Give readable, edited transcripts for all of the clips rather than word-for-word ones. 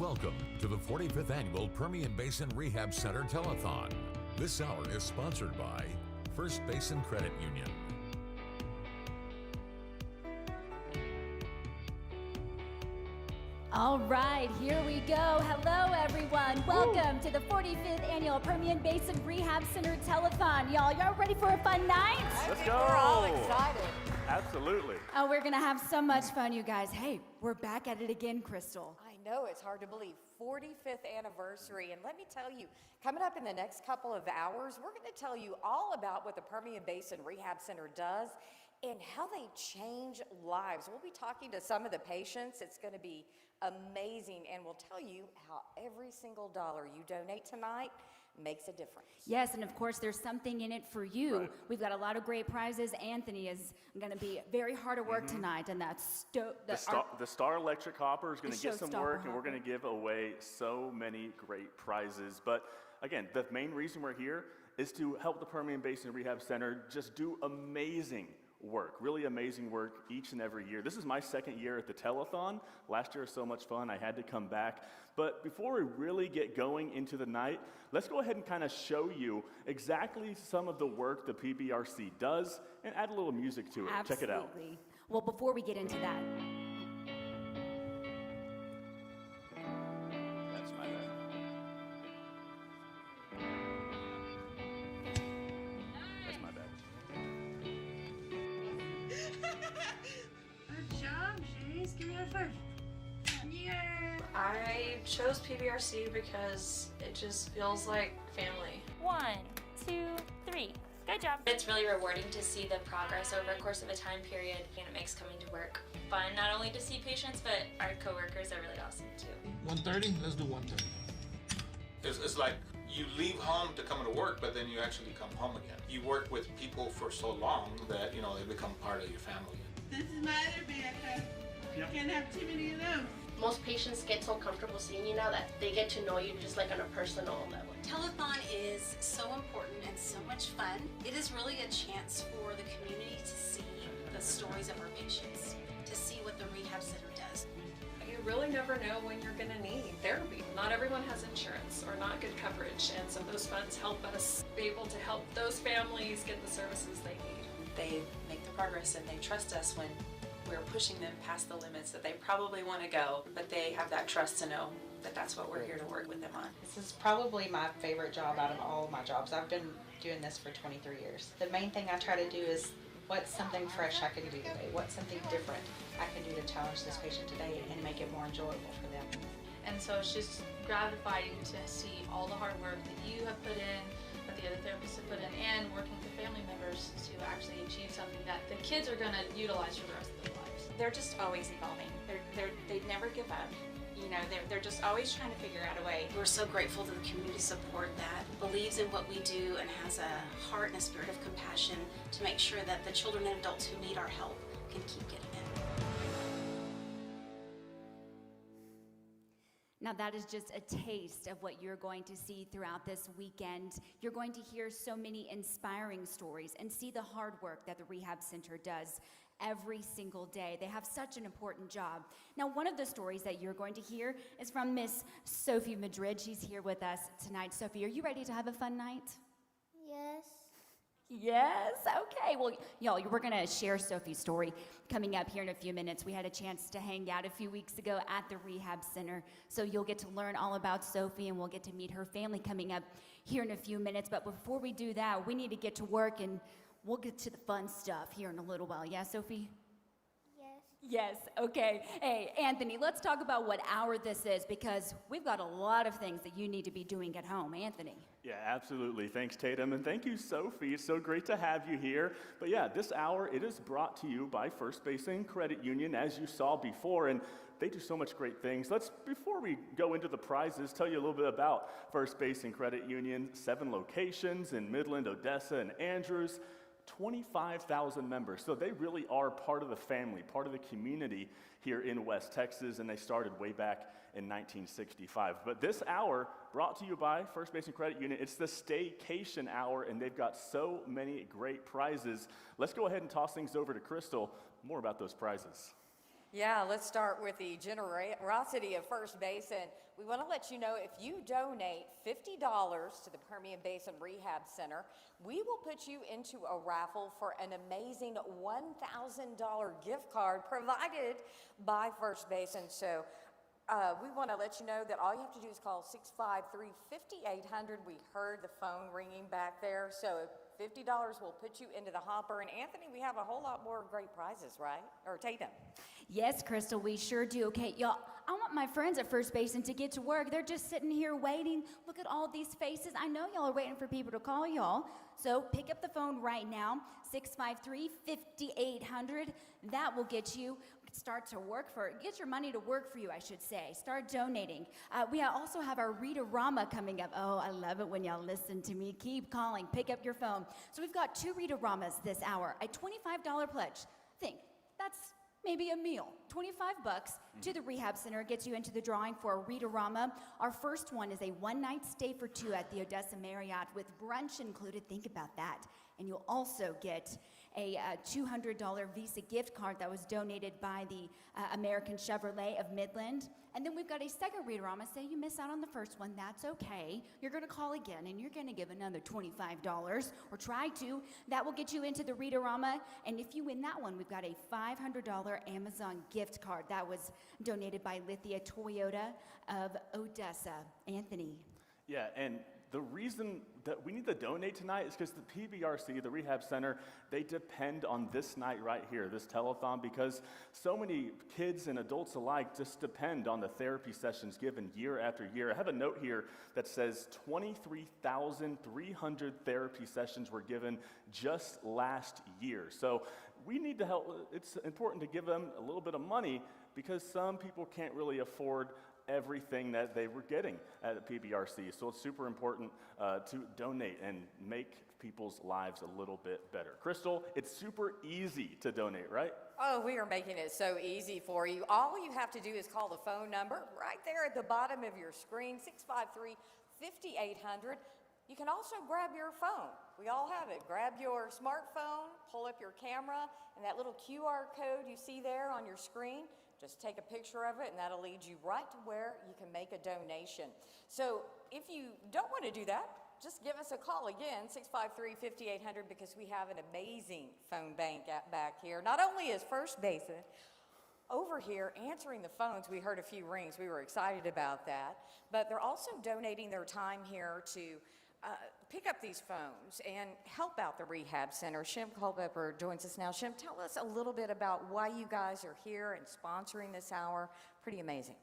Welcome to the 45th Annual Permian Basin Rehab Center Telethon. This hour is sponsored by First Basin Credit Union. All right, here we go. Hello, everyone. Welcome to the 45th Annual Permian Basin Rehab Center Telethon. Y'all ready for a fun night? Let's go. We're all excited. Absolutely. Oh, we're going to have so much fun, you guys. Hey, we're back at it again, Crystal. I know, it's hard to believe. 45th anniversary. And let me tell you, coming up in the next couple of hours, we're going to tell you all about what the Permian Basin Rehab Center does and how they change lives. We'll be talking to some of the patients. It's going to be amazing, and we'll tell you how every single dollar you donate tonight makes a difference. Yes, and of course, there's something in it for you. Right. We've got a lot of great prizes. Anthony is going to be very hard at work tonight, and that's The Star Electric Hopper is going to get some showstopper work, and we're hopper. going to give away so many great prizes. But again, the main reason we're here is to help the Permian Basin Rehab Center just do amazing work, really amazing work each and every year. This is my second year at the Telethon. Last year was so much fun, I had to come back. But before we really get going into the night, let's go ahead and kind of show you exactly some of the work the PBRC does and add a little music to it. Absolutely. Check it out. Well, before we get into that, That's my bad. That's my bad. Good job, Chase. Give me a five. Yeah. I chose PBRC because it just feels like family. 1, 2, 3. Good job. It's really rewarding to see the progress over a course of a time period, and it makes coming to work fun, not only to see patients, but our coworkers are really awesome too. 1:30? Let's do 1:30. It's like you leave home to come to work, but then you actually come home again. You work with people for so long that, you know, they become part of your family. This is my other BFF. You can't have too many of them. Most patients get so comfortable seeing you now that they get to know you just like on a personal level. Telethon is so important and so much fun. It is really a chance for the community to see the stories of our patients, to see what the rehab center does. You really never know when you're going to need therapy. Not everyone has insurance or not good coverage, and so those funds help us be able to help those families get the services they need. They make the progress and they trust us when we're pushing them past the limits that they probably want to go, but they have that trust to know that that's what we're here to work with them on. This is probably my favorite job out of all of my jobs. I've been doing this for 23 years. The main thing I try to do is what's something fresh I can do today? What's something different I can do to challenge this patient today and make it more enjoyable for them? And so it's just gratifying to see all the hard work that you have put in, that the other therapists have put in, and working with family members to actually achieve something that the kids are going to utilize for the rest of their lives. They're just always evolving. They never give up. You know, they're just always trying to figure out a way. We're so grateful to the community support that believes in what we do and has a heart and a spirit of compassion to make sure that the children and adults who need our help can keep getting it. now that is just a taste of what you're going to see throughout this weekend. You're going to hear so many inspiring stories and see the hard work that the Rehab Center does every single day. They have such an important job. Now, one of the stories that you're going to hear is from Miss Sophie Madrid. She's here with us tonight. Sophie, are you ready to have a fun night? Yes. Yes, okay. Well, y'all, we're going to share Sophie's story coming up here in a few minutes. We had a chance to hang out a few weeks ago at the Rehab Center, so you'll get to learn all about Sophie, and we'll get to meet her family coming up here in a few minutes. But before we do that, we need to get to work, and we'll get to the fun stuff here in a little while. Yeah, Sophie? Yes, okay. Hey, Anthony, let's talk about what hour this is, because we've got a lot of things that you need to be doing at home. Anthony. Yeah, absolutely. Thanks, Tatum. And thank you, Sophie. It's so great to have you here. But yeah, this hour, it is brought to you by First Basin Credit Union, as you saw before. And they do so much great things. Before we go into the prizes, tell you a little bit about First Basin Credit Union. 7 locations in Midland, Odessa, and Andrews. 25,000 members. So they really are part of the family, part of the community here in West Texas, and they started way back in 1965. But this hour, brought to you by First Basin Credit Union, it's the Staycation Hour, and they've got so many great prizes. Let's go ahead and toss things over to Crystal. More about those prizes. Yeah, let's start with the generosity of First Basin. We want to let you know if you donate $50 to the Permian Basin Rehab Center, we will put you into a raffle for an amazing $1,000 gift card provided by First Basin. So we want to let you know that all you have to do is call 653-5800. We heard the phone ringing back there. So $50 will put you into the hopper. And Anthony, we have a whole lot more great prizes, right? Or Tatum. Yes, Crystal, we sure do. Okay, y'all, I want my friends at First Basin to get to work. They're just sitting here waiting. Look at all these faces. I know y'all are waiting for people to call y'all. So pick up the phone right now, 653-5800. That will get you get your money to work for you, I should say. Start donating. We also have our Read-A-Rama coming up. Oh, I love it when y'all listen to me. Keep calling. Pick up your phone. So we've got 2 Read-A-Ramas this hour. A $25 pledge. Think, that's maybe a meal. $25 to the Rehab Center gets you into the drawing for a Read-A-Rama. Our first one is a one-night stay for 2 at the Odessa Marriott with brunch included. Think about that. And you'll also get a $200 Visa gift card that was donated by the American Chevrolet of Midland. And then we've got a second Read-A-Rama. Say you miss out on the first one, that's okay. You're going to call again, and you're going to give another $25, or try to. That will get you into the Read-A-Rama. And if you win that one, we've got a $500 Amazon gift card that was donated by Lithia Toyota of Odessa. Anthony. Yeah, and the reason that we need to donate tonight is because the PBRC, the Rehab Center, they depend on this night right here, this telethon, because so many kids and adults alike just depend on the therapy sessions given year after year. I have a note here that says 23,300 therapy sessions were given just last year. So we need to help. It's important to give them a little bit of money because some people can't really afford everything that they were getting at the PBRC. So it's super important to donate and make people's lives a little bit better. Crystal, it's super easy to donate, right? Oh, we are making it so easy for you. All you have to do is call the phone number right there at the bottom of your screen, 653-5800. You can also grab your phone. We all have it. Grab your smartphone, pull up your camera, and that little QR code you see there on your screen, just take a picture of it, and that'll lead you right to where you can make a donation. So if you don't want to do that, just give us a call again, 653-5800, because we have an amazing phone bank back here. Not only is First Basin over here answering the phones, we heard a few rings, we were excited about that, but they're also donating their time here to pick up these phones and help out the Rehab Center. Shim Culpepper joins us now. Shim, tell us a little bit about why you guys are here and sponsoring this hour. Pretty amazing.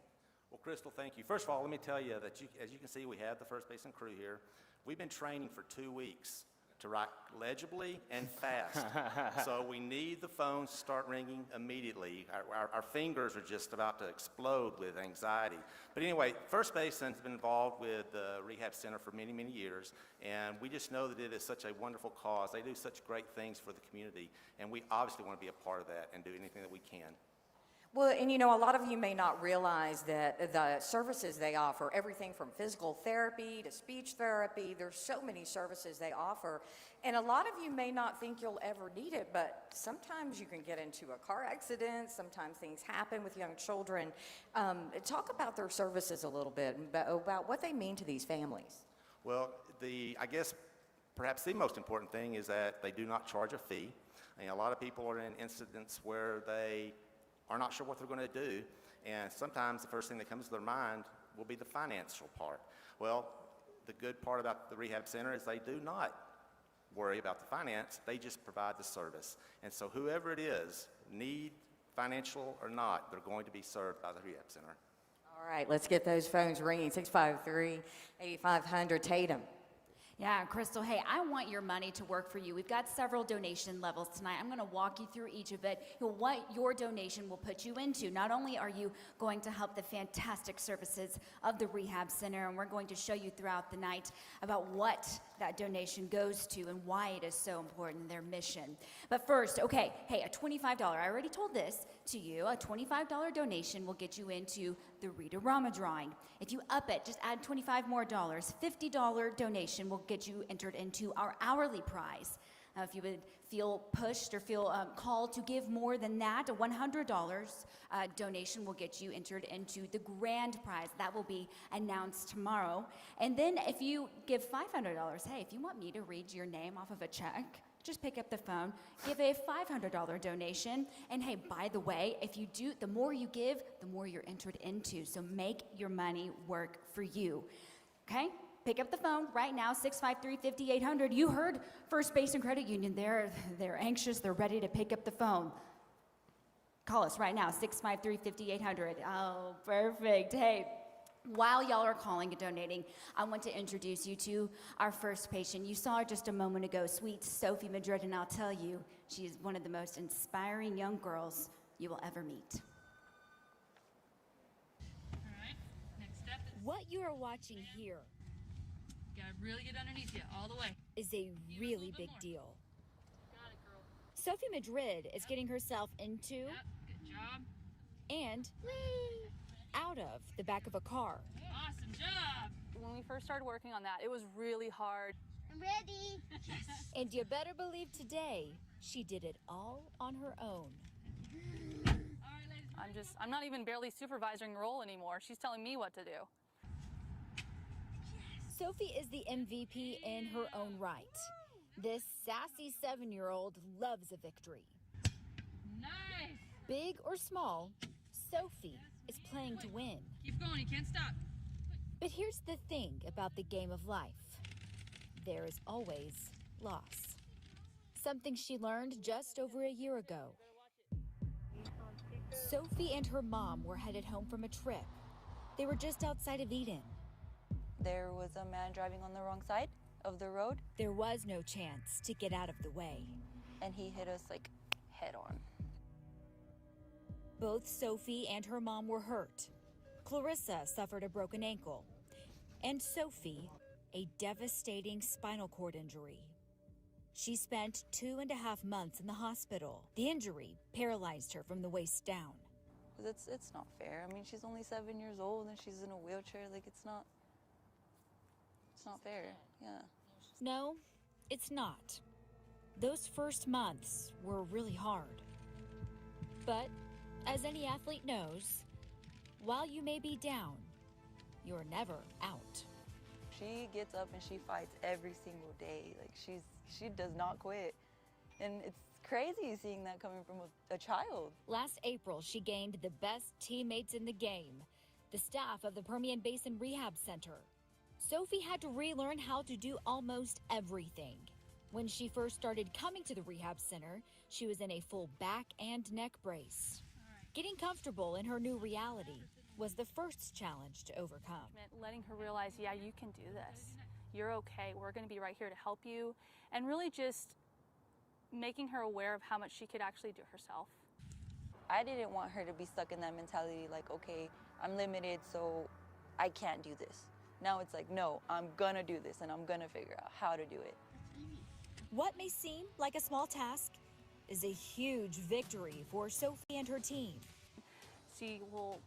Well, Crystal, thank you. First of all, let me tell you that as you can see, we have the First Basin crew here. We've been training for 2 weeks to write legibly and fast. So we need the phones to start ringing immediately. Our fingers are just about to explode with anxiety. But anyway, First Basin has been involved with the Rehab Center for many, many years, and we just know that it is such a wonderful cause. They do such great things for the community, and we obviously want to be a part of that and do anything that we can. Well, and you know, a lot of you may not realize that the services they offer, everything from physical therapy to speech therapy, there's so many services they offer. And a lot of you may not think you'll ever need it, but sometimes you can get into a car accident, sometimes things happen with young children. Talk about their services a little bit, about what they mean to these families. Well, I guess perhaps the most important thing is that they do not charge a fee. I mean, a lot of people are in incidents where they are not sure what they're going to do, and sometimes the first thing that comes to their mind will be the financial part. Well, the good part about the Rehab Center is they do not worry about the finance, they just provide the service. And so whoever it is, need financial or not, they're going to be served by the Rehab Center. All right, let's get those phones ringing, 653-8500, Tatum. Yeah, Crystal, hey, I want your money to work for you. We've got several donation levels tonight. I'm going to walk you through each of it, what your donation will put you into. Not only are you going to help the fantastic services of the Rehab Center, and we're going to show you throughout the night about what that donation goes to and why it is so important, their mission. But first, okay, hey, a $25, I already told this to you, a $25 donation will get you into the Read-A-Rama drawing. If you up it, just add $25 more, $50 donation will get you entered into our hourly prize. If you would feel pushed or feel called to give more than that, a $100 donation will get you entered into the grand prize. That will be announced tomorrow. And then if you give $500, hey, if you want me to read your name off of a check, just pick up the phone, give a $500 donation. And hey, by the way, if you do, the more you give, the more you're entered into. So make your money work for you. Okay? Pick up the phone right now, 653-5800. You heard First Basin Credit Union. They're anxious. They're ready to pick up the phone. Call us right now, 653-5800. Oh, perfect. Hey, while y'all are calling and donating, I want to introduce you to our first patient. You saw her just a moment ago, sweet Sophie Madrid, and I'll tell you, she is one of the most inspiring young girls you will ever meet. All right, next step is What you are watching here gotta really get underneath you all the way. is a really big deal. Sophie Madrid is getting herself into Good job. and out of the back of a car. Awesome job. When we first started working on that, it was really hard. I'm ready. And you better believe today, she did it all on her own. I'm not even barely supervising the role anymore. She's telling me what to do. Sophie is the MVP in her own right. This sassy 7-year-old loves a victory. Nice. Big or small, Sophie is playing to win. Keep going, you can't stop. But here's the thing about the game of life. There is always loss. Something she learned just over a year ago. Sophie and her mom were headed home from a trip. They were just outside of Eden. There was a man driving on the wrong side of the road. There was no chance to get out of the way. And he hit us like head on. Both Sophie and her mom were hurt. Clarissa suffered a broken ankle, and Sophie, a devastating spinal cord injury. She spent 2.5 months in the hospital. The injury paralyzed her from the waist down. It's not fair. I mean, she's only 7 years old and she's in a wheelchair. Like, it's not fair. Yeah. No, it's not. Those first months were really hard. But as any athlete knows, while you may be down, you're never out. She gets up and she fights every single day. Like, she does not quit. And it's crazy seeing that coming from a child. Last April, she gained the best teammates in the game, the staff of the Permian Basin Rehab Center. Sophie had to relearn how to do almost everything. When she first started coming to the rehab center, she was in a full back and neck brace. Getting comfortable in her new reality was the first challenge to overcome. Letting her realize, yeah, you can do this. You're okay. We're going to be right here to help you. And really just making her aware of how much she could actually do herself. I didn't want her to be stuck in that mentality like, okay, I'm limited, so I can't do this. Now it's like, no, I'm gonna do this and I'm gonna figure out how to do it. What may seem like a small task is a huge victory for Sophie and her team. She will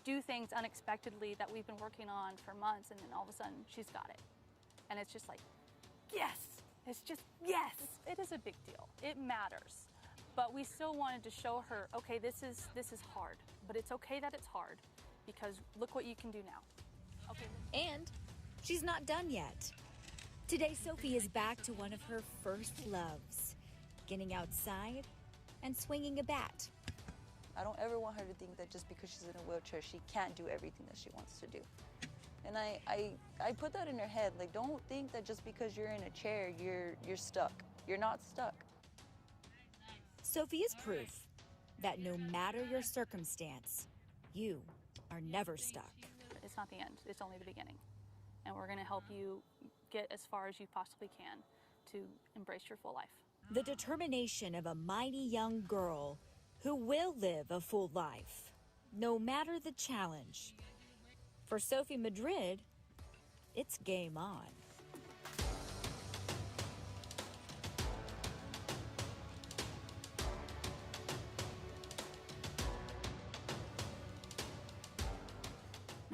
do things unexpectedly that we've been working on for months, and then all of a sudden she's got it. And it's just like, yes, it's just, yes. It is a big deal. It matters. But we still wanted to show her, okay, this is hard, but it's okay that it's hard because look what you can do now. Okay. And she's not done yet. Today, Sophie is back to one of her first loves, getting outside and swinging a bat. I don't ever want her to think that just because she's in a wheelchair, she can't do everything that she wants to do. And I put that in her head, like, don't think that just because you're in a chair, you're stuck. You're not stuck. Sophie is proof that no matter your circumstance, you are never stuck. It's not the end, it's only the beginning. And we're gonna help you get as far as you possibly can to embrace your full life. The determination of a mighty young girl who will live a full life, no matter the challenge. For Sophie Madrid, it's game on.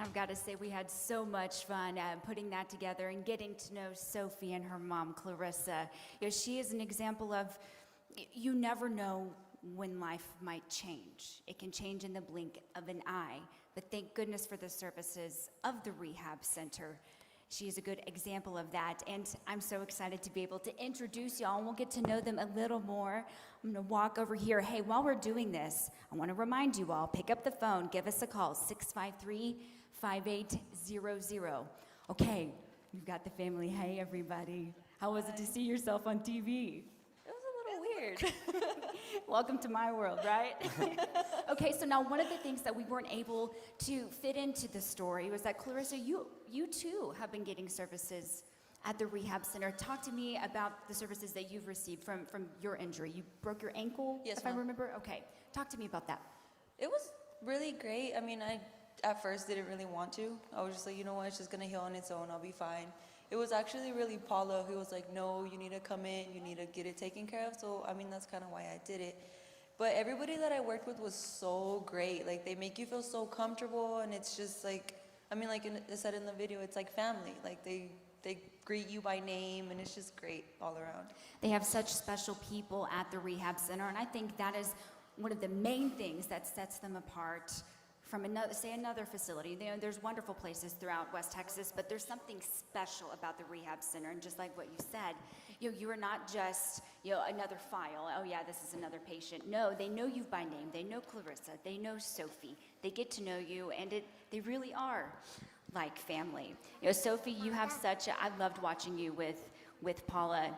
I've got to say, we had so much fun putting that together and getting to know Sophie and her mom, Clarissa. She is an example of, you never know when life might change. It can change in the blink of an eye, but thank goodness for the services of the rehab center. She is a good example of that, and I'm so excited to be able to introduce y'all, and we'll get to know them a little more. I'm gonna walk over here. Hey, while we're doing this, I wanna remind you all, pick up the phone, give us a call, 653-5800. Okay, we've got the family. Hey, everybody. How was it to see yourself on TV? It was a little weird. Welcome to my world, right? Okay, so now one of the things that we weren't able to fit into the story was that, Clarissa, you too have been getting services at the rehab center. Talk to me about the services that you've received from your injury. You broke your ankle, yes, if ma'am. I remember? Okay, talk to me about that. It was really great. I mean, I at first didn't really want to. I was just like, you know what, it's just gonna heal on its own, I'll be fine. It was actually really Paula who was like, no, you need to come in, you need to get it taken care of. So, I mean, that's kind of why I did it. But everybody that I worked with was so great. Like, they make you feel so comfortable, and it's just like, I mean, like I said in the video, it's like family. Like, they greet you by name, and it's just great all around. They have such special people at the rehab center, and I think that is one of the main things that sets them apart from another facility. There's wonderful places throughout West Texas, but there's something special about the rehab center. And just like what you said, you are not just another file. Oh yeah, this is another patient. No, they know you by name. They know Clarissa. They know Sophie. They get to know you, and they really are like family. Sophie, you have I loved watching you with Paula.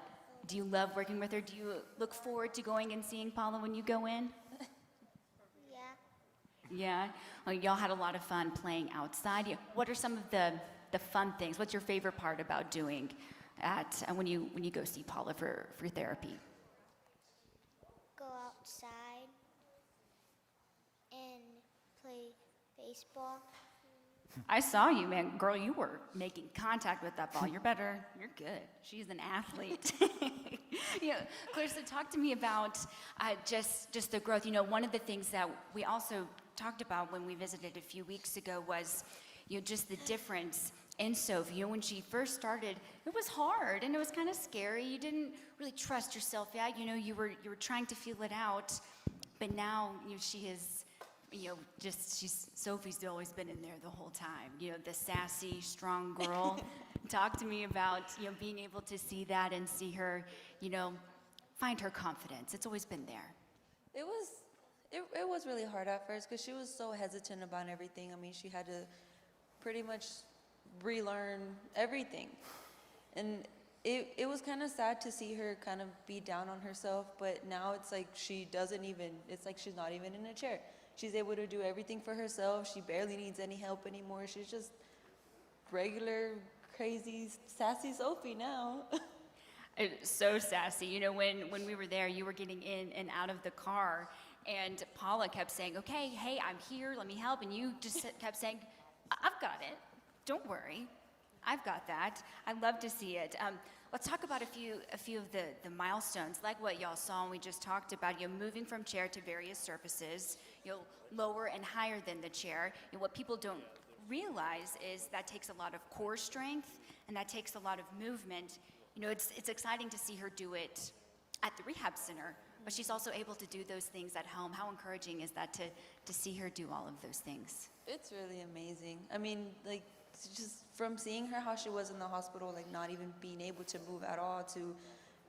Do you love working with her? Do you look forward to going and seeing Paula when you go in? Yeah? Well, y'all had a lot of fun playing outside. What are some of the fun things? What's your favorite part about doing when you go see Paula for therapy? Go outside and play baseball. I saw you, man. Girl, you were making contact with that ball. You're better. You're good. She's an athlete. Clarissa, talk to me about just the growth. One of the things that we also talked about when we visited a few weeks ago was, just the difference in Sophie. When she first started, it was hard and it was kind of scary. You didn't really trust yourself yet. You were trying to feel it out, but now she is. Sophie's always been in there the whole time. The sassy, strong girl. Talk to me about, being able to see that and see her, find her confidence. It's always been there. It was really hard at first because she was so hesitant about everything. I mean, she had to pretty much relearn everything. And it was kind of sad to see her kind of be down on herself, but now it's like it's like she's not even in a chair. She's able to do everything for herself. She barely needs any help anymore. She's just regular, crazy, sassy Sophie now. It's so sassy. When we were there, you were getting in and out of the car, and Paula kept saying, okay, hey, I'm here, let me help. And you just kept saying, I've got it. Don't worry. I've got that. I love to see it. Let's talk about a few of the milestones, like what y'all saw and we just talked about, moving from chair to various surfaces, lower and higher than the chair. What people don't realize is that takes a lot of core strength and that takes a lot of movement. It's exciting to see her do it at the rehab center, but she's also able to do those things at home. How encouraging is that to see her do all of those things? It's really amazing. I mean, like, just from seeing her how she was in the hospital, like not even being able to move at all, to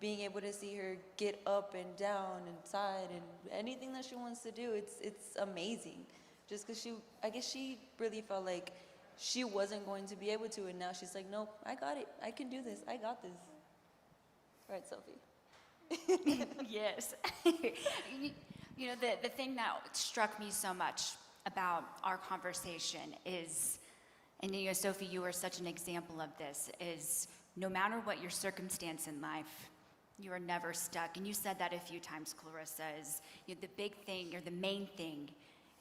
being able to see her get up and down and side and anything that she wants to do, it's amazing. Just because I guess she really felt like she wasn't going to be able to, and now she's like, nope, I got it. I can do this. I got this. Right, Sophie? Yes. The thing that struck me so much about our conversation is, and Sophie, you are such an example of this, is no matter what your circumstance in life, you are never stuck. And you said that a few times, Clarissa, is the big thing or the main thing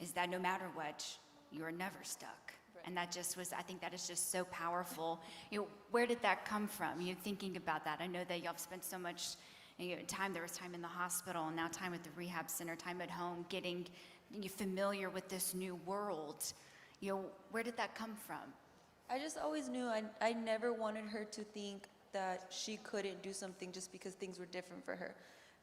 is that no matter what, you are never stuck. Right. And that I think that is just so powerful. Where did that come from? Thinking about that. I know that y'all have spent so much time. There was time in the hospital and now time at the rehab center, time at home, getting familiar with this new world. Where did that come from? I just always knew I never wanted her to think that she couldn't do something just because things were different for her.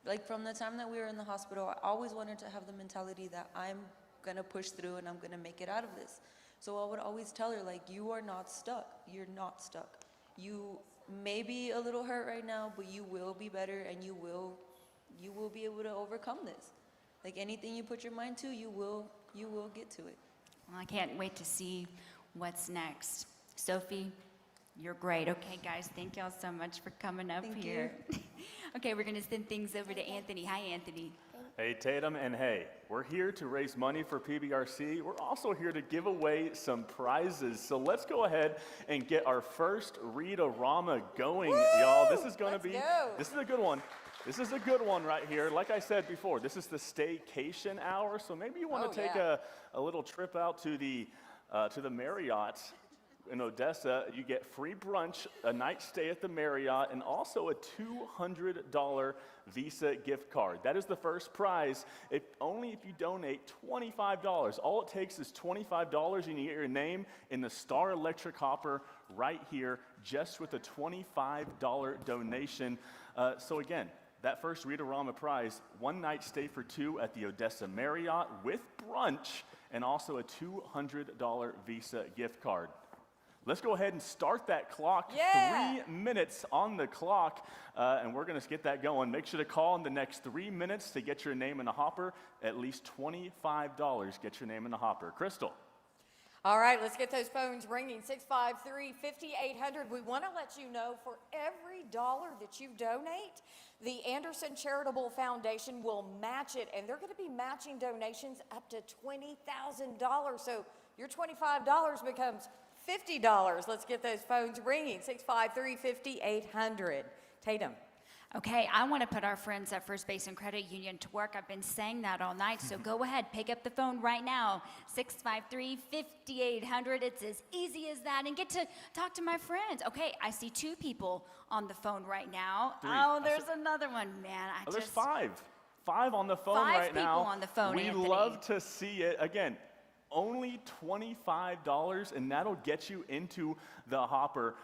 Like from the time that we were in the hospital, I always wanted to have the mentality that I'm gonna push through and I'm gonna make it out of this. So I would always tell her, like, you are not stuck. You're not stuck. You may be a little hurt right now, but you will be better and you will be able to overcome this. Like anything you put your mind to, you will get to it. Well, I can't wait to see what's next. Sophie, you're great. Okay, guys, thank y'all so much for coming up here. Okay, we're gonna send things over to Anthony. Hi, Anthony. Hey, Tatum, and hey, we're here to raise money for PBRC. We're also here to give away some prizes. So let's go ahead and get our first read-a-rama going, y'all. This is gonna this is a good one. This is a good one right here. Like I said before, this is the staycation hour, so maybe you want to take a little trip out to the Marriott in Odessa. You get free brunch, a night stay at the Marriott, and also a $200 Visa gift card. That is the first prize, only if you donate $25. All it takes is $25, and you get your name in the Star Electric Hopper right here, just with a $25 donation. So again, that first Read-A-Rama prize, one night stay for two at the Odessa Marriott with brunch, and also a $200 Visa gift card. Let's go ahead and start that clock. 3 minutes on the clock, and we're going to get that going. Make sure to call in the next 3 minutes to get your name in the hopper. At least $25. Get your name in the hopper. Crystal. All right, let's get those phones ringing. 653-5800. We want to let you know for every dollar that you donate, the Anderson Charitable Foundation will match it, and they're going to be matching donations up to $20,000. So your $25 becomes $50. Let's get those phones ringing. 653-5800. Tatum. Okay, I want to put our friends at First Basin Credit Union to work. I've been saying that all night, so go ahead, pick up the phone right now. 653-5800. It's as easy as that, and get to talk to my friends. Okay, I see 2 people on the phone right now. 3. Oh, there's another one, man. There's 5. 5 on the phone right now. 5 people on the phone, We Anthony. love to see it. Again, only $25, and that'll get you into the hopper.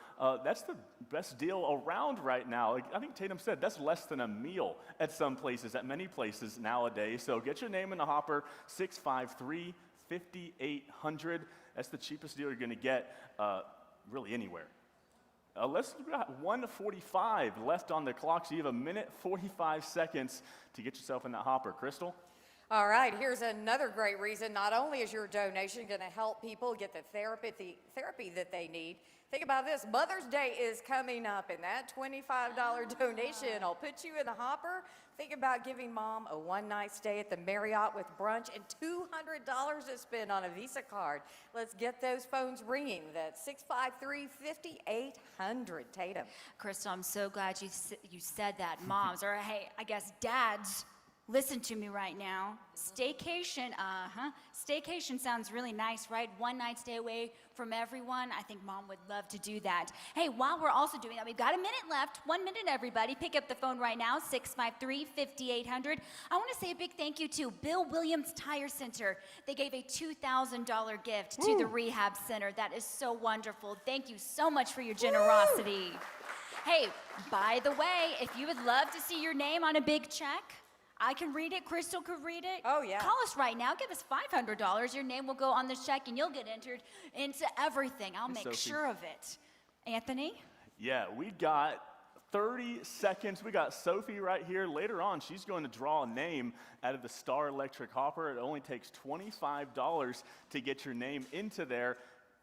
That's the best deal around right now. Like, I think Tatum said that's less than a meal at some places, at many places nowadays. So get your name in the hopper, 653-5800. That's the cheapest deal you're going to get really anywhere. We got 1:45 left on the clock, so you have 1:45 to get yourself in that hopper. Crystal? All right, here's another great reason. Not only is your donation going to help people get the therapy that they need, think about this. Mother's Day is coming up, and that $25 donation will put you in the hopper. Think about giving mom a one-night stay at the Marriott with brunch and $200 to spend on a Visa card. Let's get those phones ringing. That's 653-5800. Tatum. Crystal, I'm so glad you said that. Moms, or hey, I guess dads, listen to me right now. Staycation, Staycation sounds really nice, right? One night stay away from everyone. I think mom would love to do that. Hey, while we're also doing that, we've got a minute left. 1 minute, everybody. Pick up the phone right now, 653-5800. I want to say a big thank you to Bill Williams Tire Center. They gave a $2,000 gift to the Rehab Center. That is so wonderful. Thank you so much for your generosity. Hey, by the way, if you would love to see your name on a big check, I can read it. Crystal could read it. Oh, yeah. Call us right now. Give us $500. Your name will go on the check, and you'll get entered into everything. I'll make sure of it. Anthony? Yeah, we got 30 seconds. We got Sophie right here. Later on, she's going to draw a name out of the Star Electric Hopper. It only takes $25 to get your name into there.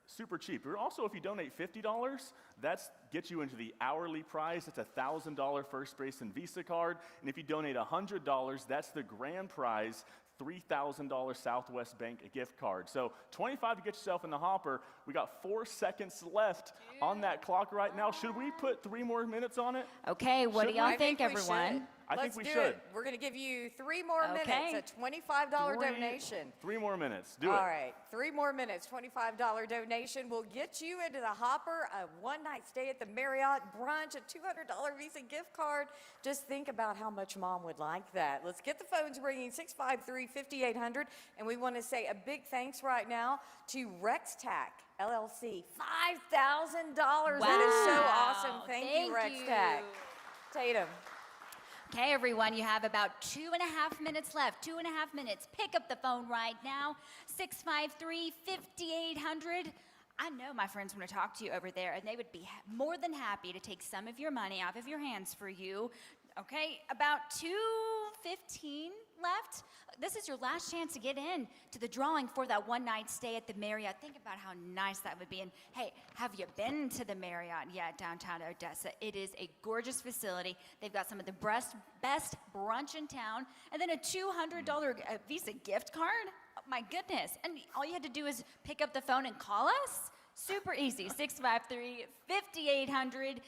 Super cheap. Also, if you donate $50, that gets you into the hourly prize. It's a $1,000 First Basin Visa card. And if you donate $100, that's the grand prize, $3,000 Southwest Bank gift card. So $25 to get yourself in the hopper. We got 4 seconds left on that clock right now. Should we put 3 more minutes on it? Okay, what do y'all think, everyone? I Let's think we do should. it. We're going to give you 3 more Okay. minutes, a $25 donation. 3 more minutes. Do it. All right, 3 more minutes, $25 donation will get you into the hopper, a one-night stay at the Marriott, brunch, a $200 Visa gift card. Just think about how much Mom would like that. Let's get the phones ringing, 653-5800, and we want to say a big thanks right now to Rex Tac LLC, $5,000. That is so awesome. Thank you, Rex Tac. Tatum. Okay, everyone, you have about 2.5 minutes left. 2.5 minutes. Pick up the phone right now. 653-5800. I know my friends want to talk to you over there, and they would be more than happy to take some of your money off of your hands for you. Okay, about 2:15 left. This is your last chance to get in to the drawing for that one-night stay at the Marriott. Think about how nice that would be. And hey, have you been to the Marriott yet downtown Odessa? It is a gorgeous facility. They've got some of the best brunch in town, and then a $200 Visa gift card. Oh, my goodness. And all you had to do is pick up the phone and call us. Super easy, 653-5800.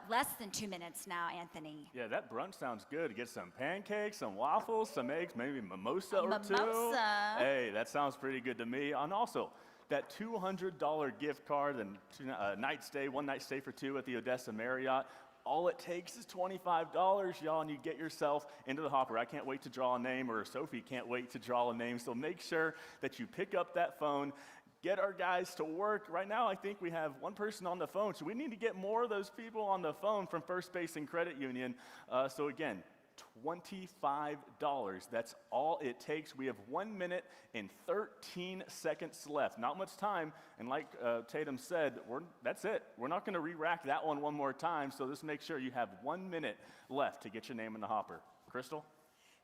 Less than 2 minutes now, Anthony. Yeah, that brunch sounds good. Get some pancakes, some waffles, some eggs, maybe mimosa or two. Mimosa. Hey, that sounds pretty good to me. And also, that $200 gift card and one night stay for 2 at the Odessa Marriott. All it takes is $25, y'all, and you get yourself into the hopper. I can't wait to draw a name, or Sophie can't wait to draw a name. So make sure that you pick up that phone. Get our guys to work. Right now, I think we have 1 person on the phone, so we need to get more of those people on the phone from First Basin Credit Union. So again, $25. That's all it takes. We have 1 minute and 13 seconds left. Not much time, and like Tatum said, that's it. We're not going to re-rack that one more time, so just make sure you have 1 minute left to get your name in the hopper. Crystal?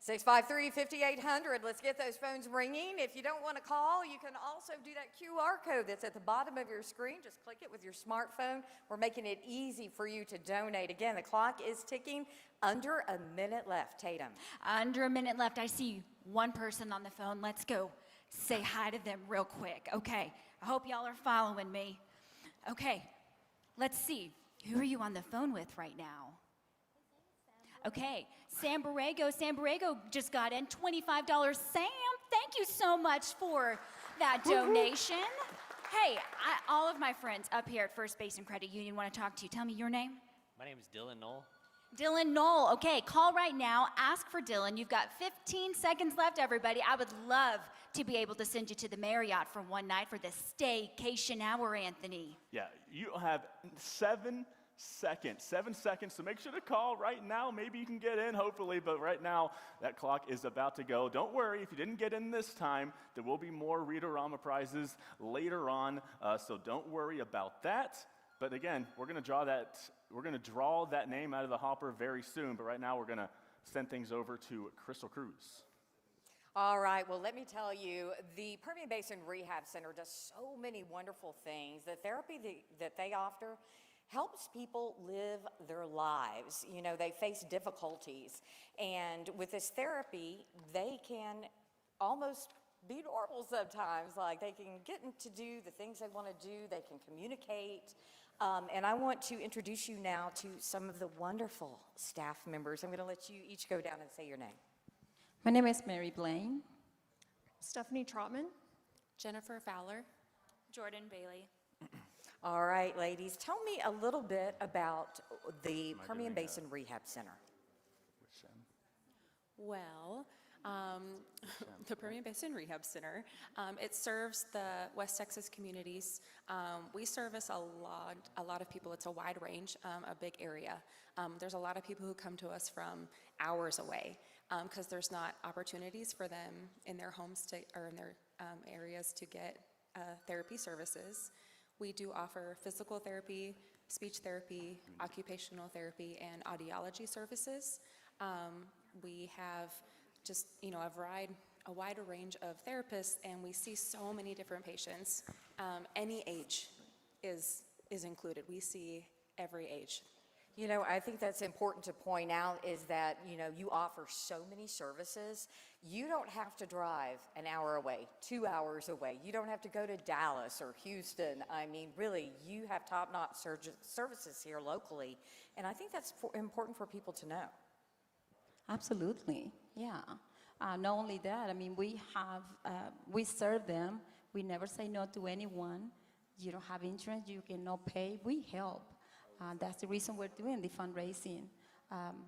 653-5800. Let's get those phones ringing. If you don't want to call, you can also do that QR code that's at the bottom of your screen. Just click it with your smartphone. We're making it easy for you to donate. Again, the clock is ticking. Under a minute left. Tatum. Under a minute left. I see 1 person on the phone. Let's go say hi to them real quick. Okay, I hope y'all are following me. Okay, let's see. Who are you on the phone with right now? Okay, Sam Borrego. Sam Borrego just got in $25. Sam, thank you so much for that donation. Hey, all of my friends up here at First Basin Credit Union want to talk to you. Tell me your name. My name is Dylan Knoll. Dylan Knoll. Okay, call right now. Ask for Dylan. You've got 15 seconds left, everybody. I would love to be able to send you to the Marriott for one night for the staycation hour, Anthony. Yeah, you have 7 seconds. 7 seconds, so make sure to call right now. Maybe you can get in, hopefully, but right now, that clock is about to go. Don't worry, if you didn't get in this time, there will be more Read-A-Rama prizes later on, so don't worry about that. But again, we're going to draw that name out of the hopper very soon, but right now we're going to send things over to Crystal Cruz. All right, well, let me tell you, the Permian Basin Rehab Center does so many wonderful things. The therapy that they offer helps people live their lives. You know, they face difficulties, and with this therapy, they can almost be normal sometimes. Like, they can get to do the things they want to do, they can communicate. And I want to introduce you now to some of the wonderful staff members. I'm going to let you each go down and say your name. My name is Mary Blaine. Stephanie Trotman. Jennifer Fowler. Jordan Bailey. All right, ladies, tell me a little bit about the Permian Basin Rehab Center. Well, the Permian Basin Rehab Center, it serves the West Texas communities. We service a lot of people. It's a wide range, a big area. There's a lot of people who come to us from hours away because there's not opportunities for them in their homes or in their areas to get therapy services. We do offer physical therapy, speech therapy, occupational therapy, and audiology services. We have just, a wider range of therapists, and we see so many different patients. Any age is included. We see every age. You know, I think that's important to point out is that, you offer so many services. You don't have to drive an hour away, 2 hours away. You don't have to go to Dallas or Houston. I mean, really, you have top-notch services here locally, and I think that's important for people to know. Absolutely, yeah. Not only that, I mean, we serve them. We never say no to anyone. You don't have insurance, you cannot pay, we help. That's the reason we're doing the fundraising,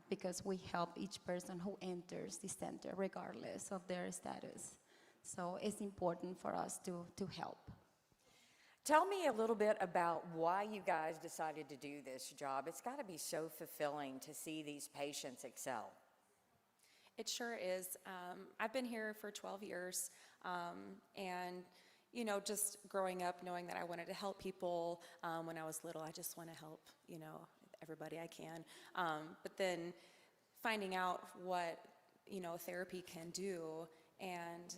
because we help each person who enters the center, regardless of their status. So it's important for us to help. Tell me a little bit about why you guys decided to do this job. It's got to be so fulfilling to see these patients excel. It sure is. I've been here for 12 years, and you know, just growing up knowing that I wanted to help people. When I was little, I just want to help, you know, everybody I can. But then finding out what, you know, therapy can do, and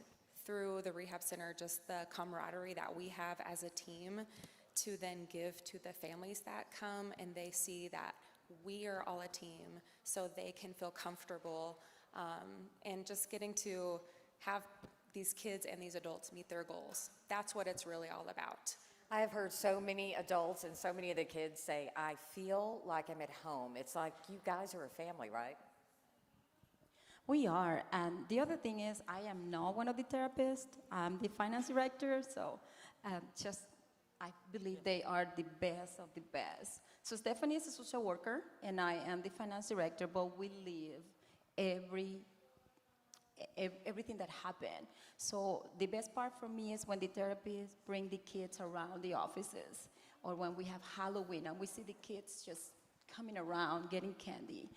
through the rehab center, just the camaraderie that we have as a team to then give to the families that come, and they see that we are all a team, so they can feel comfortable, and just getting to have these kids and these adults meet their goals. That's what it's really all about. I have heard so many adults and so many of the kids say, I feel like I'm at home. It's like you guys are a family, right? We are, and the other thing is I am not one of the therapists. I'm the finance director, so I believe they are the best of the best. So Stephanie is a social worker, and I am the finance director, but we live everything that happened. So the best part for me is when the therapists bring the kids around the offices, or when we have Halloween and we see the kids just coming around getting candy.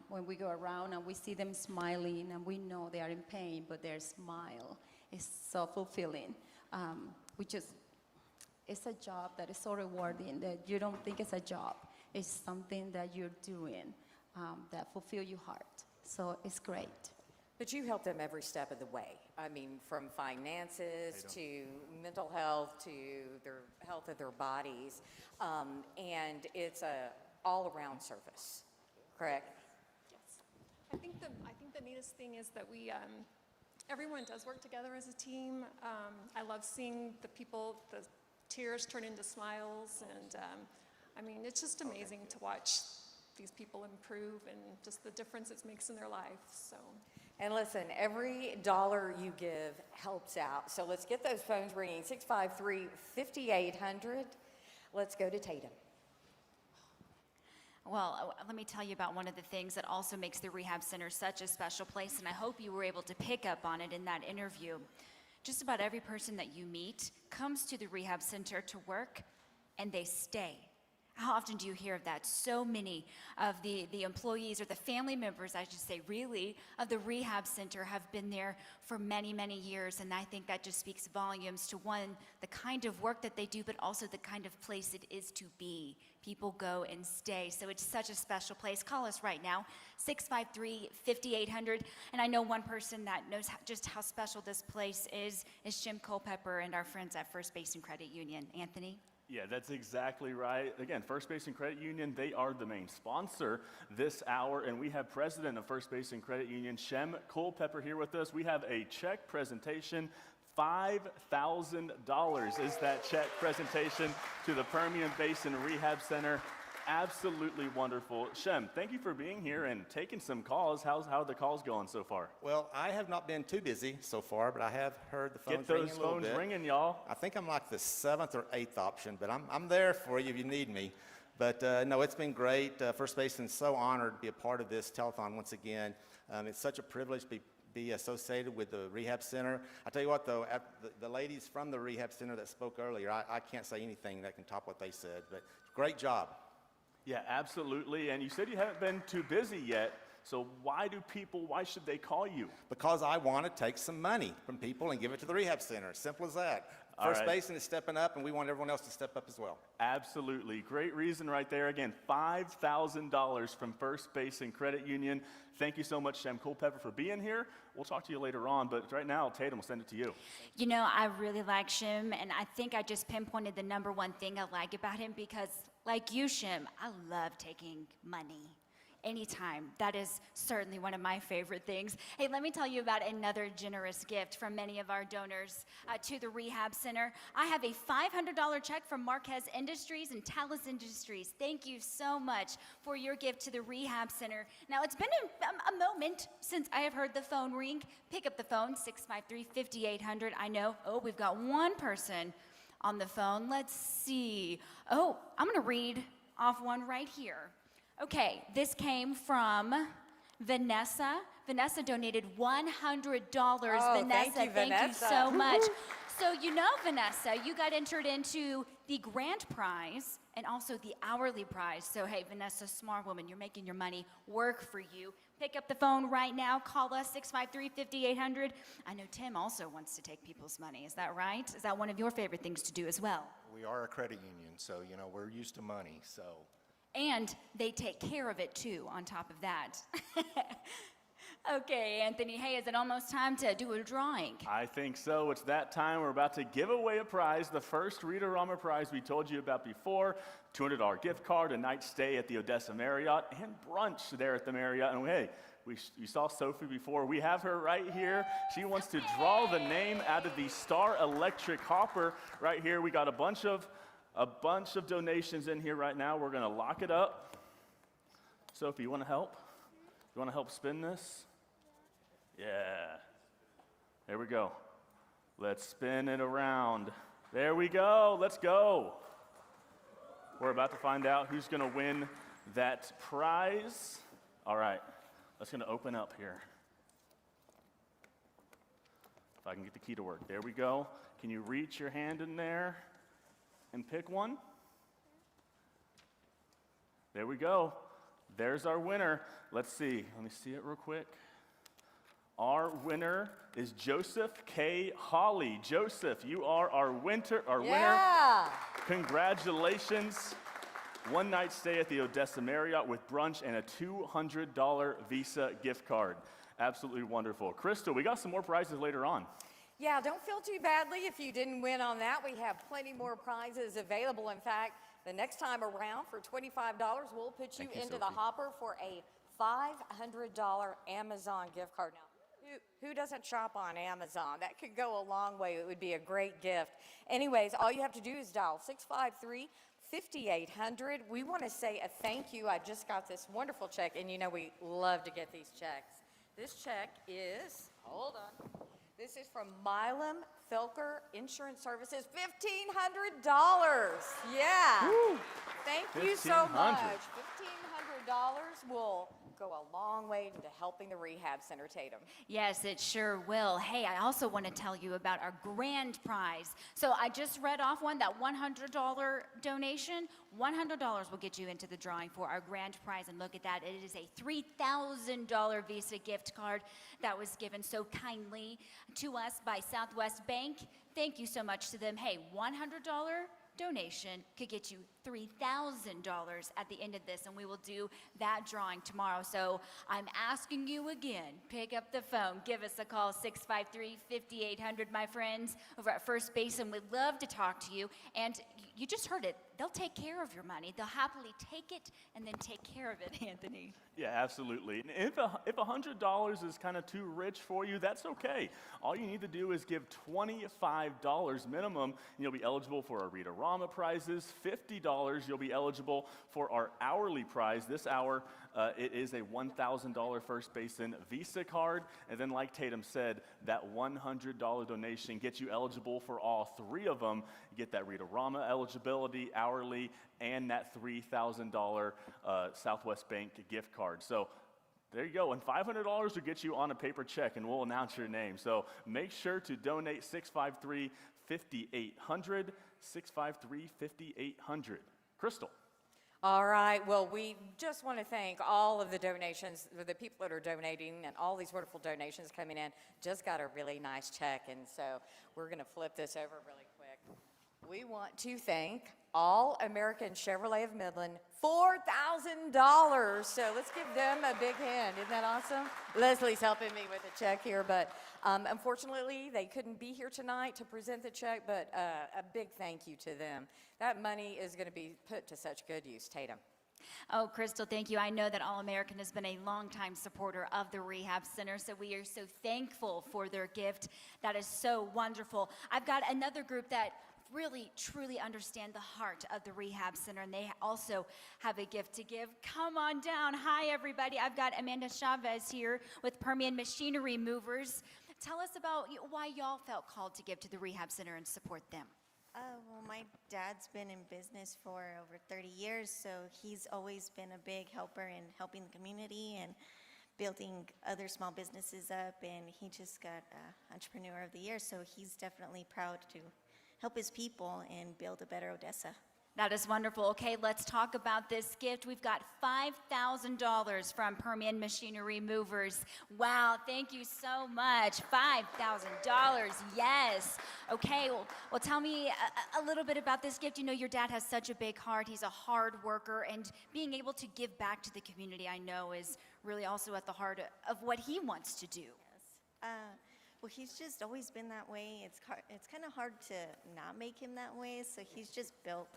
When we go around and we see them smiling and we know they are in pain, but their smile is so fulfilling. It's a job that is so rewarding that you don't think it's a job. It's something that you're doing that fulfills your heart. So it's great. But you help them every step of the way. I mean, from finances to mental health to their health of their bodies. And it's a all-around service, correct? Yes. I think the neatest thing is that everyone does work together as a team. I love seeing the tears turn into smiles, and I mean, it's just amazing to watch these people improve and just the difference it makes in their life. So. And listen, every dollar you give helps out. So let's get those phones ringing, 653-5800. Let's go to Tatum. Well, let me tell you about one of the things that also makes the Rehab Center such a special place, and I hope you were able to pick up on it in that interview. Just about every person that you meet comes to the Rehab Center to work, and they stay. How often do you hear of that? So many of the employees, or the family members, I should say, really, of the Rehab Center have been there for many, many years, and I think that just speaks volumes to, one, the kind of work that they do, but also the kind of place it is to be. People go and stay, so it's such a special place. Call us right now, 653-5800, and I know one person that knows just how special this place is Jim Culpepper and our friends at First Basin Credit Union. Anthony? Yeah, that's exactly right. Again, First Basin Credit Union, they are the main sponsor this hour, and we have President of First Basin Credit Union, Shem Culpepper, here with us. We have a check presentation. $5,000 is that check presentation to the Permian Basin Rehab Center. Absolutely wonderful. Shem, thank you for being here and taking some calls. How are the calls going so far? Well, I have not been too busy so far, but I have heard the phones ringing. Get those phones ringing, y'all. I think I'm like the 7th or 8th option, but I'm there for you if you need me. But no, it's been great. First Basin's so honored to be a part of this telethon once again. It's such a privilege to be associated with the Rehab Center. I tell you what, though, the ladies from the Rehab Center that spoke earlier, I can't say anything that can top what they said, but great job. Yeah, absolutely. And you said you haven't been too busy yet. So why should they call you? Because I want to take some money from people and give it to the Rehab Center. Simple as that. First Basin is stepping up, and we want everyone else to step up as well. Absolutely. Great reason right there. Again, $5,000 from First Basin Credit Union. Thank you so much, Shem Culpepper, for being here. We'll talk to you later on, but right now, Tatum will send it to you. You know, I really like Shem, and I think I just pinpointed the number one thing I like about him, because like you, Shem, I love taking money. Anytime. That is certainly one of my favorite things. Hey, let me tell you about another generous gift from many of our donors to the Rehab Center. I have a $500 check from Marquez Industries and Telethon Industries. Thank you so much for your gift to the Rehab Center. Now, it's been a moment since I have heard the phone ring. Pick up the phone, 653-5800. I know, we've got one person on the phone. Let's see. I'm going to read off one right here. Okay, this came from Vanessa. Vanessa donated $100. Vanessa, thank you so much. So Vanessa, you got entered into the grand prize and also the hourly prize. So hey, Vanessa, smart woman, you're making your money work for you. Pick up the phone right now. Call us, 653-5800. I know Tim also wants to take people's money. Is that right? Is that one of your favorite things to do as well? We are a credit union, so, we're used to money, so. And they take care of it too, on top of that. Okay, Anthony, hey, is it almost time to do a drawing? I think so. It's that time. We're about to give away a prize, the first Read-A-Rama prize we told you about before, $200 gift card, a night stay at the Odessa Marriott, and brunch there at the Marriott. And hey, you saw Sophie before. We have her right here. She wants to draw the name out of the Star Electric Hopper right here. We got a bunch of donations in here right now. We're going to lock it up. Sophie, you want to help? You want to help spin this? Yeah. There we go. Let's spin it around. There we go. Let's go. We're about to find out who's going to win that prize. All right. That's going to open up here. If I can get the key to work. There we go. Can you reach your hand in there and pick one? There we go. There's our winner. Let's see. Let me see it real quick. Our winner is Joseph K. Hawley. Joseph, you are our winner. Congratulations. One night stay at the Odessa Marriott with brunch and a $200 Visa gift card. Absolutely wonderful. Crystal, we got some more prizes later on. Yeah, don't feel too badly if you didn't win on that. We have plenty more prizes available. In fact, the next time around for $25, we'll put you into the hopper for a $500 Amazon gift card. Now, who doesn't shop on Amazon? That could go a long way. It would be a great gift. Anyways, all you have to do is dial 653-5800. We want to say a thank you. I just got this wonderful check, and we love to get these checks. This check is, hold on. This is from Milam Felker Insurance Services, $1,500. Yeah. Woo. Thank you so much. $1,500 will go a long way into helping the Rehab Center, Tatum. Yes, it sure will. Hey, I also want to tell you about our grand prize. So I just read off one, that $100 donation. $100 will get you into the drawing for our grand prize, and look at that. It is a $3,000 Visa gift card that was given so kindly to us by Southwest Bank. Thank you so much to them. Hey, $100 donation could get you $3,000 at the end of this, and we will do that drawing tomorrow. So I'm asking you again, pick up the phone, give us a call, 653-5800, my friends over at First Basin. We'd love to talk to you, and you just heard it. They'll take care of your money. They'll happily take it and then take care of it, Anthony. Yeah, absolutely. And if $100 is kind of too rich for you, that's okay. All you need to do is give $25 minimum, and you'll be eligible for our Read-A-Rama prizes. $50, you'll be eligible for our hourly prize. This hour, it is a $1,000 First Basin Visa card. And then like Tatum said, that $100 donation gets you eligible for all three of them. You get that Read-A-Rama eligibility, hourly, and that $3,000 Southwest Bank gift card. So there you go. And $500 will get you on a paper check, and we'll announce your name. So make sure to donate 653-5800, 653-5800. Crystal. All right. Well, we just want to thank all of the donations, the people that are donating, and all these wonderful donations coming in. Just got a really nice check, and so we're going to flip this over really quick. We want to thank All American Chevrolet of Midland, $4,000. So let's give them a big hand. Isn't that awesome? Leslie's helping me with the check here, but unfortunately they couldn't be here tonight to present the check, but a big thank you to them. That money is going to be put to such good use. Tatum. Oh, Crystal, thank you. I know that All-American has been a longtime supporter of the Rehab Center, so we are so thankful for their gift. That is so wonderful. I've got another group that really, truly understand the heart of the Rehab Center, and they also have a gift to give. Come on down. Hi, everybody. I've got Amanda Chavez here with Permian Machinery Movers. Tell us about why y'all felt called to give to the Rehab Center and support them. Well, my dad's been in business for over 30 years, so he's always been a big helper in helping the community and building other small businesses up, and he just got Entrepreneur of the Year, so he's definitely proud to help his people and build a better Odessa. That is wonderful. Okay, let's talk about this gift. We've got $5,000 from Permian Machinery Movers. Wow, thank you so much. $5,000, yes. Okay, well, tell me a little bit about this gift. You know, your dad has such a big heart. He's a hard worker, and being able to give back to the community, I know, is really also at the heart of what he wants to do. Well, he's just always been that way. It's kind of hard to not make him that way, so he's just built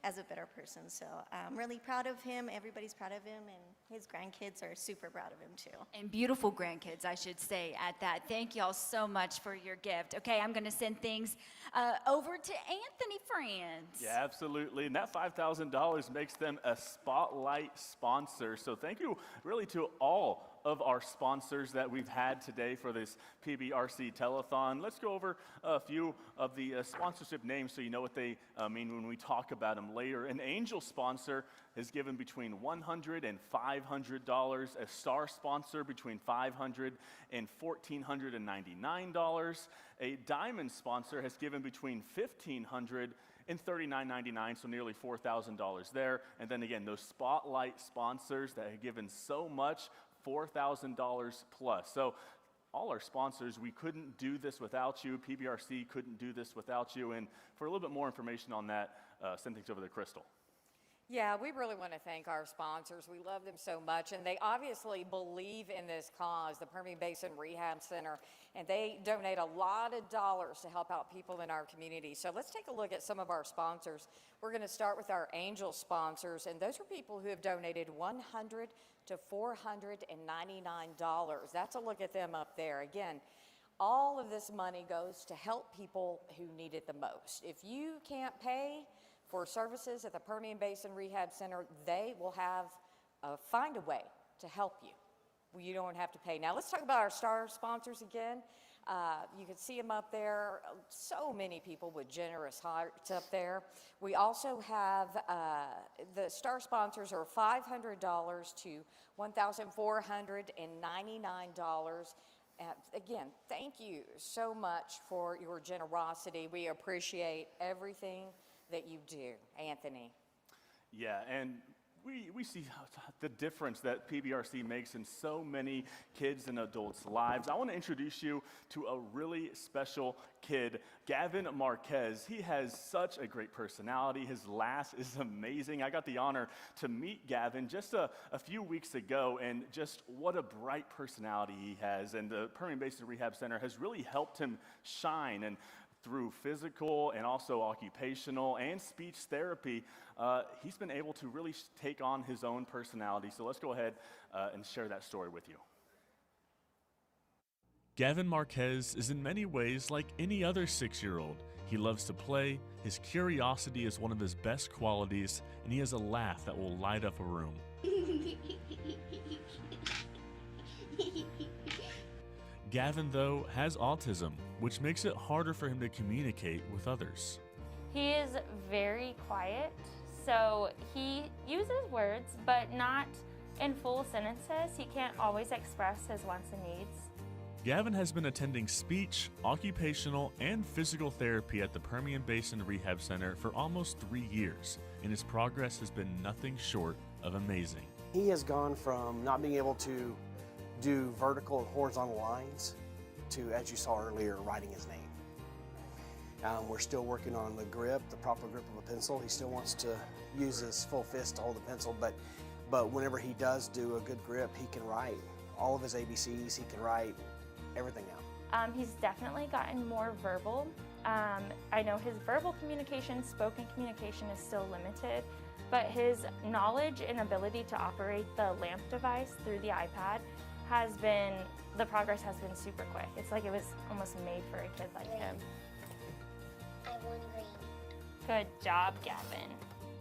as a better person. So I'm really proud of him. Everybody's proud of him, and his grandkids are super proud of him too. And beautiful grandkids, I should say, at that. Thank y'all so much for your gift. Okay, I'm going to send things over to Anthony France. Yeah, absolutely. And that $5,000 makes them a spotlight sponsor. So thank you really to all of our sponsors that we've had today for this PBRC Telethon. Let's go over a few of the sponsorship names so you know what they mean when we talk about them later. An angel sponsor is given between $100 and $500. A star sponsor between $500 and $1,499. A diamond sponsor has given between $1,500 and $39.99, so nearly $4,000 there. And then again, those spotlight sponsors that have given so much, $4,000 plus. So all our sponsors, we couldn't do this without you. PBRC couldn't do this without you. And for a little bit more information on that, send things over to Crystal. Yeah, we really want to thank our sponsors. We love them so much, and they obviously believe in this cause, the Permian Basin Rehab Center, and they donate a lot of dollars to help out people in our community. So let's take a look at some of our sponsors. We're going to start with our angel sponsors, and those are people who have donated $100 to $499. That's a look at them up there. Again, all of this money goes to help people who need it the most. If you can't pay for services at the Permian Basin Rehab Center, they will find a way to help you. You don't have to pay. Now let's talk about our star sponsors again. You can see them up there. So many people with generous hearts up there. We also have the star sponsors are $500 to $1,499. Again, thank you so much for your generosity. We appreciate everything that you do, Anthony. Yeah, and we see the difference that PBRC makes in so many kids and adults' lives. I want to introduce you to a really special kid, Gavin Marquez. He has such a great personality. His laugh is amazing. I got the honor to meet Gavin just a few weeks ago, and just what a bright personality he has. And the Permian Basin Rehab Center has really helped him shine, and through physical and also occupational and speech therapy, he's been able to really take on his own personality. So let's go ahead and share that story with you. Gavin Marquez is in many ways like any other 6-year-old. He loves to play, his curiosity is one of his best qualities, and he has a laugh that will light up a room. Gavin, though, has autism, which makes it harder for him to communicate with others. He is very quiet, so he uses words, but not in full sentences. He can't always express his wants and needs. Gavin has been attending speech, occupational, and physical therapy at the Permian Basin Rehab Center for almost 3 years, and his progress has been nothing short of amazing. He has gone from not being able to do vertical and horizontal lines to, as you saw earlier, writing his name. We're still working on the grip, the proper grip of a pencil. He still wants to use his full fist to hold the pencil, but whenever he does do a good grip, he can write all of his ABCs, he can write everything out. He's definitely gotten more verbal. I know his verbal communication, spoken communication is still limited, but his knowledge and ability to operate the lamp device through the iPad the progress has been super quick. It's like it was almost made for a kid like him. I won green. Good job, Gavin.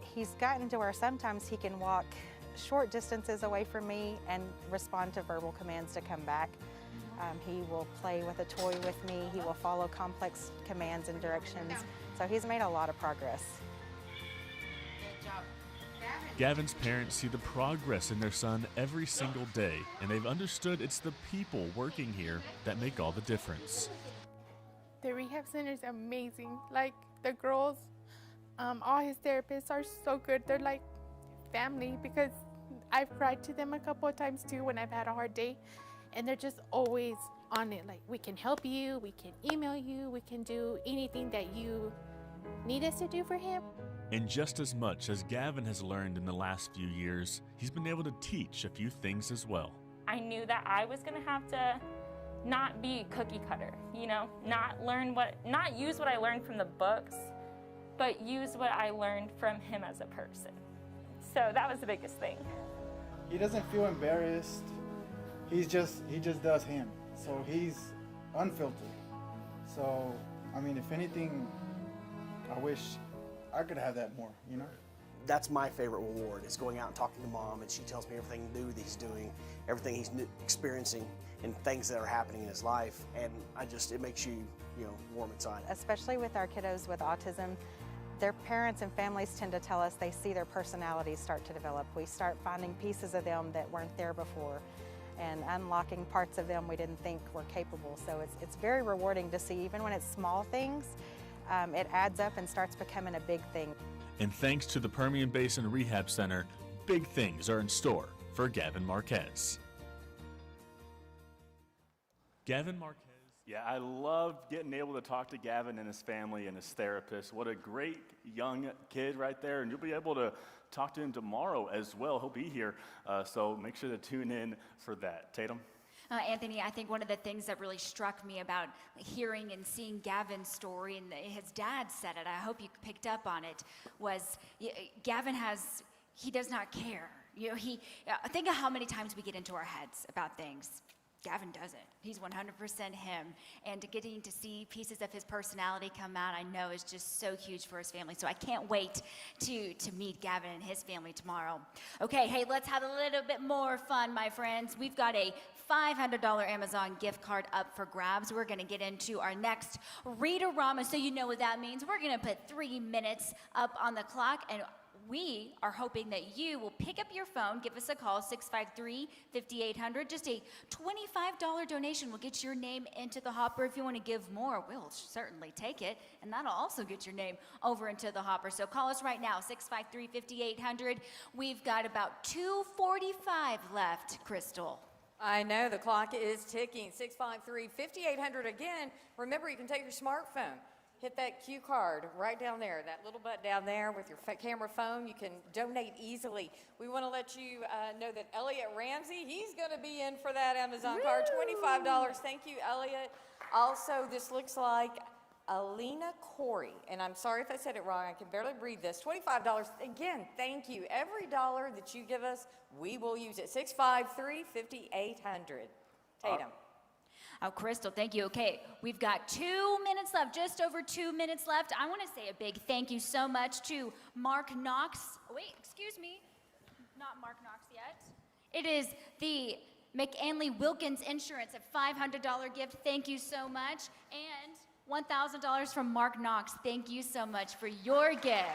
He's gotten to where sometimes he can walk short distances away from me and respond to verbal commands to come back. He will play with a toy with me. He will follow complex commands and directions. So he's made a lot of progress. Good job. Gavin's parents see the progress in their son every single day, and they've understood it's the people working here that make all the difference. The rehab center is amazing. Like the girls, all his therapists are so good. They're like family because I've cried to them a couple of times too when I've had a hard day, and they're just always on it. Like, we can help you, we can email you, we can do anything that you need us to do for him. And just as much as Gavin has learned in the last few years, he's been able to teach a few things as well. I knew that I was gonna have to not be cookie cutter, not use what I learned from the books, but use what I learned from him as a person. So that was the biggest thing. He doesn't feel embarrassed. He just does him. So he's unfiltered. So, I mean, if anything, I wish I could have that more, you know? That's my favorite reward, is going out and talking to Mom, and she tells me everything new that he's doing, everything he's experiencing, and things that are happening in his life. And it makes you, warm inside. Especially with our kiddos with autism, their parents and families tend to tell us they see their personalities start to develop. We start finding pieces of them that weren't there before and unlocking parts of them we didn't think were capable. So it's very rewarding to see, even when it's small things, it adds up and starts becoming a big thing. And thanks to the Permian Basin Rehab Center, big things are in store for Gavin Marquez. Gavin Marquez. Yeah, I love getting able to talk to Gavin and his family and his therapist. What a great young kid right there, and you'll be able to talk to him tomorrow as well. He'll be here, so make sure to tune in for that. Tatum? Anthony, I think one of the things that really struck me about hearing and seeing Gavin's story, and his dad said it, I hope you picked up on it, was Gavin he does not care. Think of how many times we get into our heads about things. Gavin doesn't. He's 100% him. And getting to see pieces of his personality come out, I know is just so huge for his family. So I can't wait to meet Gavin and his family tomorrow. Okay, hey, let's have a little bit more fun, my friends. We've got a $500 Amazon gift card up for grabs. We're going to get into our next Read-A-Rama, so you know what that means. We're going to put 3 minutes up on the clock, and we are hoping that you will pick up your phone, give us a call, 653-5800. Just a $25 donation will get your name into the hopper. If you want to give more, we'll certainly take it, and that'll also get your name over into the hopper. So call us right now, 653-5800. We've got about 2:45 left, Crystal. I know, the clock is ticking. 653-5800 again. Remember, you can take your smartphone. Hit that cue card right down there, that little button down there with your camera phone. You can donate easily. We want to let you know that Elliot Ramsey, he's going to be in for that Amazon card, $25. Thank you, Elliot. Also, this looks like Alina Corey, and I'm sorry if I said it wrong. I can barely read this. $25. Again, thank you. Every dollar that you give us, we will use it. 653-5800. Tatum. Oh, Crystal, thank you. Okay, we've got 2 minutes left, just over 2 minutes left. I want to say a big thank you so much to Mark Knox. Oh, wait, excuse me. Not Mark Knox yet. It is the McAnley Wilkins Insurance, a $500 gift. Thank you so much. And $1,000 from Mark Knox. Thank you so much for your gift.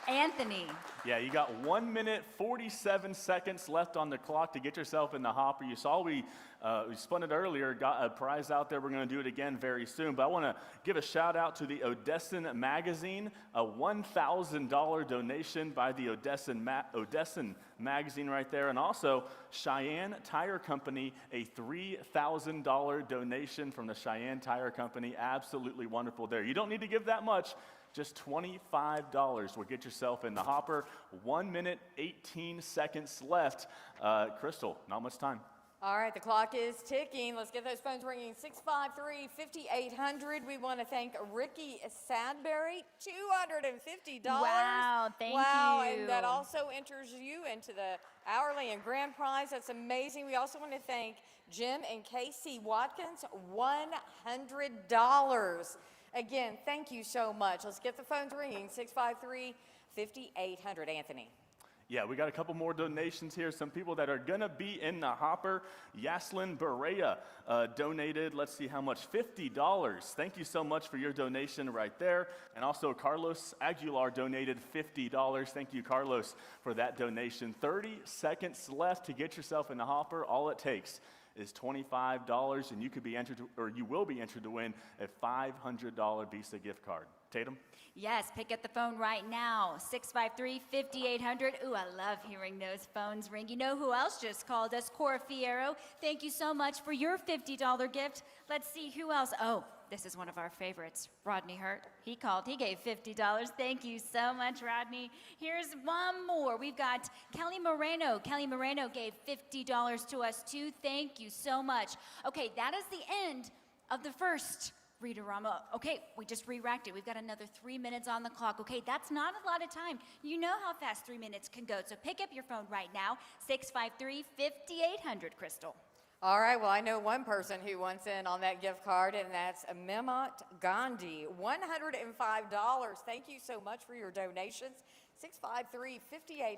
Anthony. Yeah, you got 1 minute, 47 seconds left on the clock to get yourself in the hopper. You saw we spun it earlier, got a prize out there. We're going to do it again very soon. But I want to give a shout out to the Odessan Magazine, a $1,000 donation by the Odessan Magazine right there. And also Cheyenne Tire Company, a $3,000 donation from the Cheyenne Tire Company. Absolutely wonderful there. You don't need to give that much. Just $25 will get yourself in the hopper. 1 minute, 18 seconds left. Crystal, not much time. All right, the clock is ticking. Let's get those phones ringing. 653-5800. We want to thank Ricky Sadberry, $250. Wow, thank Wow, you. and that also enters you into the hourly and grand prize. That's amazing. We also want to thank Jim and Casey Watkins, $100. Again, thank you so much. Let's get the phones ringing. 653-5800. Anthony. Yeah, we got a couple more donations here. Some people that are gonna be in the hopper. Yaslin Berea donated, let's see how much, $50. Thank you so much for your donation right there. And also Carlos Aguilar donated $50. Thank you, Carlos, for that donation. 30 seconds left to get yourself in the hopper. All it takes is $25, and you could be entered to, or you will be entered to win a $500 Visa gift card. Tatum? Yes, pick up the phone right now, 653-5800. Ooh, I love hearing those phones ring. You know who else just called us? Cora Fierro. Thank you so much for your $50 gift. Let's see who else. Oh, this is one of our favorites, Rodney Hurt. He called, he gave $50. Thank you so much, Rodney. Here's one more. We've got Kelly Moreno. Kelly Moreno gave $50 to us too. Thank you so much. Okay, that is the end of the first Read-A-Rama. Okay, we just re-racked it. We've got another 3 minutes on the clock. Okay, that's not a lot of time. You know how fast 3 minutes can go. So pick up your phone right now, 653-5800, Crystal. All right, well, I know one person who wants in on that gift card, and that's Mehmet Gandhi, $105. Thank you so much for your donations. 653-5800,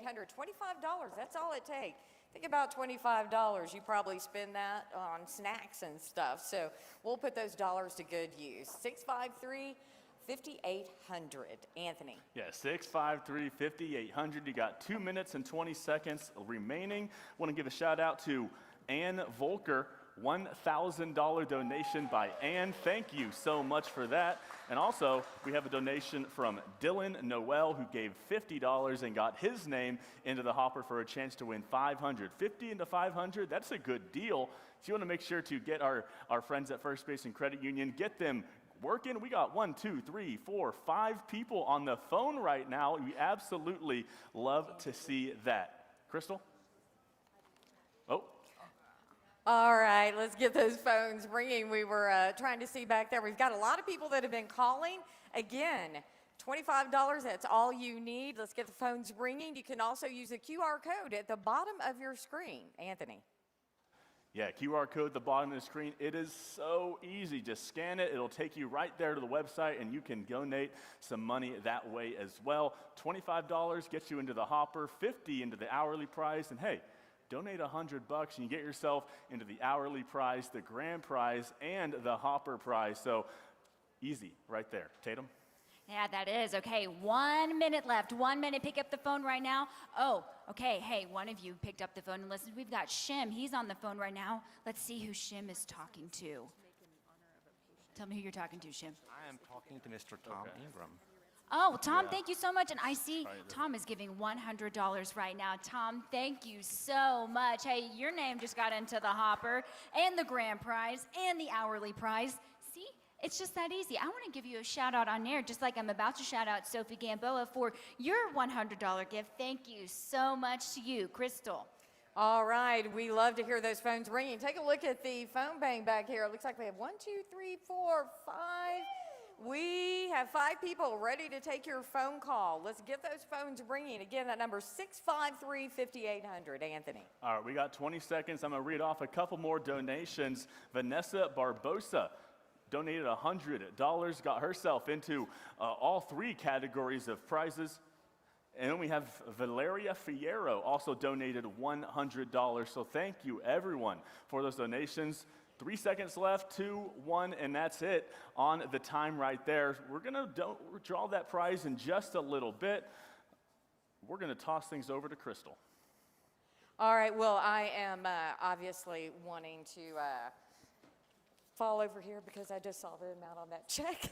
$25, that's all it takes. Think about $25. You probably spend that on snacks and stuff. So we'll put those dollars to good use. 653-5800. Anthony. Yeah, 653-5800. You got 2 minutes and 20 seconds remaining. Want to give a shout out to Ann Volker. $1,000 donation by Ann. Thank you so much for that. And also, we have a donation from Dylan Noel, who gave $50 and got his name into the hopper for a chance to win $500. 50 into 500, that's a good deal. So you want to make sure to get our friends at First Basin Credit Union, get them working. We got 1, 2, 3, 4, 5 people on the phone right now. We absolutely love to see that. Crystal? Oh. All right, let's get those phones ringing. We were trying to see back there. We've got a lot of people that have been calling. Again, $25, that's all you need. Let's get the phones ringing. You can also use the QR code at the bottom of your screen. Anthony. Yeah, QR code at the bottom of the screen. It is so easy. Just scan it. It'll take you right there to the website, and you can donate some money that way as well. $25 gets you into the hopper, $50 into the hourly prize, and hey, donate $100 and you get yourself into the hourly prize, the grand prize, and the hopper prize. So easy right there. Tatum? Yeah, that is. Okay, 1 minute left. 1 minute. Pick up the phone right now. Oh, okay. Hey, one of you picked up the phone and listened. We've got Shim. He's on the phone right now. Let's see who Shim is talking to. Tell me who you're talking to, Shim. I am talking to Mr. Tom Ingram. Oh, Tom, thank you so much. And I see Tom is giving $100 right now. Tom, thank you so much. Hey, your name just got into the hopper and the grand prize and the hourly prize. See, it's just that easy. I want to give you a shout out on air, just like I'm about to shout out Sophie Gamboa for your $100 gift. Thank you so much to you, Crystal. All right, we love to hear those phones ringing. Take a look at the phone bank back here. It looks like we have 1, 2, 3, 4, 5. We have 5 people ready to take your phone call. Let's get those phones ringing. Again, that number is 653-5800. Anthony. All right, we got 20 seconds. I'm going to read off a couple more donations. Vanessa Barbosa donated $100, got herself into all 3 categories of prizes. And then we have Valeria Fierro also donated $100. So thank you, everyone, for those donations. 3 seconds left, 2, 1, and that's it on the time right there. We're going to draw that prize in just a little bit. We're going to toss things over to Crystal. All right, well, I am obviously wanting to fall over here because I just saw the amount on that check.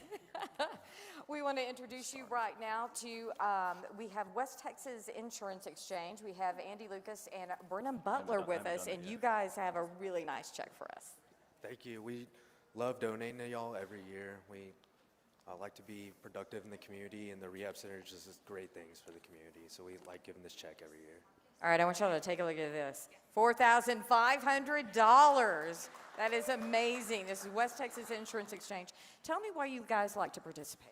We want to introduce you right now to, we have West Texas Insurance Exchange. We have Andy Lucas and Brennan Butler with us, and you guys have a really nice check for us. Thank you. We love donating to y'all every year. We like to be productive in the community, and the rehab center just does great things for the community. So we like giving this check every year. All right, I want y'all to take a look at this. $4,500. That is amazing. This is West Texas Insurance Exchange. Tell me why you guys like to participate.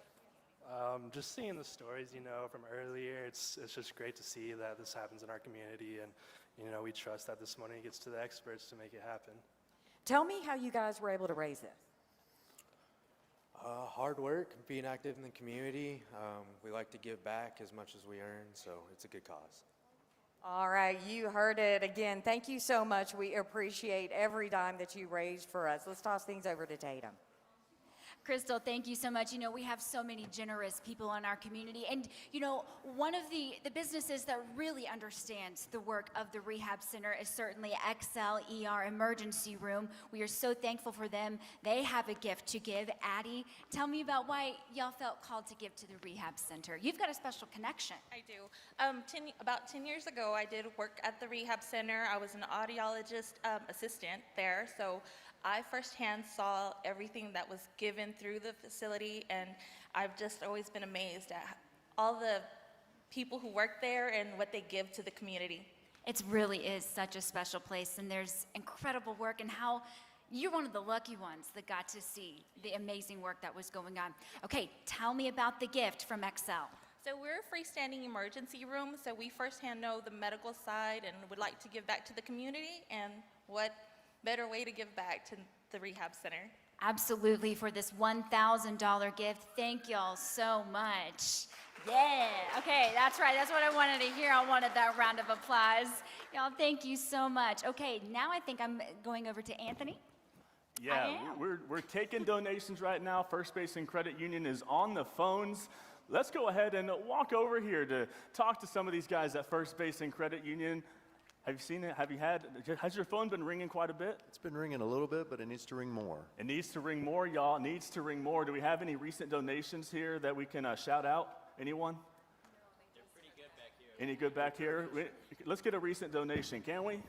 Just seeing the stories, from earlier, it's just great to see that this happens in our community, and, we trust that this money gets to the experts to make it happen. Tell me how you guys were able to raise this. Hard work, being active in the community. We like to give back as much as we earn, so it's a good cause. All right, you heard it again. Thank you so much. We appreciate every dime that you raised for us. Let's toss things over to Tatum. Crystal, thank you so much. We have so many generous people in our community. And, one of the businesses that really understands the work of the Rehab Center is certainly Excel ER Emergency Room. We are so thankful for them. They have a gift to give. Addie, tell me about why y'all felt called to give to the Rehab Center. You've got a special connection. I do. About 10 years ago, I did work at the Rehab Center. I was an audiologist assistant there, so I firsthand saw everything that was given through the facility, and I've just always been amazed at all the people who work there and what they give to the community. It really is such a special place, and there's incredible work, and how you're one of the lucky ones that got to see the amazing work that was going on. Okay, tell me about the gift from Excel. So we're a freestanding emergency room, so we firsthand know the medical side and would like to give back to the community, and what better way to give back to the Rehab Center. Absolutely, for this $1,000 gift. Thank y'all so much. Yeah, okay, that's right. That's what I wanted to hear. I wanted that round of applause. Y'all, thank you so much. Okay, now I think I'm going over to Anthony. Yeah, we're taking donations right now. First Basin Credit Union is on the phones. Let's go ahead and walk over here to talk to some of these guys at First Basin Credit Union. Have you seen it? Has your phone been ringing quite a bit? It's been ringing a little bit, but it needs to ring more. It needs to ring more, y'all. It needs to ring more. Do we have any recent donations here that we can shout out? Anyone? They're pretty good back here. Any good back here? Let's get a recent donation, can we?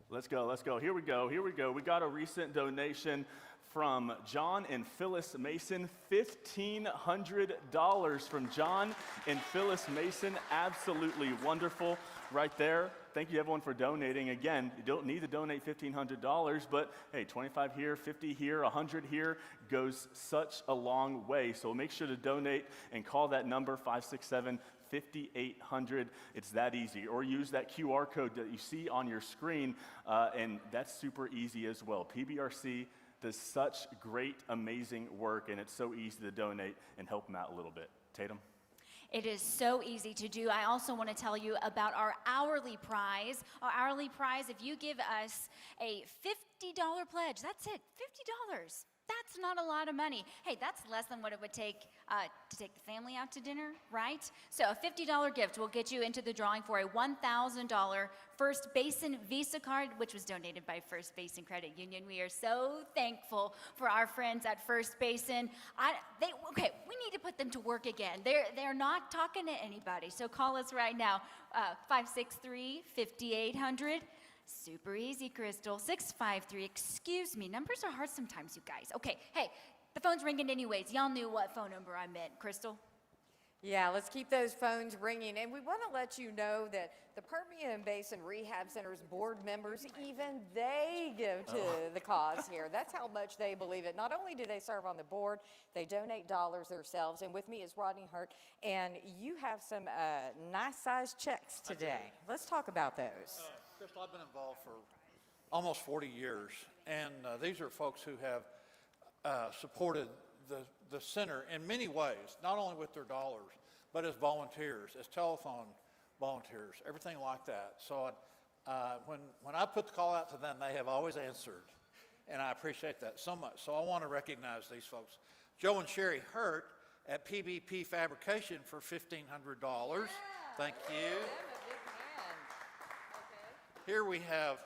Let's go. Here we go. We got a recent donation from John and Phyllis Mason, $1,500 from John and Phyllis Mason. Absolutely wonderful right there. Thank you everyone for donating. Again, you don't need to donate $1,500, but hey, 25 here, 50 here, 100 here goes such a long way. So make sure to donate and call that number 567-5800. It's that easy. Or use that QR code that you see on your screen, and that's super easy as well. PBRC does such great, amazing work, and it's so easy to donate and help them out a little bit. Tatum? It is so easy to do. I also want to tell you about our hourly prize. Our hourly prize, if you give us a $50 pledge, that's it, $50. That's not a lot of money. Hey, that's less than what it would take to take the family out to dinner, right? So a $50 gift will get you into the drawing for a $1,000 First Basin Visa card, which was donated by First Basin Credit Union. We are so thankful for our friends at First Basin. We need to put them to work again. They're not talking to anybody, so call us right now, 563-5800. Super easy, Crystal. 653, excuse me. Numbers are hard sometimes, you guys. Okay, hey, the phone's ringing anyways. Y'all knew what phone number I meant, Crystal. Yeah, let's keep those phones ringing. And we want to let you know that the Permian Basin Rehab Center's board members, even they give to the cause here. That's how much they believe it. Not only do they serve on the board, they donate dollars themselves. And with me is Rodney Hurt, and you have some nice-sized checks today. Let's talk about those. Crystal, I've been involved for almost 40 years, and these are folks who have supported the center in many ways, not only with their dollars, but as volunteers, as telethon volunteers, everything like that. So when I put the call out to them, they have always answered, and I appreciate that so much. So I want to recognize these folks. Joe and Sherry Hurt at PBP Fabrication for $1,500. Thank you. Here we have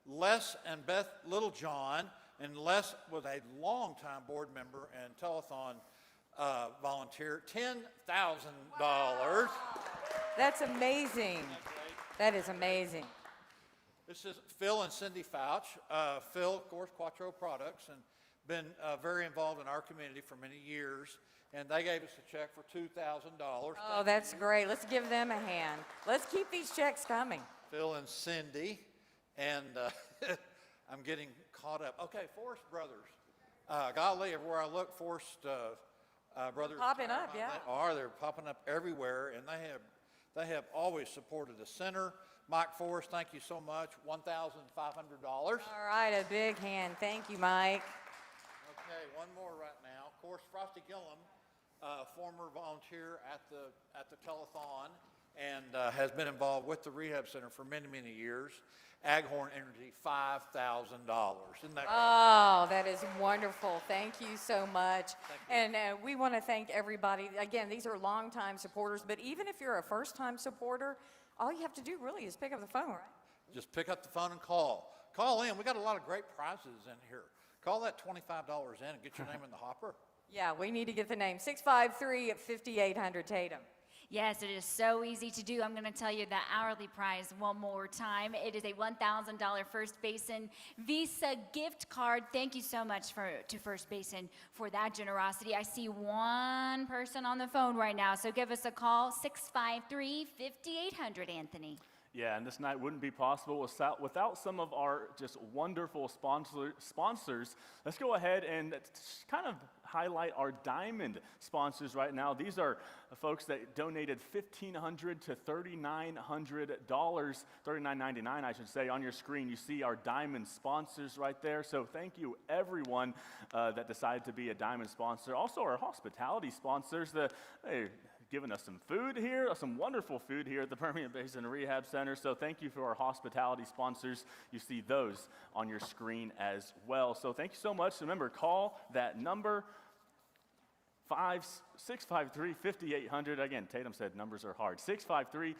Les and Beth Littlejohn, and Les was a longtime board member and telethon volunteer, $10,000. Wow. That's amazing. That is amazing. This is Phil and Cindy Fouch. Phil, of course, Quattro Products, and been very involved in our community for many years. and they gave us a check for $2,000. Oh, that's great. Let's give them a hand. Let's keep these checks coming. Phil and Cindy, and I'm getting caught up. Okay, Forrest Brothers. Golly, everywhere I look, Forrest Brothers. Popping up, yeah. They're popping up everywhere, and they have always supported the center. Mike Forrest, thank you so much, $1,500. All right, a big hand. Thank you, Mike. Okay, one more right now. Of course, Frosty Gillum, former volunteer at the Telethon, and has been involved with the Rehab Center for many, many years. Aghorn Energy, $5,000. Isn't that great? Oh, that is wonderful. Thank you so much. And we want to thank everybody. Again, these are longtime supporters, but even if you're a first-time supporter, all you have to do really is pick up the phone, right? Just pick up the phone and call. Call in. We got a lot of great prizes in here. Call that $25 in and get your name in the hopper. Yeah, we need to get the name. 653-5800 Tatum. Yes, it is so easy to do. I'm going to tell you the hourly prize one more time. It is a $1,000 First Basin Visa gift card. Thank you so much to First Basin for that generosity. I see one person on the phone right now, so give us a call, 653-5800, Anthony. Yeah, and this night wouldn't be possible without some of our just wonderful sponsors. Let's go ahead and kind of highlight our diamond sponsors right now. These are folks that donated $1,500 to $3,900, $39.99 I should say. On your screen you see our diamond sponsors right there. So thank you everyone that decided to be a diamond sponsor. Also our hospitality sponsors, giving us some food here, some wonderful food here at the Permian Basin Rehab Center. So thank you for our hospitality sponsors. You see those on your screen as well. So thank you so much. Remember, call that number, 653-5800. Again, Tatum said numbers are hard. 653-5800,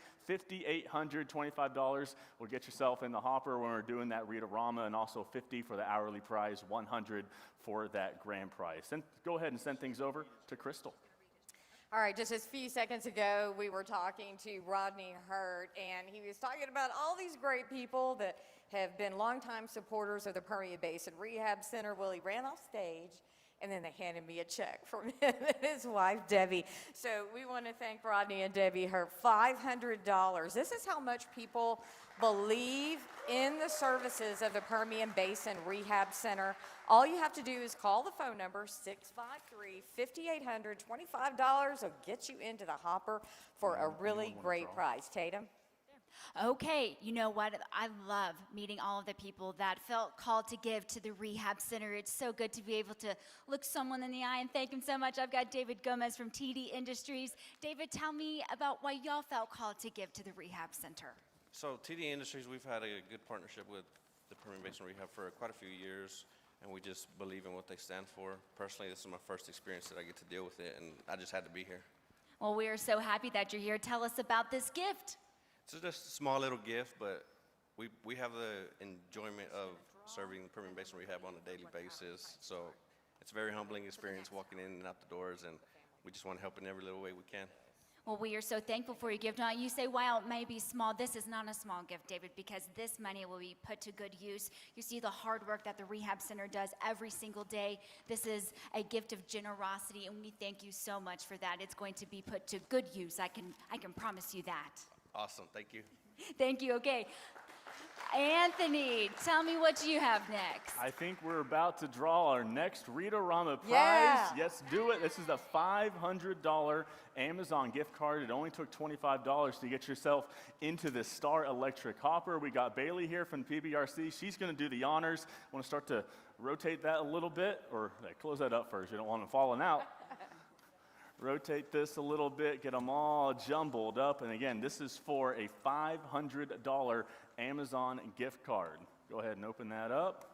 $25 will get yourself in the hopper when we're doing that Read-A-Rama, and also $50 for the hourly prize, $100 for that grand prize. And go ahead and send things over to Crystal. All right, just a few seconds ago, we were talking to Rodney Hurt, and he was talking about all these great people that have been longtime supporters of the Permian Basin Rehab Center. Well, he ran off stage, and then they handed me a check from him and his wife, Debbie. So we want to thank Rodney and Debbie Hurt, $500. This is how much people believe in the services of the Permian Basin Rehab Center. All you have to do is call the phone number, 653-5800. $25 will get you into the hopper for a really great prize. Tatum? Okay, you know what? I love meeting all of the people that felt called to give to the Rehab Center. It's so good to be able to look someone in the eye and thank him so much. I've got David Gomez from TD Industries. David, tell me about why y'all felt called to give to the Rehab Center. So TD Industries, we've had a good partnership with the Permian Basin Rehab for quite a few years, and we just believe in what they stand for. Personally, this is my first experience that I get to deal with it, and I just had to be here. Well, we are so happy that you're here. Tell us about this gift. It's just a small little gift, but we have the enjoyment of serving the Permian Basin Rehab on a daily basis. So it's a very humbling experience walking in and out the doors, and we just want to help in every little way we can. Well, we are so thankful for your gift. Now, you say, while it may be small, this is not a small gift, David, because this money will be put to good use. You see the hard work that the Rehab Center does every single day. This is a gift of generosity, and we thank you so much for that. It's going to be put to good use. I can promise you that. Awesome. Thank you. Thank you. Okay. Anthony, tell me what you have next. I think we're about to draw our next Read-A-Rama prize. Yeah. Yes, do it. This is a $500 Amazon gift card. It only took $25 to get yourself into the Star Electric hopper. We got Bailey here from PBRC. She's going to do the honors. Want to start to rotate that a little bit, or close that up first. You don't want them falling out. Rotate this a little bit, get them all jumbled up. And again, this is for a $500 Amazon gift card. Go ahead and open that up.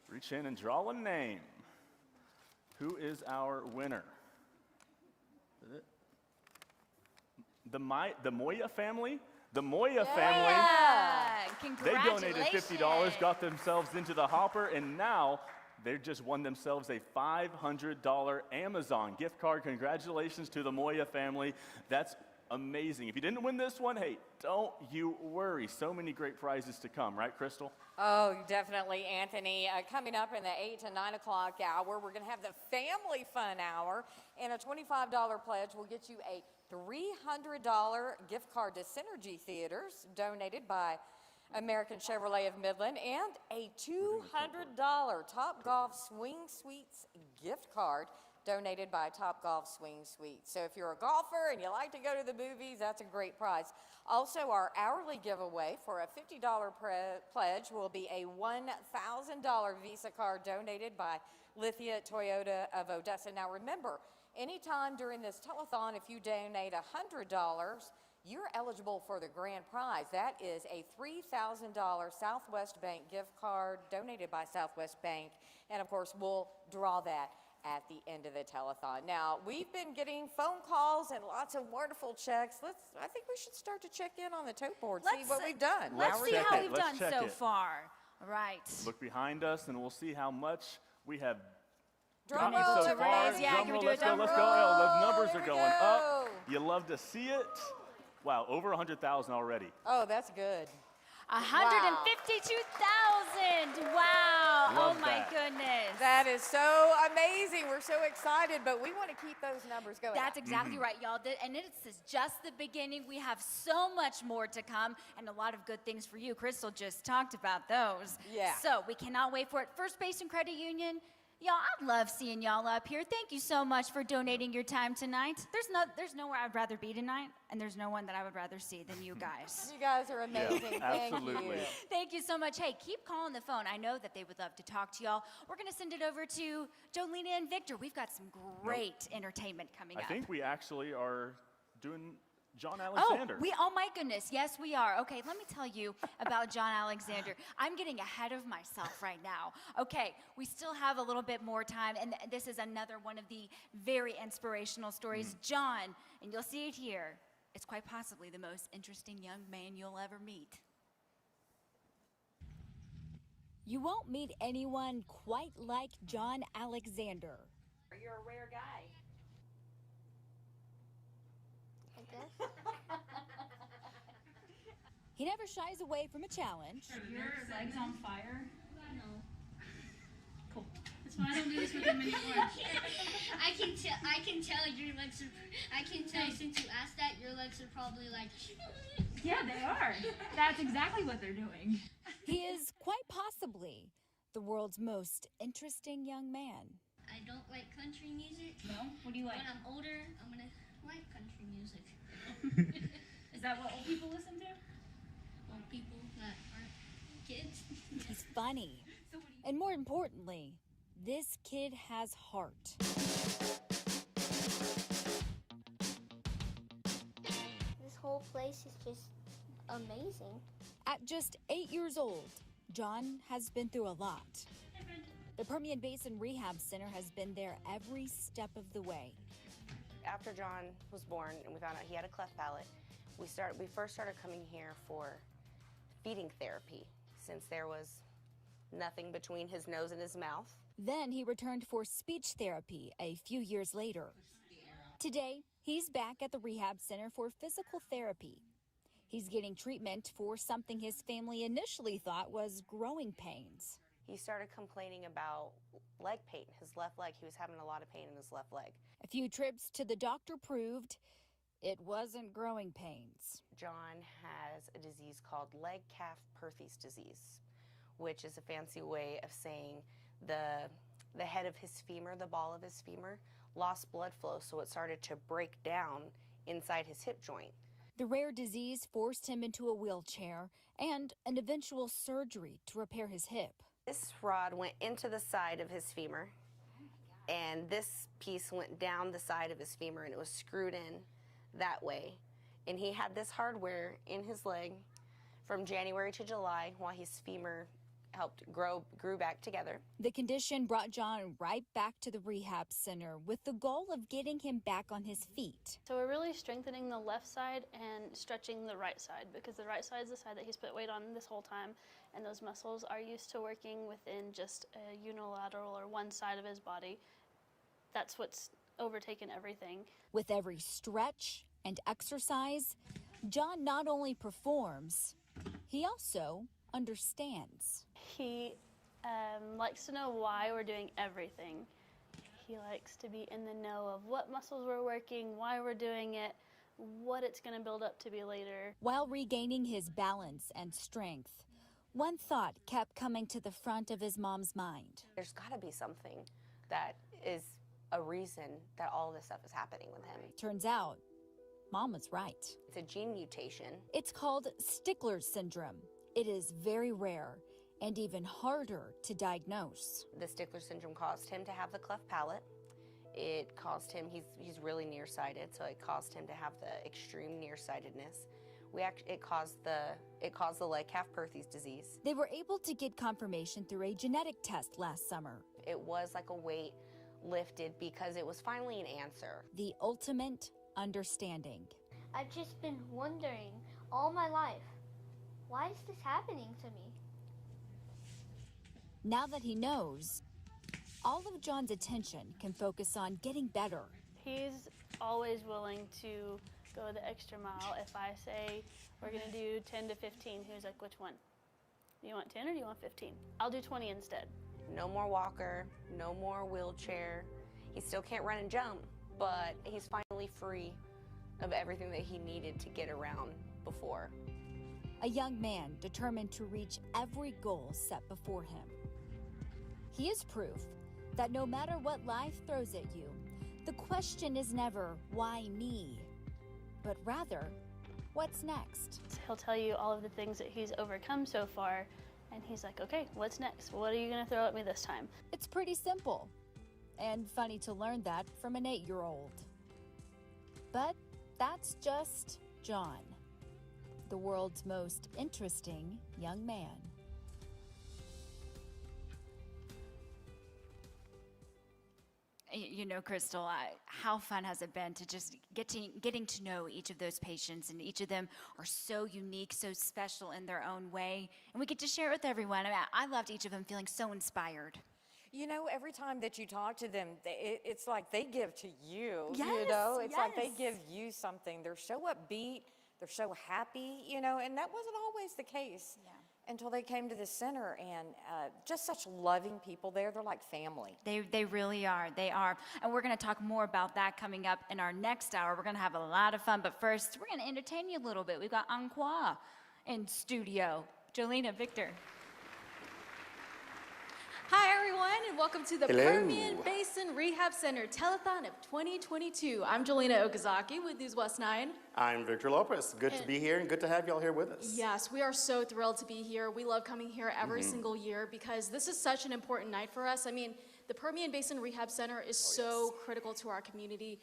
Reach in and draw a name. Who is our winner? Is it? The Moya family? The Moya family. They donated $50, got themselves into the hopper, and now they just won themselves a $500 Amazon gift card. Congratulations to the Moya family. That's amazing. If you didn't win this one, hey, don't you worry. So many great prizes to come, right, Crystal? Oh, definitely, Anthony. Coming up in the 8 to 9 o'clock hour, we're going to have the Family Fun Hour, and a $25 pledge will get you a $300 gift card to Synergy Theaters, donated by American Chevrolet of Midland, and a $200 Topgolf Swing Suites gift card, donated by Topgolf Swing Suites. So if you're a golfer and you like to go to the movies, that's a great prize. Also, our hourly giveaway for a $50 pledge will be a $1,000 Visa card donated by Lithia Toyota of Odessa. Now remember, anytime during this telethon, if you donate $100, you're eligible for the grand prize. That is a $3,000 Southwest Bank gift card donated by Southwest Bank. And of course, we'll draw that at the end of the telethon. Now, we've been getting phone calls and lots of wonderful checks. I think we should start to check in on the tote board, see what we've done. Let's see how we've Let's done check so it. far. All right. Look behind us, and we'll see how much we have Drum gotten roll, so far. everybody. Yeah, Drum can we roll, do a let's go, drum let's go. roll? Oh, the numbers There are we going go. up. You love to see it. Wow, over 100,000 already. Oh, that's good. 152,000. Wow. Love Oh, my that. goodness. That is so amazing. We're so excited, but we want to keep those numbers going. That's exactly right, y'all. And it's just the beginning. We have so much more to come and a lot of good things for you. Crystal just talked about those. Yeah. So we cannot wait for it. First Basin Credit Union, y'all, I love seeing y'all up here. Thank you so much for donating your time tonight. There's nowhere I'd rather be tonight, and there's no one that I would rather see than you guys. You guys are amazing. Thank absolutely. you. Thank you so much. Hey, keep calling the phone. I know that they would love to talk to y'all. We're going to send it over to Jolena and Victor. We've got some great entertainment coming I up. think we actually are doing John Oh, Alexander. oh my goodness. Yes, we are. Okay, let me tell you about John Alexander. I'm getting ahead of myself right now. Okay, we still have a little bit more time, and this is another one of the very inspirational stories. John, and you'll see it here, is quite possibly the most interesting young man you'll ever meet. You won't meet anyone quite like John Alexander. You're a rare guy. He never shies away from a challenge. Are your legs on fire? No. Cool. That's why I don't do this with him anymore. I can tell your legs are. I can tell since you asked that your legs are probably like. Yeah, they are. That's exactly what they're doing. He is quite possibly the world's most interesting young man. I don't like country music. No? What do you like? When I'm older, I'm gonna like country music. Is that what old people listen to? Old people that aren't kids. He's funny. And more importantly, this kid has heart. This whole place is just amazing. At just 8 years old, John has been through a lot. The Permian Basin Rehab Center has been there every step of the way. After John was born and we found out he had a cleft palate, we first started coming here for feeding therapy since there was nothing between his nose and his mouth. Then he returned for speech therapy a few years later. Today, he's back at the rehab center for physical therapy. He's getting treatment for something his family initially thought was growing pains. He started complaining about leg pain, his left leg. He was having a lot of pain in his left leg. A few trips to the doctor proved it wasn't growing pains. John has a disease called leg calf Perthes disease, which is a fancy way of saying the head of his femur, the ball of his femur, lost blood flow, so it started to break down inside his hip joint. The rare disease forced him into a wheelchair and an eventual surgery to repair his hip. This rod went into the side of his femur, and this piece went down the side of his femur, and it was screwed in that way. And he had this hardware in his leg from January to July while his femur grew back together. The condition brought John right back to the rehab center with the goal of getting him back on his feet. So we're really strengthening the left side and stretching the right side, because the right side is the side that he's put weight on this whole time, and those muscles are used to working within just a unilateral or one side of his body. That's what's overtaken everything. With every stretch and exercise, John not only performs, he also understands. He likes to know why we're doing everything. He likes to be in the know of what muscles we're working, why we're doing it, what it's going to build up to be later. While regaining his balance and strength, one thought kept coming to the front of his mom's mind. There's got to be something that is a reason that all this stuff is happening with him. Turns out, Mom was right. It's a gene mutation. It's called Stickler's syndrome. It is very rare and even harder to diagnose. The Stickler syndrome caused him to have the cleft palate. It caused him, he's really nearsighted, so it caused him to have the extreme nearsightedness. It caused the leg calf Perthes disease. They were able to get confirmation through a genetic test last summer. It was like a weight lifted because it was finally an answer. The ultimate understanding. I've just been wondering all my life, why is this happening to me? Now that he knows, all of John's attention can focus on getting better. He's always willing to go the extra mile. If I say we're going to do 10 to 15, he's like, which one? You want 10 or do you want 15? I'll do 20 instead. No more walker, no more wheelchair. He still can't run and jump, but he's finally free of everything that he needed to get around before. A young man determined to reach every goal set before him. He is proof that no matter what life throws at you, the question is never, why me? But rather, what's next? He'll tell you all of the things that he's overcome so far, and he's like, okay, what's next? What are you gonna throw at me this time? It's pretty simple, and funny to learn that from an 8-year-old. But that's just John, the world's most interesting young man. You know, Crystal, how fun has it been to just getting to know each of those patients, and each of them are so unique, so special in their own way, and we get to share it with everyone. I mean, I loved each of them feeling so inspired. You know, every time that you talk to them, it's like they give to you. Yes, you know, it's like they yes. give you something. They're so upbeat, they're so happy, you know, and that wasn't always the case. Yeah. Until they came to the center, and just such loving people there. They're like family. They really are. They are. And we're going to talk more about that coming up in our next hour. We're going to have a lot of fun. But first, we're going to entertain you a little bit. We've got Anqua in studio. Jolena, Victor. Hi, everyone, and welcome to the Hello. Permian Basin Rehab Center Telethon of 2022. I'm Jolena Okazaki with NewsWest 9. I'm Victor Lopez. Good to be here and good to have y'all here with us. Yes, we are so thrilled to be here. We love coming here every single year because this is such an important night for us. I mean, the Permian Basin Rehab Center is so critical to our community.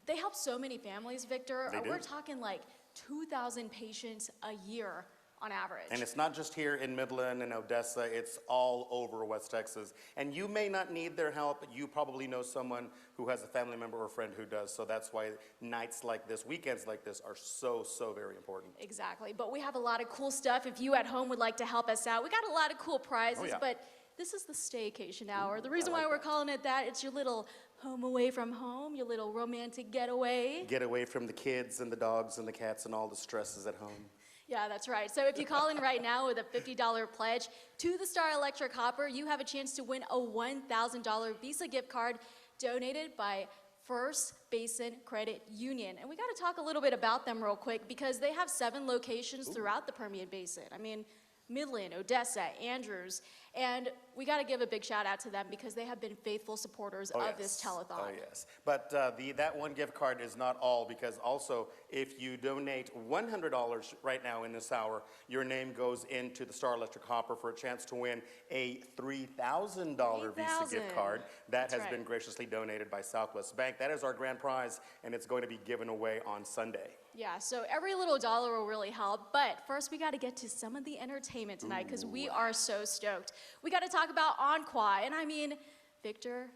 They help so many families, Victor. They do. We're talking like 2,000 patients a year on average. And it's not just here in Midland and Odessa, it's all over West Texas. And you may not need their help, but you probably know someone who has a family member or friend who does. So that's why nights like this, weekends like this are so, so very important. Exactly, but we have a lot of cool stuff. If you at home would like to help us out, we got a lot of cool prizes, Oh, yeah. but this is the staycation hour. The reason why we're calling it that, it's your little home away from home, your little romantic getaway. Get away from the kids and the dogs and the cats and all the stresses at home. Yeah, that's right. So if you call in right now with a $50 pledge to the Star Electric Hopper, you have a chance to win a $1,000 Visa gift card donated by First Basin Credit Union. And we got to talk a little bit about them real quick because they have 7 locations throughout the Permian Basin. I mean, Midland, Odessa, Andrews, and we got to give a big shout out to them because they have been faithful supporters of this telethon. Oh, yes. But that one gift card is not all, because also if you donate $100 right now in this hour, your name goes into the Star Electric Hopper for a chance to win a $3,000 Visa gift card. That has been graciously donated by Southwest Bank. That is our grand prize, and it's going to be given away on Sunday. Yeah, so every little dollar will really help, but first we got to get to some of the entertainment tonight because we are so stoked. We got to talk about Anqua, and I mean, Victor,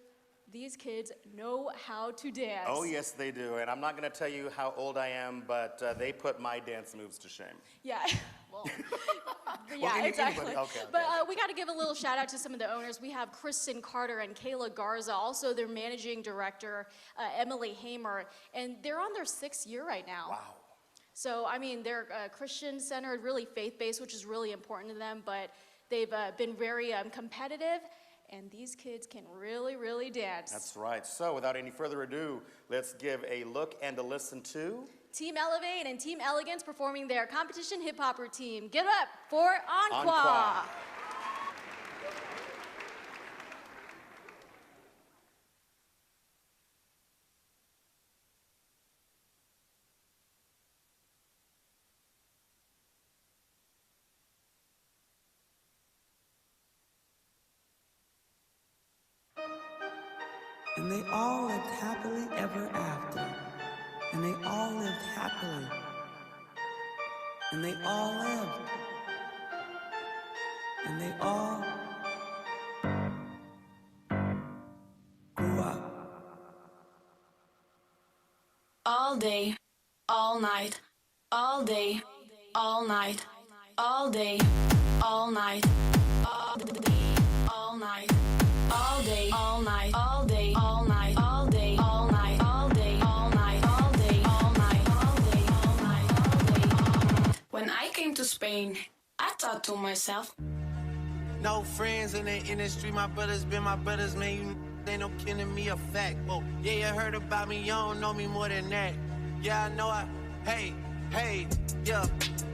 These kids know how to dance. Oh, yes, they do. And I'm not going to tell you how old I am, but they put my dance moves to shame. Yeah, well, yeah, exactly. Okay. But we got to give a little shout out to some of the owners. We have Kristen Carter and Kayla Garza, also their managing director, Emily Hamer, and they're on their 6th year right now. Wow. So, I mean, they're Christian-centered, really faith-based, which is really important to them, but they've been very competitive, and these kids can really, really dance. That's right. So, without any further ado, let's give a look and a listen to Team Elevate and Team Elegance performing their competition hip-hop routine. Give it up for Encore. Encore. And they all lived happily ever after. And they all lived happily. And they all lived. And they all grew up. All day, all night, all day, all night, all day, all night, all day, all night, all day, all night, all day, all night, all day, all night, all day, all night, all day, all night, all day, all night, all day, all night. When I came to Spain, I thought to myself, no friends in the industry, my brothers been my brothers, man, you ain't no kidding me a fact. Whoa, yeah, you heard about me, you don't know me more than that. Yeah, I know hey, yeah.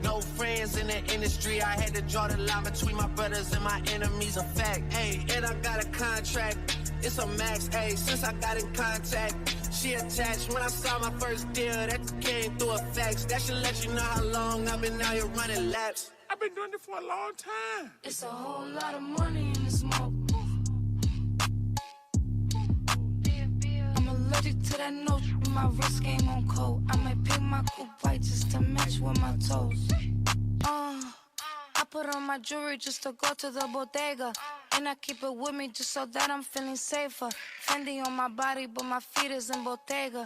No friends in the industry, I had to draw the line between my brothers and my enemies, a fact. Hey, and I got a contract, it's a max, hey, since I got in contact. She attached when I saw my first deal, that came through a fax. That should let you know how long I've been out here running laps. I've been doing it for a long time. it's a whole lot of money in the smoke. I'm allergic to that note, my wrist game on cold. I might pick my coupe white just to match with my toes. I put on my jewelry just to go to the bodega. And I keep it with me just so that I'm feeling safer. Fendi on my body, but my feet is in Bottega.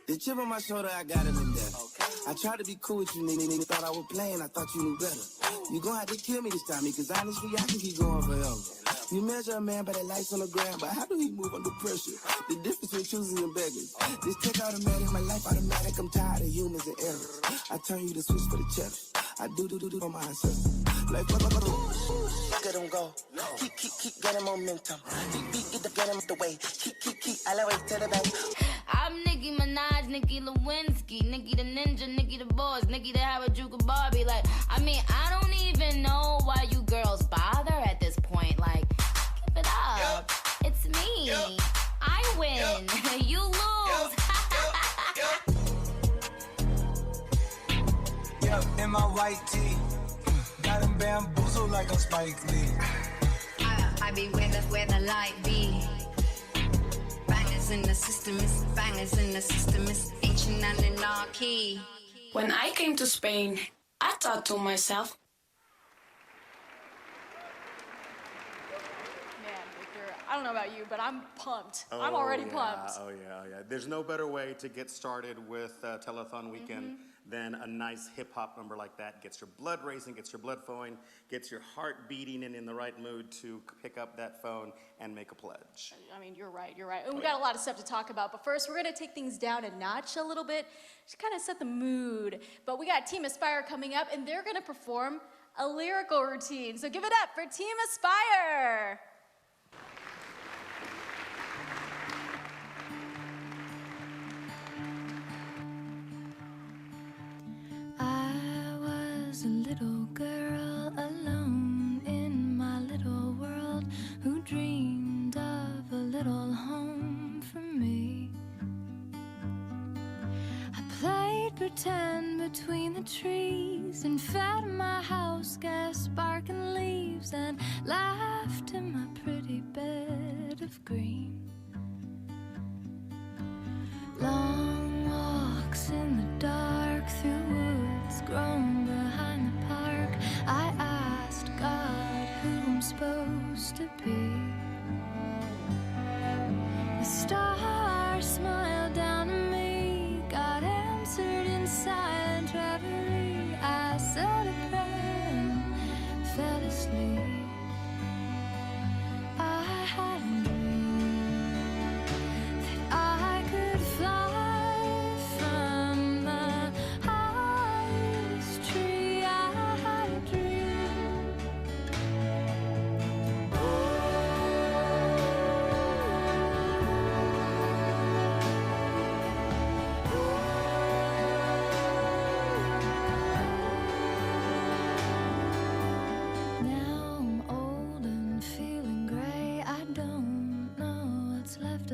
The chip on my shoulder, I got it in there. I tried to be cool with you, nigga. Thought I was playing, I thought you knew better. You gon' have to kill me this time, because honestly, I can keep going forever. You measure a man by the lights on the ground, but how do he move under pressure? The difference between choosers and beggars. This tech automatic, my life automatic. I'm tired of humans and errors. I turn you to switch for the cheddar. I do for my ancestors. Like, Look at him go. Keep getting momentum. Get him the way. Keep elevate to the back. I'm Nicki Minaj, Nicki Lewinsky, Nicki the Ninja, Nicki the Boss, Nicki the Harajuku Barbie. Like, I mean, I don't even know why you girls bother at this point. Like, keep it up. It's me. I win. You lose. Yep, in my white tee. Got him bamboozled like a Spike Lee. I be where the light be. Bangers in the system, it's bangers in the system, it's ancient anarchy. When I came to Spain, I thought to myself, Man, Victor, I don't know about you, but I'm pumped. I'm already pumped. Oh, yeah. There's no better way to get started with Telethon weekend than a nice hip-hop number like that. Gets your blood racing, gets your blood flowing, gets your heart beating and in the right mood to pick up that phone and make a pledge. I mean, you're right. And we got a lot of stuff to talk about, but first we're gonna take things down a notch a little bit, just kind of set the mood. But we got Team Aspire coming up, and they're gonna perform a lyrical routine. So give it up for Team Aspire. I was a little girl alone in my little world who dreamed of a little home for me. I played pretend between the trees and fed my house gas sparking leaves and laughed in my pretty bed of green. Long walks in the dark through woods grown behind the park. I asked God who I'm supposed to be.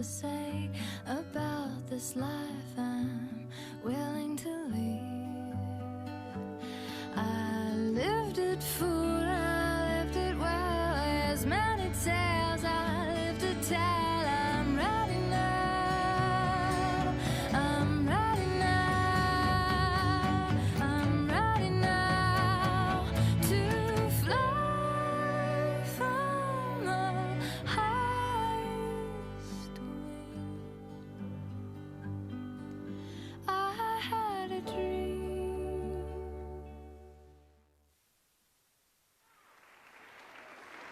say about this life I'm willing to leave. I lived it full, I lived it well, as many tales I lived to tell. I'm ready now, I'm ready now, I'm ready now to fly from the highest wing. I had a dream.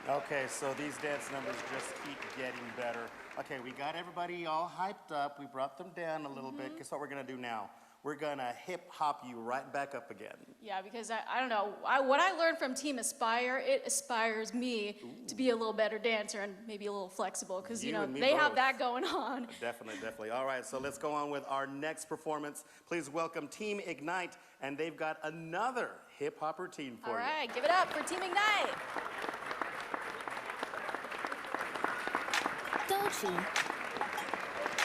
Okay, so these dance numbers just keep getting better. Okay, we got everybody all hyped up. We brought them down a little bit. Guess what we're gonna do now? We're gonna hip hop you right back up again. Yeah, because I don't know, what I learned from Team Aspire, it aspires me to be a little better dancer and maybe a little flexible, because You and me they have both. that going on. Definitely, definitely. All right, so let's go on with our next performance. Please welcome Team Ignite, and they've got another hip hop routine for All you. right, give it up for Team Ignite. Dochi,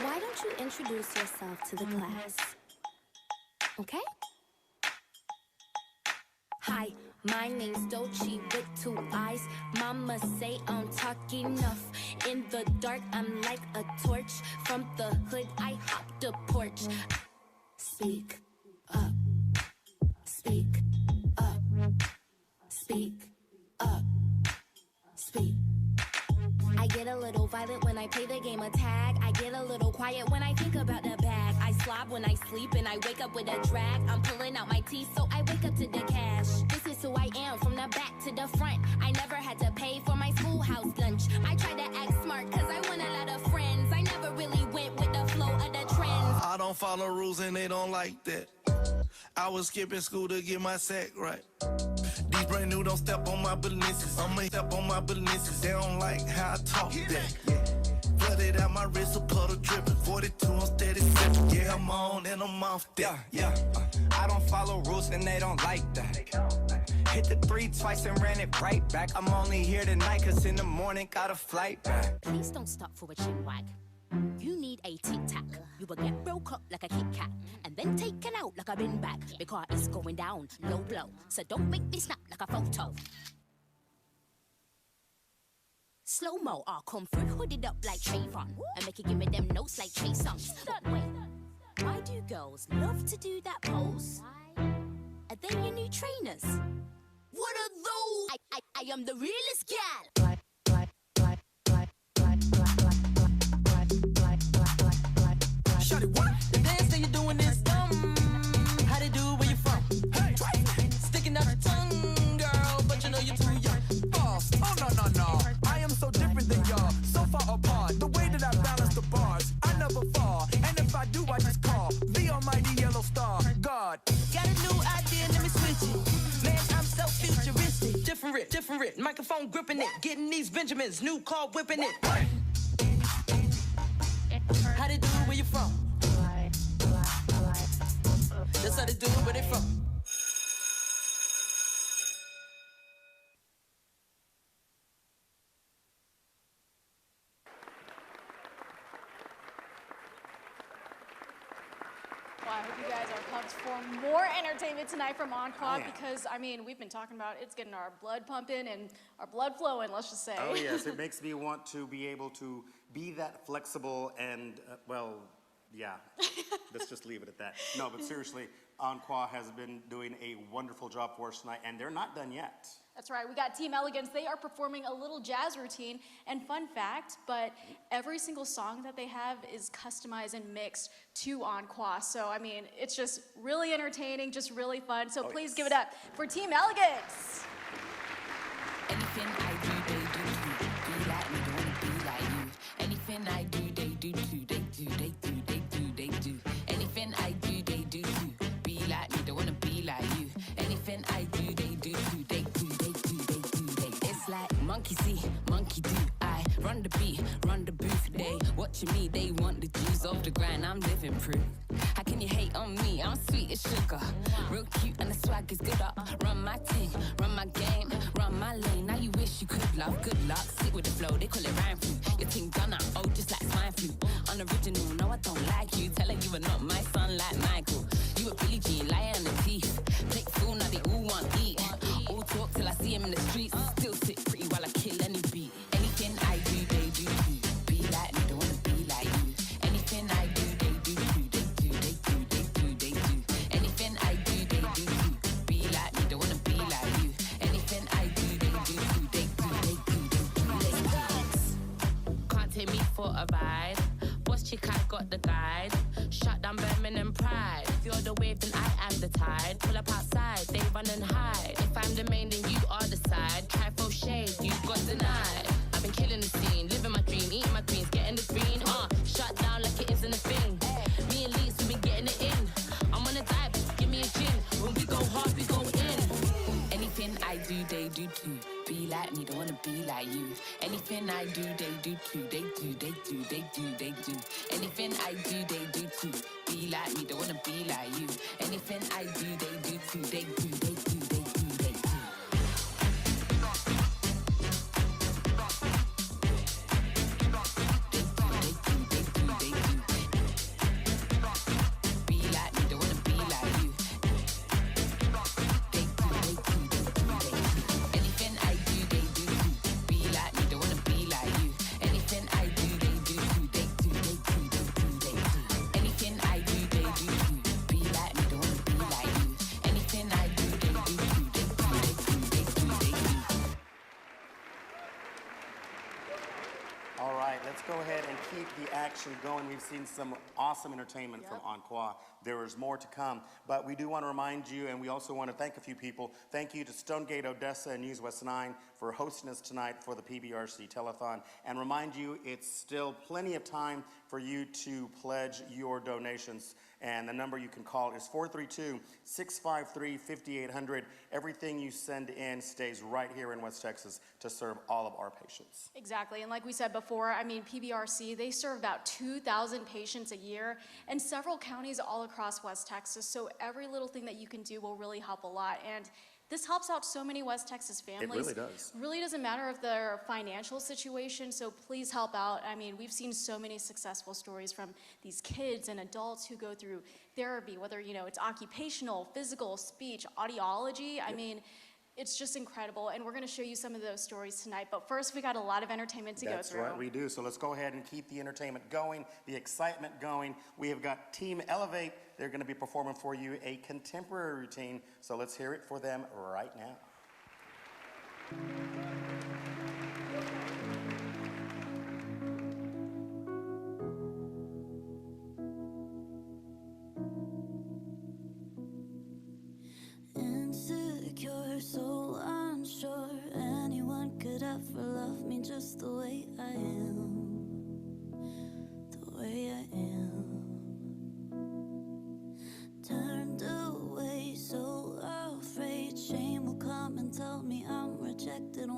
why don't you introduce yourself to the class? Okay? Hi, my name's Dochi with 2 eyes. Mama say I'm talking enough. In the dark, I'm like a torch. From the hood, I hop the porch. Speak up. Speak up. Speak up. Speak. I get a little violent when I play the game of tag. I get a little quiet when I think about the bag. I slob when I sleep and I wake up with a drag. I'm pulling out my teeth so I wake up to the cash. This is who I am from the back to the front. I never had to pay for my schoolhouse lunch. I try to act smart cause I want a lot of friends. I never really went with the flow of the trends. I don't follow rules and they don't like that. I was skipping school to get my sack right. These brand new don't step on my businesses. I'ma step on my businesses. They don't like how I talk that. Flooded out my wrist, a puddle dripping. 42, I'm steady sipping. Yeah, I'm on and I'm off that. Yeah. I don't follow rules and they don't like that. Hit the 3 twice and ran it right back. I'm only here tonight cause in the morning got a flight back. Please don't stop for a chin wag. You need a tic-tac. You will get broke up like a Kit Kat and then taken out like a bin bag because it's going down low blow. So don't make me snap like a photo. Slow-mo, I'll come through hooded up like Trayvon and make you give me them notes like Trey Songz. But wait, why do girls love to do that pose? Are they your new trainers? What are those? I am the realest gal. Shawty, what? The dance that you're doing is dumb. How they do where you from? Hey, sticking out your tongue, girl, but you know you're too young. Boss, oh no. I am so different than y'all, so far apart. The way that I balance the bars, I never fall. And if I do, I just call the almighty yellow star. God. Got a new idea, let me switch it. Man, I'm so futuristic. Different. Microphone gripping it. Getting these Benjamins. New car whipping it. How they do it where you from? That's how they do it where they from. Well, I hope you guys are pumped for more entertainment tonight from Encore Yeah. because, I mean, we've been talking about it's getting our blood pumping and our blood flowing, let's just say. Oh yes, it makes me want to be able to be that flexible and, well, yeah. Let's just leave it at that. No, but seriously, Encore has been doing a wonderful job for us tonight, and they're not done yet. That's right, we got Team Elegance. They are performing a little jazz routine. And fun fact, but every single song that they have is customized and mixed to Encore. So, I mean, it's just really entertaining, just really fun. So please give it up for Team Elegance. Anything I do, they do too. Be like me, don't wanna be like you. Anything I do, they do too. They do. Anything I do, they do too. Be like me, don't wanna be like you. Anything I do, they do too. They do. It's like monkey see, monkey do. I run the beat, run the booth. They watching me, they want the juice off the grind. I'm living proof. How can you hate on me? I'm sweet as sugar. Real cute and the swag is good up. Run my team, run my game, run down my lane, now you wish you could love. Good luck, sit with the flow, they call it rhyme flu. Your thing done out, oh, just like swine flu. Unoriginal, no, I don't like you. Tell her you are not my son like Michael. You a Billie Jean, lie on the teeth. Plate full, now they all want eat. All talk till I see him in the streets. Still sit pretty while I kill any beat. Anything I do, they do too. Be like me, don't wanna be like you. Anything I do, they do too. They do, they do, they do, they do. Anything I do, they do too. Be like me, don't wanna be like you. Anything I do, they do too. They do, they do, they do, they do. Can't take me for a ride. Boss chick, I got the guide. Shut down Birmingham pride. If you're the wave, then I am the tide. Pull up outside, they run and hide. If I'm the main, then you are the side. Try for shade, you got denied. I've been killing the scene, living my dream, eating my greens, getting the green. Shut down like it isn't a thing. Me and Leeds, we been getting it in. I'm on a dive, give me a gin. When we go hard, we go in. Anything I do, they do too. Be like me, don't wanna be like you. Anything I do, they do too. They do, they do, they do, they do. Anything I do, they do too. Be like me, don't wanna be like you. Anything I do, they do too. They do, they do, they do, they do. All right, let's go ahead and keep the action going. We've seen some awesome entertainment from Encore. There is more to come, but we do want to remind you, and we also want to thank a few people. Thank you to Stonegate, Odessa, and NewsWest 9 for hosting us tonight for the PBRC Telethon. And remind you, it's still plenty of time for you to pledge your donations. And the number you can call is 432-653-5800. Everything you send in stays right here in West Texas to serve all of our patients. Exactly, and like we said before, I mean, PBRC, they serve about 2,000 patients a year in several counties all across West Texas, so every little thing that you can do will really help a lot. And this helps out so many West Texas families. It really does. Really doesn't matter if their financial situation, so please help out. I mean, we've seen so many successful stories from these kids and adults who go through therapy, whether, you know, it's occupational, physical, speech, audiology. I mean, it's just incredible, and we're going to show you some of those stories tonight. But first, we got a lot of entertainment to go through. That's right, we do. So let's go ahead and keep the entertainment going, the excitement going. We have got Team Elevate. They're going to be performing for you a contemporary routine. So let's hear it for them right now. Insecure, so unsure anyone could ever love me just the way I am, the way I am. Turned away, so afraid shame will come and tell me I'm rejected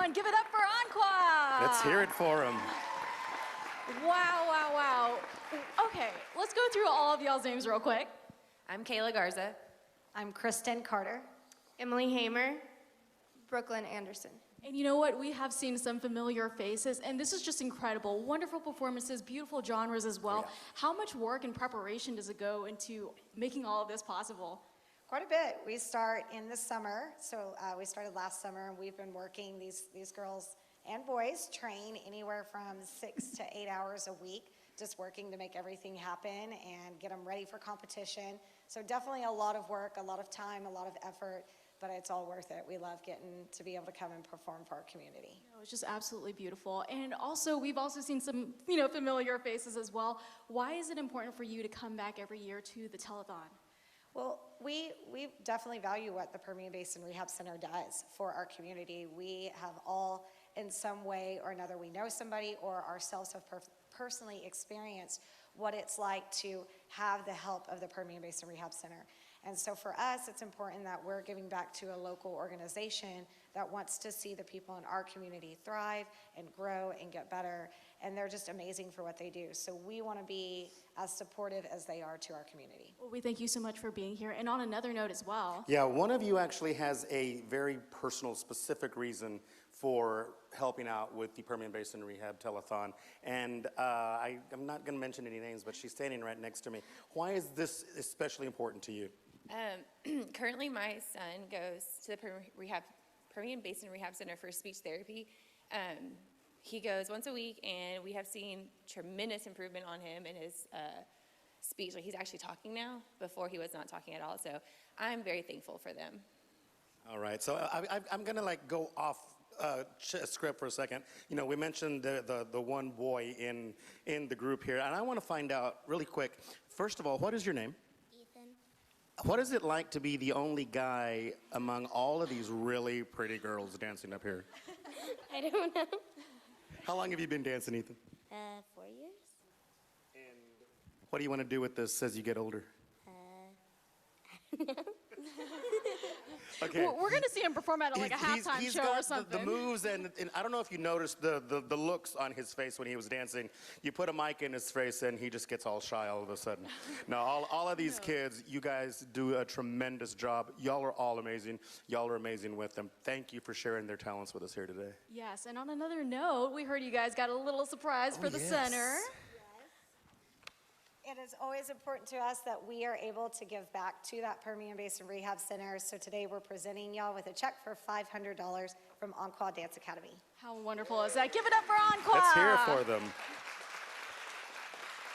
on, give it up for Anqua. Let's hear it for him. Wow, wow, wow. Okay, let's go through all of y'all's names real quick. I'm Kayla Garza. I'm Kristen Carter. Emily Hamer. Brooklyn Anderson. And you know what? We have seen some familiar faces, and this is just incredible. Wonderful performances, beautiful genres as well. Yeah. How much work and preparation does it go into making all of this possible? Quite a bit. We start in the summer, so we started last summer, and we've been working. These girls and boys train anywhere from 6 to 8 hours a week, just working to make everything happen and get them ready for competition. So definitely a lot of work, a lot of time, a lot of effort, but it's all worth it. We love getting to be able to come and perform for our community. It's just absolutely beautiful. And also, we've also seen some, familiar faces as well. Why is it important for you to come back every year to the Telethon? Well, we definitely value what the Permian Basin Rehab Center does for our community. We have all, in some way or another, we know somebody or ourselves have personally experienced what it's like to have the help of the Permian Basin Rehab Center. And so for us, it's important that we're giving back to a local organization that wants to see the people in our community thrive and grow and get better. And they're just amazing for what they do. So we want to be as supportive as they are to our community. Well, we thank you so much for being here. And on another note as well. Yeah, one of you actually has a very personal, specific reason for helping out with the Permian Basin Rehab Telethon. And I'm not going to mention any names, but she's standing right next to me. Why is this especially important to you? Currently, my son goes to the Permian Basin Rehab Center for speech therapy. He goes once a week, and we have seen tremendous improvement on him in his speech. Like, he's actually talking now. Before, he was not talking at all. So I'm very thankful for them. All right, so I'm going to go off script for a second. We mentioned the one boy in the group here, and I want to find out really quick. First of all, what is your name? What is it like to be the only guy among all of these really pretty girls dancing up here? I don't know. How long have you been dancing, Ethan? 4 years. And what do you want to do with this as you get older? Okay. Well, we're going to see him perform at a halftime he's show got or something. The moves, and I don't know if you noticed the looks on his face when he was dancing. You put a mic in his face, and he just gets all shy all of a sudden. No, all of these kids, you guys do a tremendous job. Y'all are all amazing. Y'all are amazing with them. Thank you for sharing their talents with us here today. Yes, and on another note, we heard you guys got a little surprise for the center. It is always important to us that we are able to give back to that Permian Basin Rehab Center. So today we're presenting y'all with a check for $500 from Anqua Dance Academy. How wonderful is that? Give it up for Anqua. Let's hear it for them.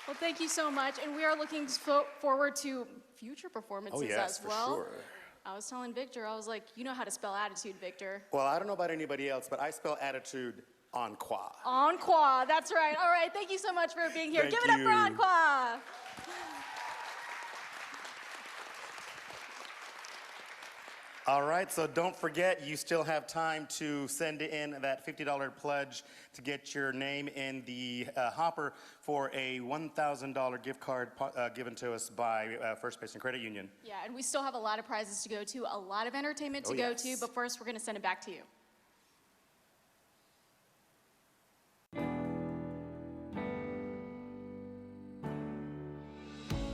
Well, thank you so much, and we are looking forward to future performances as well. For sure. I was telling Victor, I was like, you know how to spell attitude, Victor. Well, I don't know about anybody else, but I spell attitude Anqua. Anqua, that's right. All right, thank you so much for being here. Thank Give it up for you. Anqua. All right, so don't forget, you still have time to send in that $50 pledge to get your name in the hopper for a $1,000 gift card given to us by First Basin Credit Union. Yeah, and we still have a lot of prizes to go to, a lot of entertainment to go to, but first we're going to send it back to you.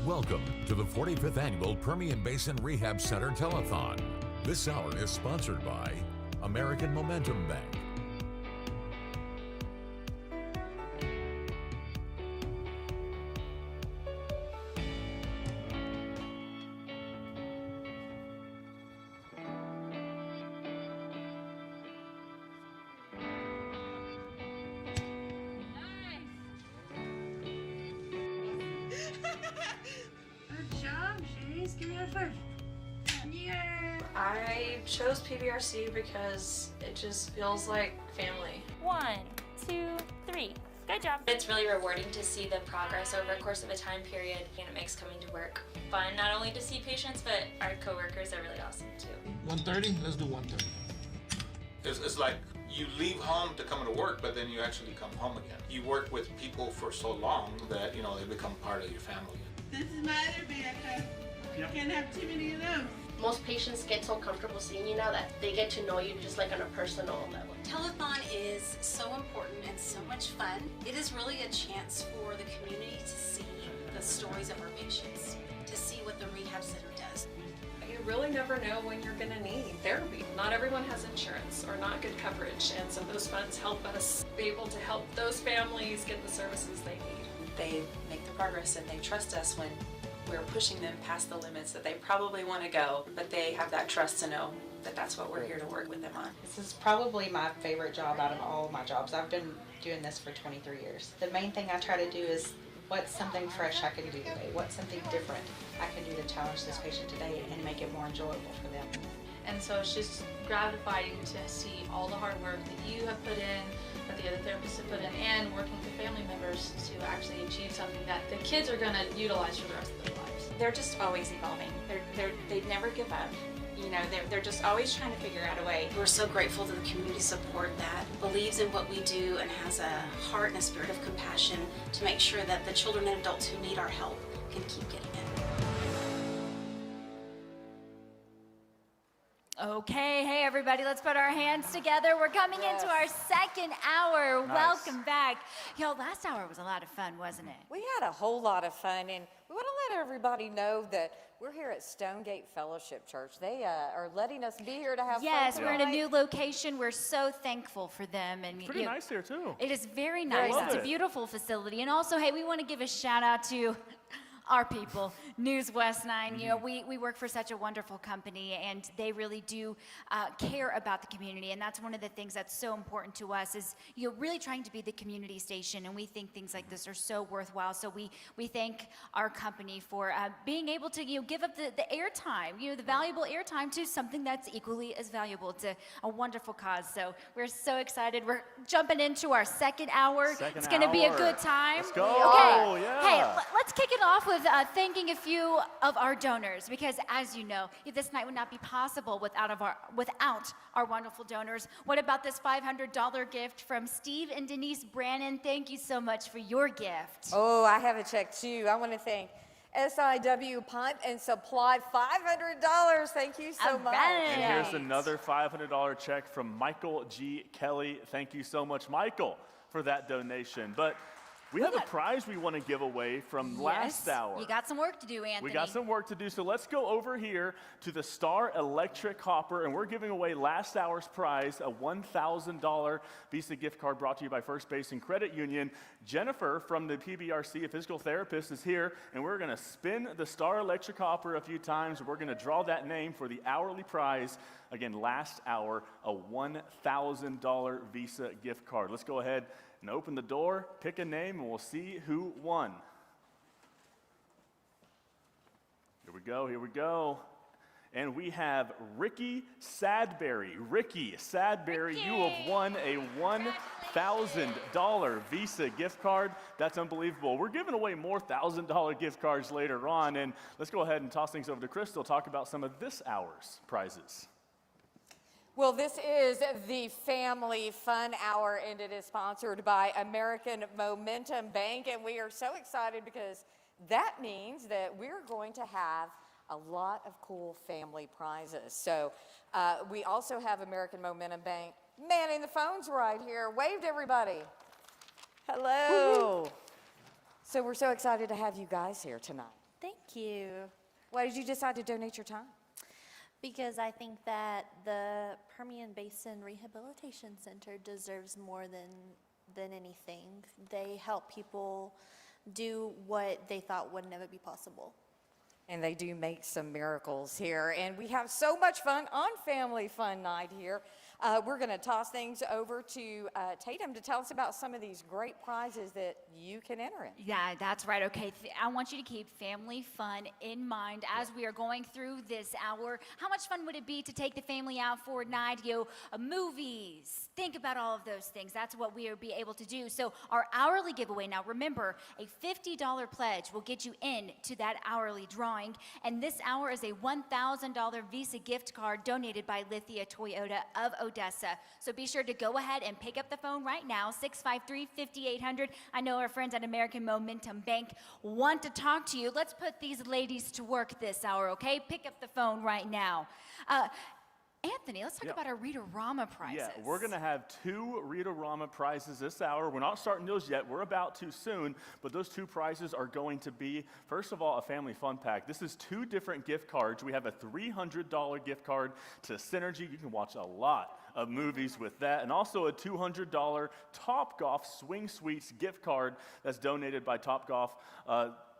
Welcome to the 45th Annual Permian Basin Rehab Center Telethon. This hour is sponsored by American Momentum Bank. Good job, Chase. Give me a five. Yeah. I chose PBRC because it just feels like family. 1, 2, 3. Good job. It's really rewarding to see the progress over the course of a time period, and it makes coming to work fun, not only to see patients, but our coworkers are really awesome too. 1:30? Let's do 1:30. It's like you leave home to come to work, but then you actually come home again. You work with people for so long that, they become part of your family. This is my other BFF. You can't have too many of them. most patients get so comfortable seeing you now that they get to know you just like on a personal level. Telethon is so important and so much fun. It is really a chance for the community to see the stories of our patients, to see what the rehab center does. You really never know when you're going to need therapy. Not everyone has insurance or not good coverage, and so those funds help us be able to help those families get the services they need. They make the progress and they trust us when we're pushing them past the limits that they probably want to go, but they have that trust to know that that's what we're here to work with them on. This is probably my favorite job out of all of my jobs. I've been doing this for 23 years. The main thing I try to do is what's something fresh I can do today? What's something different I can do to challenge this patient today and make it more enjoyable for them? And so it's just gratifying to see all the hard work that you have put in, that the other therapists have put in, and working with family members to actually achieve something that the kids are going to utilize for the rest of their lives. They're just always evolving. They never give up. You know, they're just always trying to figure out a way. We're so grateful to the community support that believes in what we do and has a heart and a spirit of compassion to make sure that the children and adults who need our help can keep getting it. Okay, hey everybody, let's put our hands together. We're coming into our second hour. Nice. Welcome back. Yo, last hour was a lot of fun, wasn't it? We had a whole lot of fun, and we want to let everybody know that we're here at Stonegate Fellowship Church. They are letting us be here to have Yes, fun. we're in a new location. We're so thankful for them. And Pretty nice here, too. It is very nice. Love It's a it. beautiful facility. And also, hey, we want to give a shout out to our people, NewsWest 9. You know, we work for such a wonderful company, and they really do care about the community. And that's one of the things that's so important to us is, you know, really trying to be the community station. And we think things like this are so worthwhile. So we thank our company for being able to, you know, give up the airtime, you know, the valuable airtime to something that's equally as valuable to a wonderful cause. So we're so excited. We're jumping into our second hour. It's going to be a good time. Let's go. Okay. Yeah. Hey, let's kick it off with thanking a few of our donors, because as you know, this night would not be possible without our wonderful donors. What about this $500 gift from Steve and Denise Brannon? Thank you so much for your gift. Oh, I have a check too. I want to thank SIW Pipe and Supply, $500. Thank you so much. And here's another $500 check from Michael G. Kelly. Thank you so much, Michael, for that donation. But we have a prize we want to give away from last hour. You got some work to do, Anthony. We got some work to do, so let's go over here to the Star Electric Hopper, and we're giving away last hour's prize, a $1,000 Visa gift card brought to you by First Basin Credit Union. Jennifer from the PBRC, a physical therapist, is here, and we're going to spin the Star Electric Hopper a few times. We're going to draw that name for the hourly prize. Again, last hour, a $1,000 Visa gift card. Let's go ahead and open the door, pick a name, and we'll see who won. Here we go, here we go. And we have Ricky Sadberry. Ricky Sadberry, you have won a $1,000 Visa gift card. That's unbelievable. We're giving away more $1,000 gift cards later on, and let's go ahead and toss things over to Crystal, talk about some of this hour's prizes. Well, this is the Family Fun Hour, and it is sponsored by American Momentum Bank, and we are so excited because that means that we're going to have a lot of cool family prizes. So we also have American Momentum Bank manning the phones right here. Wave to everybody. Hello. So we're so excited to have you guys here tonight. Thank you. Why did you decide to donate your time? Because I think that the Permian Basin Rehabilitation Center deserves more than anything. They help people do what they thought would never be possible. And they do make some miracles here. And we have so much fun on Family Fun Night here. We're going to toss things over to Tatum to tell us about some of these great prizes that you can enter in. Yeah, that's right. Okay, I want you to keep family fun in mind as we are going through this hour. How much fun would it be to take the family out for a night, movies? Think about all of those things. That's what we will be able to do. So our hourly giveaway, now remember, a $50 pledge will get you in to that hourly drawing. And this hour is a $1,000 Visa gift card donated by Lithia Toyota of Odessa. So be sure to go ahead and pick up the phone right now, 653-5800. I know our friends at American Momentum Bank want to talk to you. Let's put these ladies to work this hour, okay? Pick up the phone right now. Anthony, let's talk about our Read-A-Rama prizes. Yeah, we're going to have 2 Read-A-Rama prizes this hour. We're not starting those yet. We're about to soon. But those 2 prizes are going to be, first of all, a family fun pack. This is 2 different gift cards. We have a $300 gift card to Synergy. You can watch a lot of movies with that. And also a $200 Topgolf Swing Suites gift card that's donated by Topgolf.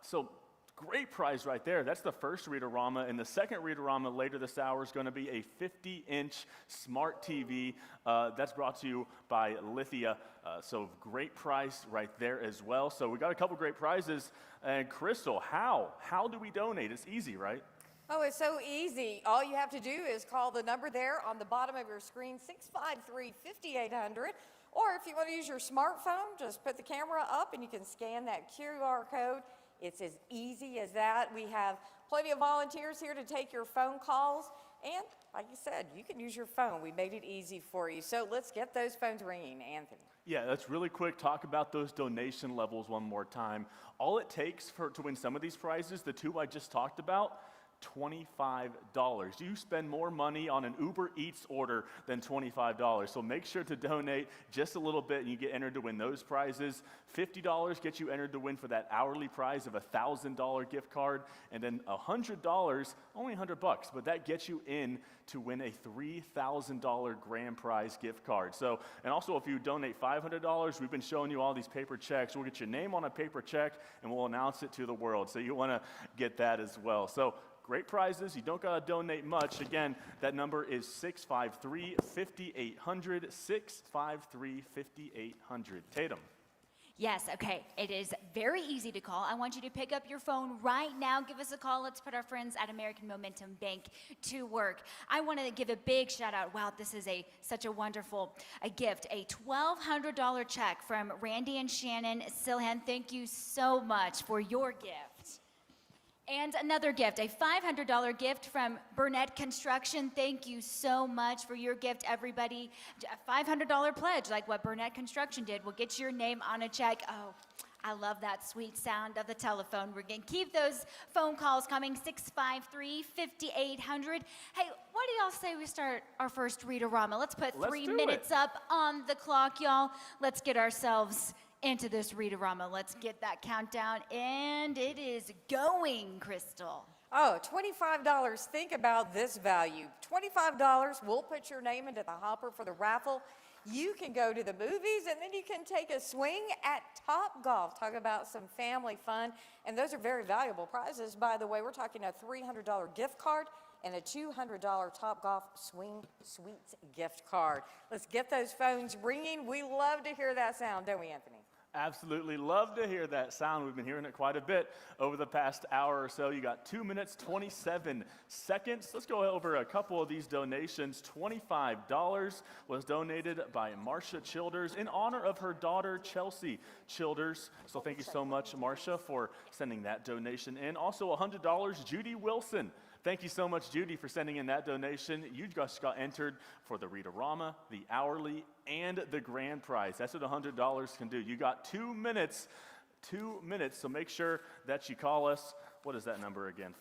So great prize right there. That's the first Read-A-Rama. And the second Read-A-Rama later this hour is going to be a 50-inch smart TV. That's brought to you by Lithia. So great prize right there as well. So we got a couple great prizes. And Crystal, how do we donate? It's easy, right? Oh, it's so easy. All you have to do is call the number there on the bottom of your screen, 653-5800. Or if you want to use your smartphone, just put the camera up and you can scan that QR code. It's as easy as that. We have plenty of volunteers here to take your phone calls. And like you said, you can use your phone. We made it easy for you. So let's get those phones ringing, Anthony. Yeah, let's really quick talk about those donation levels one more time. All it takes to win some of these prizes, the 2 I just talked about, $25. You spend more money on an Uber Eats order than $25. So make sure to donate just a little bit and you get entered to win those prizes. $50 gets you entered to win for that hourly prize of a $1,000 gift card. And then $100, only $100, but that gets you in to win a $3,000 grand prize gift card. So, and also if you donate $500, we've been showing you all these paper checks. We'll get your name on a paper check and we'll announce it to the world. So you want to get that as well. So great prizes. You don't got to donate much. Again, that number is 653-5800, 653-5800. Tatum. Yes, okay. It is very easy to call. I want you to pick up your phone right now. Give us a call. Let's put our friends at American Momentum Bank to work. I want to give a big shout out. Wow, this is such a wonderful gift. A $1,200 check from Randy and Shannon Silhan. Thank you so much for your gift. And another gift, a $500 gift from Burnett Construction. Thank you so much for your gift, everybody. A $500 pledge, like what Burnett Construction did, will get your name on a check. Oh, I love that sweet sound of the telephone. We're going to keep those phone calls coming, 653-5800. Hey, what do y'all say we start our first Read-A-Rama? Let's put 3 minutes up on the clock, y'all. Let's get ourselves into this Read-A-Rama. Let's get that countdown, and it is going, Crystal. Oh, $25. Think about this value. $25, we'll put your name into the hopper for the raffle. You can go to the movies, and then you can take a swing at Topgolf. Talk about some family fun. And those are very valuable prizes, by the way. We're talking a $300 gift card and a $200 Topgolf Swing Suites gift card. Let's get those phones ringing. We love to hear that sound, don't we, Anthony? Absolutely love to hear that sound. We've been hearing it quite a bit over the past hour or so. You got 2 minutes, 27 seconds. Let's go over a couple of these donations. $25 was donated by Marcia Childers in honor of her daughter, Chelsea Childers. So thank you so much, Marcia, for sending that donation in. Also $100, Judy Wilson. Thank you so much, Judy, for sending in that donation. You just got entered for the Read-A-Rama, the hourly, and the grand prize. That's what $100 can do. You got 2 minutes, so make sure that you call us. What is that number again?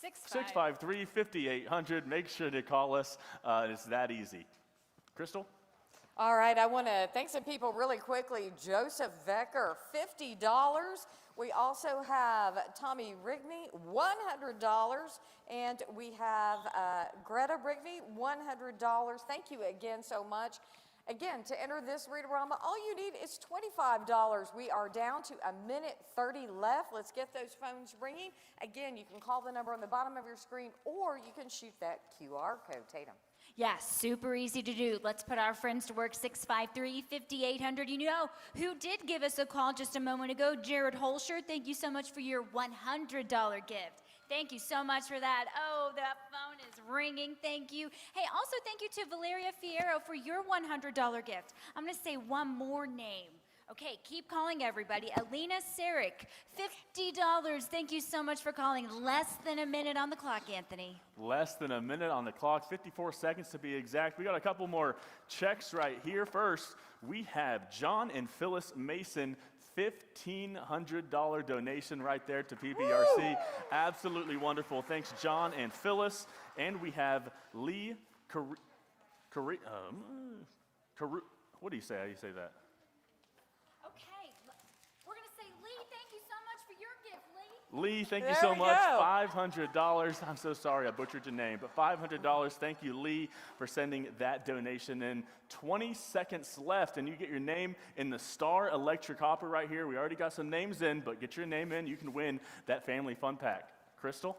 653-5800. Make sure to call us. It's that easy. Crystal? All right, I want to thank some people really quickly. Joseph Becker, $50. We also have Tommy Rigney, $100. And we have Greta Rigney, $100. Thank you again so much. Again, to enter this Read-A-Rama, all you need is $25. We are down to 1:30 left. Let's get those phones ringing. Again, you can call the number on the bottom of your screen, or you can shoot that QR code, Tatum. Yeah, super easy to do. Let's put our friends to work, 653-5800. You know who did give us a call just a moment ago? Jared Holscher. Thank you so much for your $100 gift. Thank you so much for that. Oh, that phone is ringing. Thank you. Hey, also thank you to Valeria Fierro for your $100 gift. I'm going to say one more name. Okay, keep calling, everybody. Alina Sarek, $50. Thank you so much for calling. Less than a minute on the clock, Anthony. Less than a minute on the clock, 54 seconds to be exact. We got a couple more checks right here. First, we have John and Phyllis Mason, $1,500 donation right there to PBRC. Woo! Absolutely wonderful. Thanks, John and Phyllis. And we have Lee what do you say? How do you say that? Okay, we're going to say, Lee, thank you so much for your gift, Lee. Lee, thank you There so we much. go. $500. I'm so sorry I butchered your name, but $500. Thank you, Lee, for sending that donation in. 20 seconds left, and you get your name in the Star Electric Hopper right here. We already got some names in, but get your name in. You can win that family fun pack. Crystal?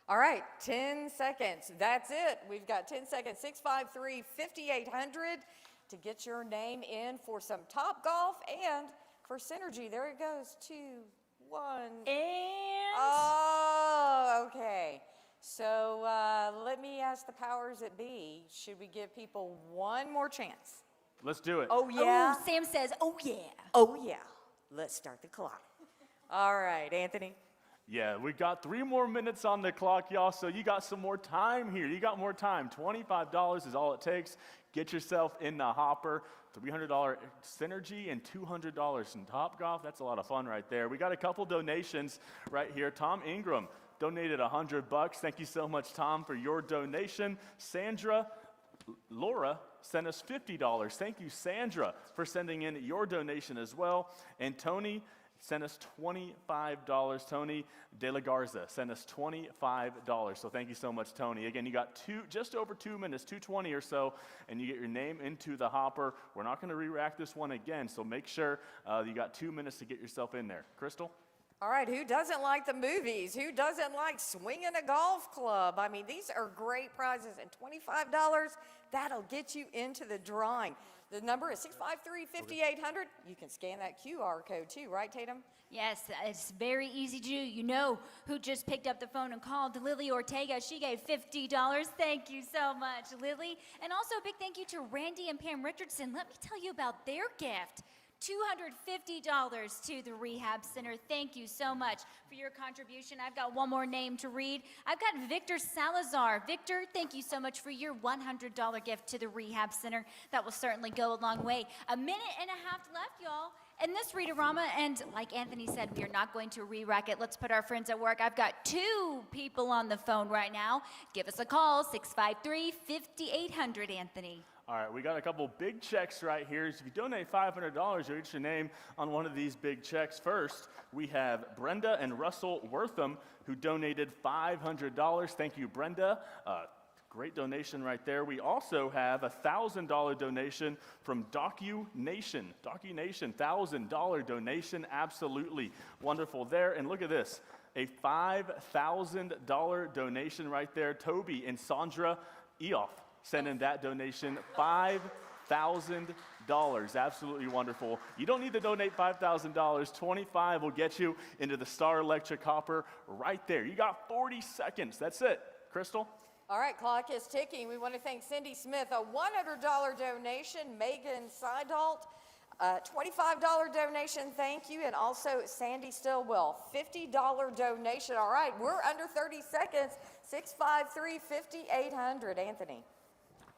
All right, 10 seconds. That's it. We've got 10 seconds. 653-5800 to get your name in for some Top Golf and for Synergy. There it goes. 2, 1. And? Oh, okay. So let me ask the powers that be. Should we give people one more chance? Let's do it. Oh, yeah? Oh, Sam says, oh, yeah. Oh, yeah. Let's start the clock. All right, Anthony. Yeah, we got 3 more minutes on the clock, y'all, so you got some more time here. You got more time. $25 is all it takes. Get yourself in the hopper. $300 Synergy and $200 in Top Golf. That's a lot of fun right there. We got a couple donations right here. Tom Ingram donated $100. Thank you so much, Tom, for your donation. Laura sent us $50. Thank you, Sandra, for sending in your donation as well. And Tony sent us $25. Tony De La Garza sent us $25. So thank you so much, Tony. Again, you got just over 2 minutes, 2:20 or so, and you get your name into the hopper. We're not going to re-rack this one again, so make sure you got 2 minutes to get yourself in there. Crystal? All right, who doesn't like the movies? Who doesn't like swinging a golf club? I mean, these are great prizes, and $25, that'll get you into the drawing. The number is 653-5800. You can scan that QR code too, right, Tatum? Yes, it's very easy to do. You know who just picked up the phone and called? Lily Ortega. She gave $50. Thank you so much, Lily. And also a big thank you to Randy and Pam Richardson. Let me tell you about their gift. $250 to the Rehab Center. Thank you so much for your contribution. I've got one more name to read. I've got Victor Salazar. Victor, thank you so much for your $100 gift to the Rehab Center. That will certainly go a long way. A minute and a half left, y'all. And this Read-A-Rama, and like Anthony said, we are not going to re-rack it. Let's put our friends at work. I've got 2 people on the phone right now. Give us a call, 653-5800, Anthony. All right, we got a couple big checks right here. So if you donate $500, you'll get your name on one of these big checks. First, we have Brenda and Russell Wortham, who donated $500. Thank you, Brenda. Great donation right there. We also have a $1,000 donation from Docu Nation. Docu Nation, $1,000 donation. Absolutely wonderful there. And look at this, a $5,000 donation right there. Toby and Sandra Eoff sent in that donation, $5,000. Absolutely wonderful. You don't need to donate $5,000. $25 will get you into the Star Electric Hopper right there. You got 40 seconds. That's it. Crystal? All right, clock is ticking. We want to thank Cindy Smith, a $100 donation. Megan Seidalt, $25 donation, thank you. And also Sandy Stillwell, $50 donation. All right, we're under 30 seconds. 653-5800. Anthony.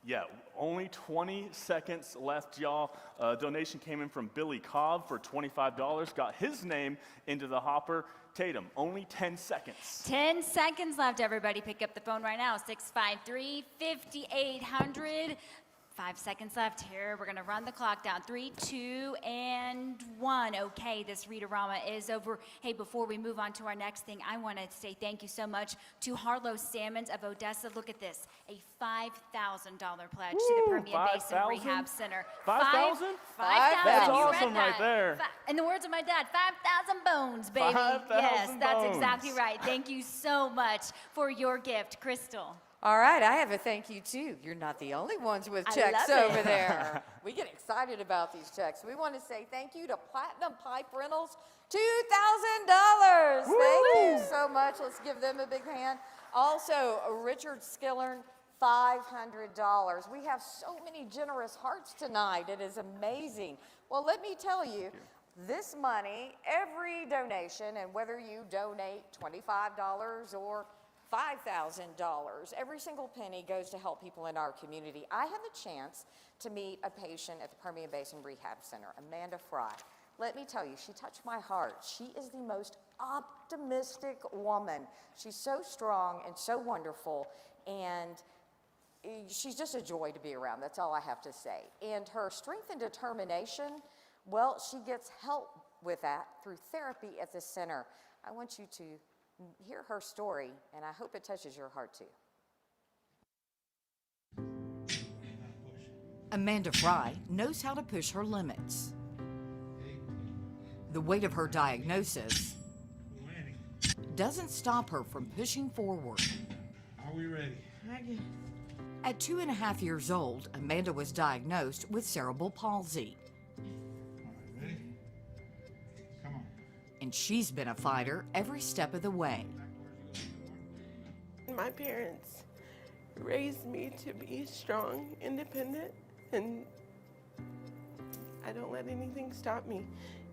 Yeah, only 20 seconds left, y'all. Donation came in from Billy Cobb for $25. Got his name into the hopper. Tatum, only 10 seconds. 10 seconds left, everybody. Pick up the phone right now, 653-5800. 5 seconds left here. We're gonna run the clock down. 3, 2, and 1. Okay, this Read-A-Rama is over. Hey, before we move on to our next thing, I wanna say thank you so much to Harlow Salmons of Odessa. Look at this, a $5,000 pledge to the Permian Basin Rehab Center. 5,000? 5,000. That's You read awesome that. right there. In the words of my dad, 5,000 bones, baby. 5,000 yes, that's bones. exactly right. Thank you so much for your gift, Crystal. All right, I have a thank you too. You're not the only ones with I checks love over it. there. We get excited about these checks. We want to say thank you to Platinum Pipe Rentals, $2,000. Thank you so much. Let's give them a big hand. Also, Richard Skillern, $500. We have so many generous hearts tonight. It is amazing. Well, let me tell you, this money, every donation, and whether you donate $25 or $5,000, every single penny goes to help people in our community. I had the chance to meet a patient at the Permian Basin Rehab Center, Amanda Fry. Let me tell you, she touched my heart. She is the most optimistic woman. She's so strong and so wonderful, and she's just a joy to be around. That's all I have to say. And her strength and determination, well, she gets help with that through therapy at the center. I want you to hear her story, and I hope it touches your heart too. Amanda Fry knows how to push her limits. The weight of her diagnosis doesn't stop her from pushing forward. Are we ready? At 2.5 years old, Amanda was diagnosed with cerebral palsy. Ready? Come on. And she's been a fighter every step of the way. My parents raised me to be strong, independent, and I don't let anything stop me.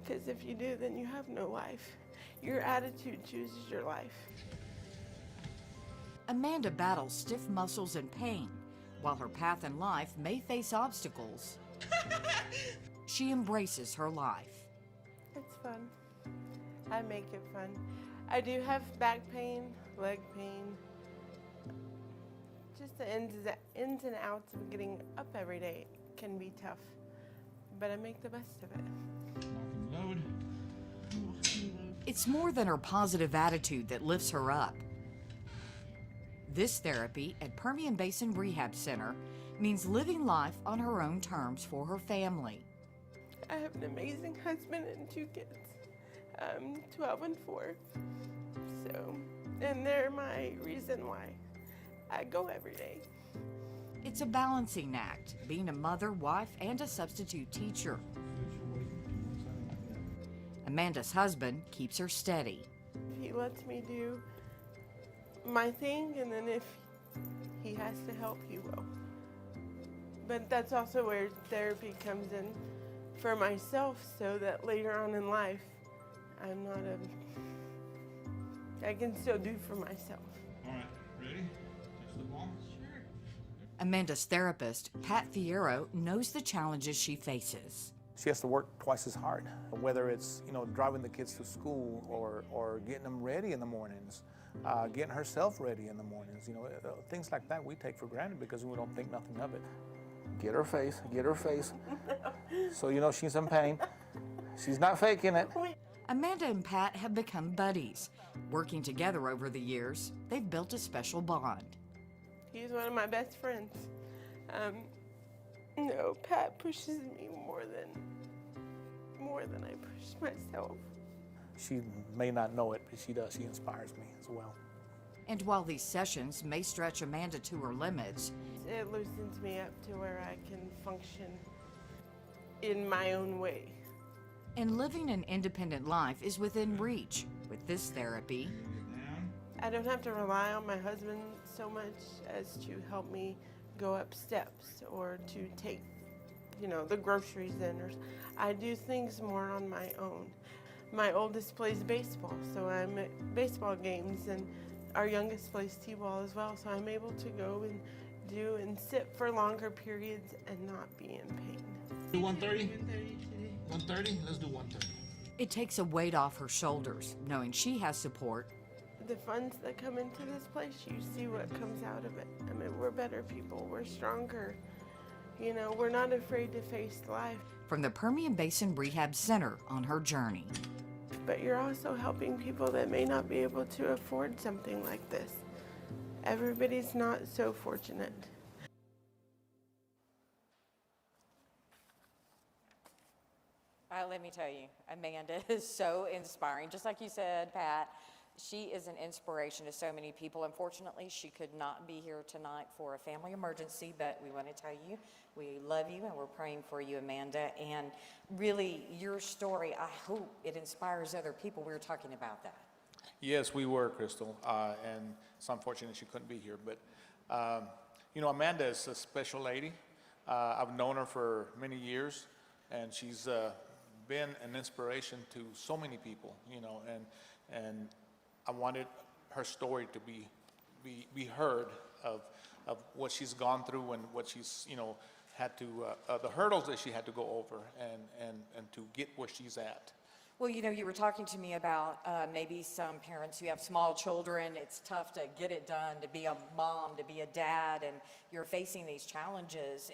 Because if you do, then you have no life. Your attitude chooses your life. Amanda battles stiff muscles and pain. While her path in life may face obstacles, she embraces her life. It's fun. I make it fun. I do have back pain, leg pain. Just the ins and outs of getting up every day can be tough. But I make the best of it. Load. It's more than her positive attitude that lifts her up. This therapy at Permian Basin Rehab Center means living life on her own terms for her family. I have an amazing husband and 2 kids, 12 and 4. So, and they're my reason why I go every day. It's a balancing act, being a mother, wife, and a substitute teacher. Amanda's husband keeps her steady. He lets me do my thing, and then if he has to help, he will. But that's also where therapy comes in for myself, so that later on in life, I can still do for myself. All right, ready? Touch the ball? Sure. Amanda's therapist, Pat Fierro, knows the challenges she faces. She has to work twice as hard, whether it's, driving the kids to school or getting them ready in the mornings, getting herself ready in the mornings. Things like that we take for granted because we don't think nothing of it. Get her face. So she's in pain. She's not faking it. Amanda and Pat have become buddies. Working together over the years, they've built a special bond. He's one of my best friends. Pat pushes me more than I push myself. She may not know it, but she does. She inspires me as well. And while these sessions may stretch Amanda to her limits, it loosens me up to where I can function in my own way. And living an independent life is within reach with this therapy. I don't have to rely on my husband so much as to help me go up steps or to take, the groceries in. I do things more on my own. My oldest plays baseball, so I'm at baseball games, and our youngest plays t-ball as well, so I'm able to go and do and sit for longer periods and not be in pain. Do 130? 130? Let's do 130. It takes a weight off her shoulders, knowing she has support. The funds that come into this place, you see what comes out of it. We're better people, we're stronger. We're not afraid to face life. From the Permian Basin Rehab Center on her journey. But you're also helping people that may not be able to afford something like this. Everybody's not so fortunate. Let me tell you, Amanda is so inspiring. Just like you said, Pat, she is an inspiration to so many people. Unfortunately, she could not be here tonight for a family emergency, but we want to tell you we love you and we're praying for you, Amanda. And really, your story, I hope it inspires other people. We were talking about that. Yes, we were, Crystal, and it's unfortunate she couldn't be here, but Amanda is a special lady. I've known her for many years, and she's been an inspiration to so many people, and I wanted her story to be heard of what she's gone through and what she's, had to, the hurdles that she had to go over and to get where she's at. Well, you were talking to me about maybe some parents who have small children. It's tough to get it done, to be a mom, to be a dad, and you're facing these challenges.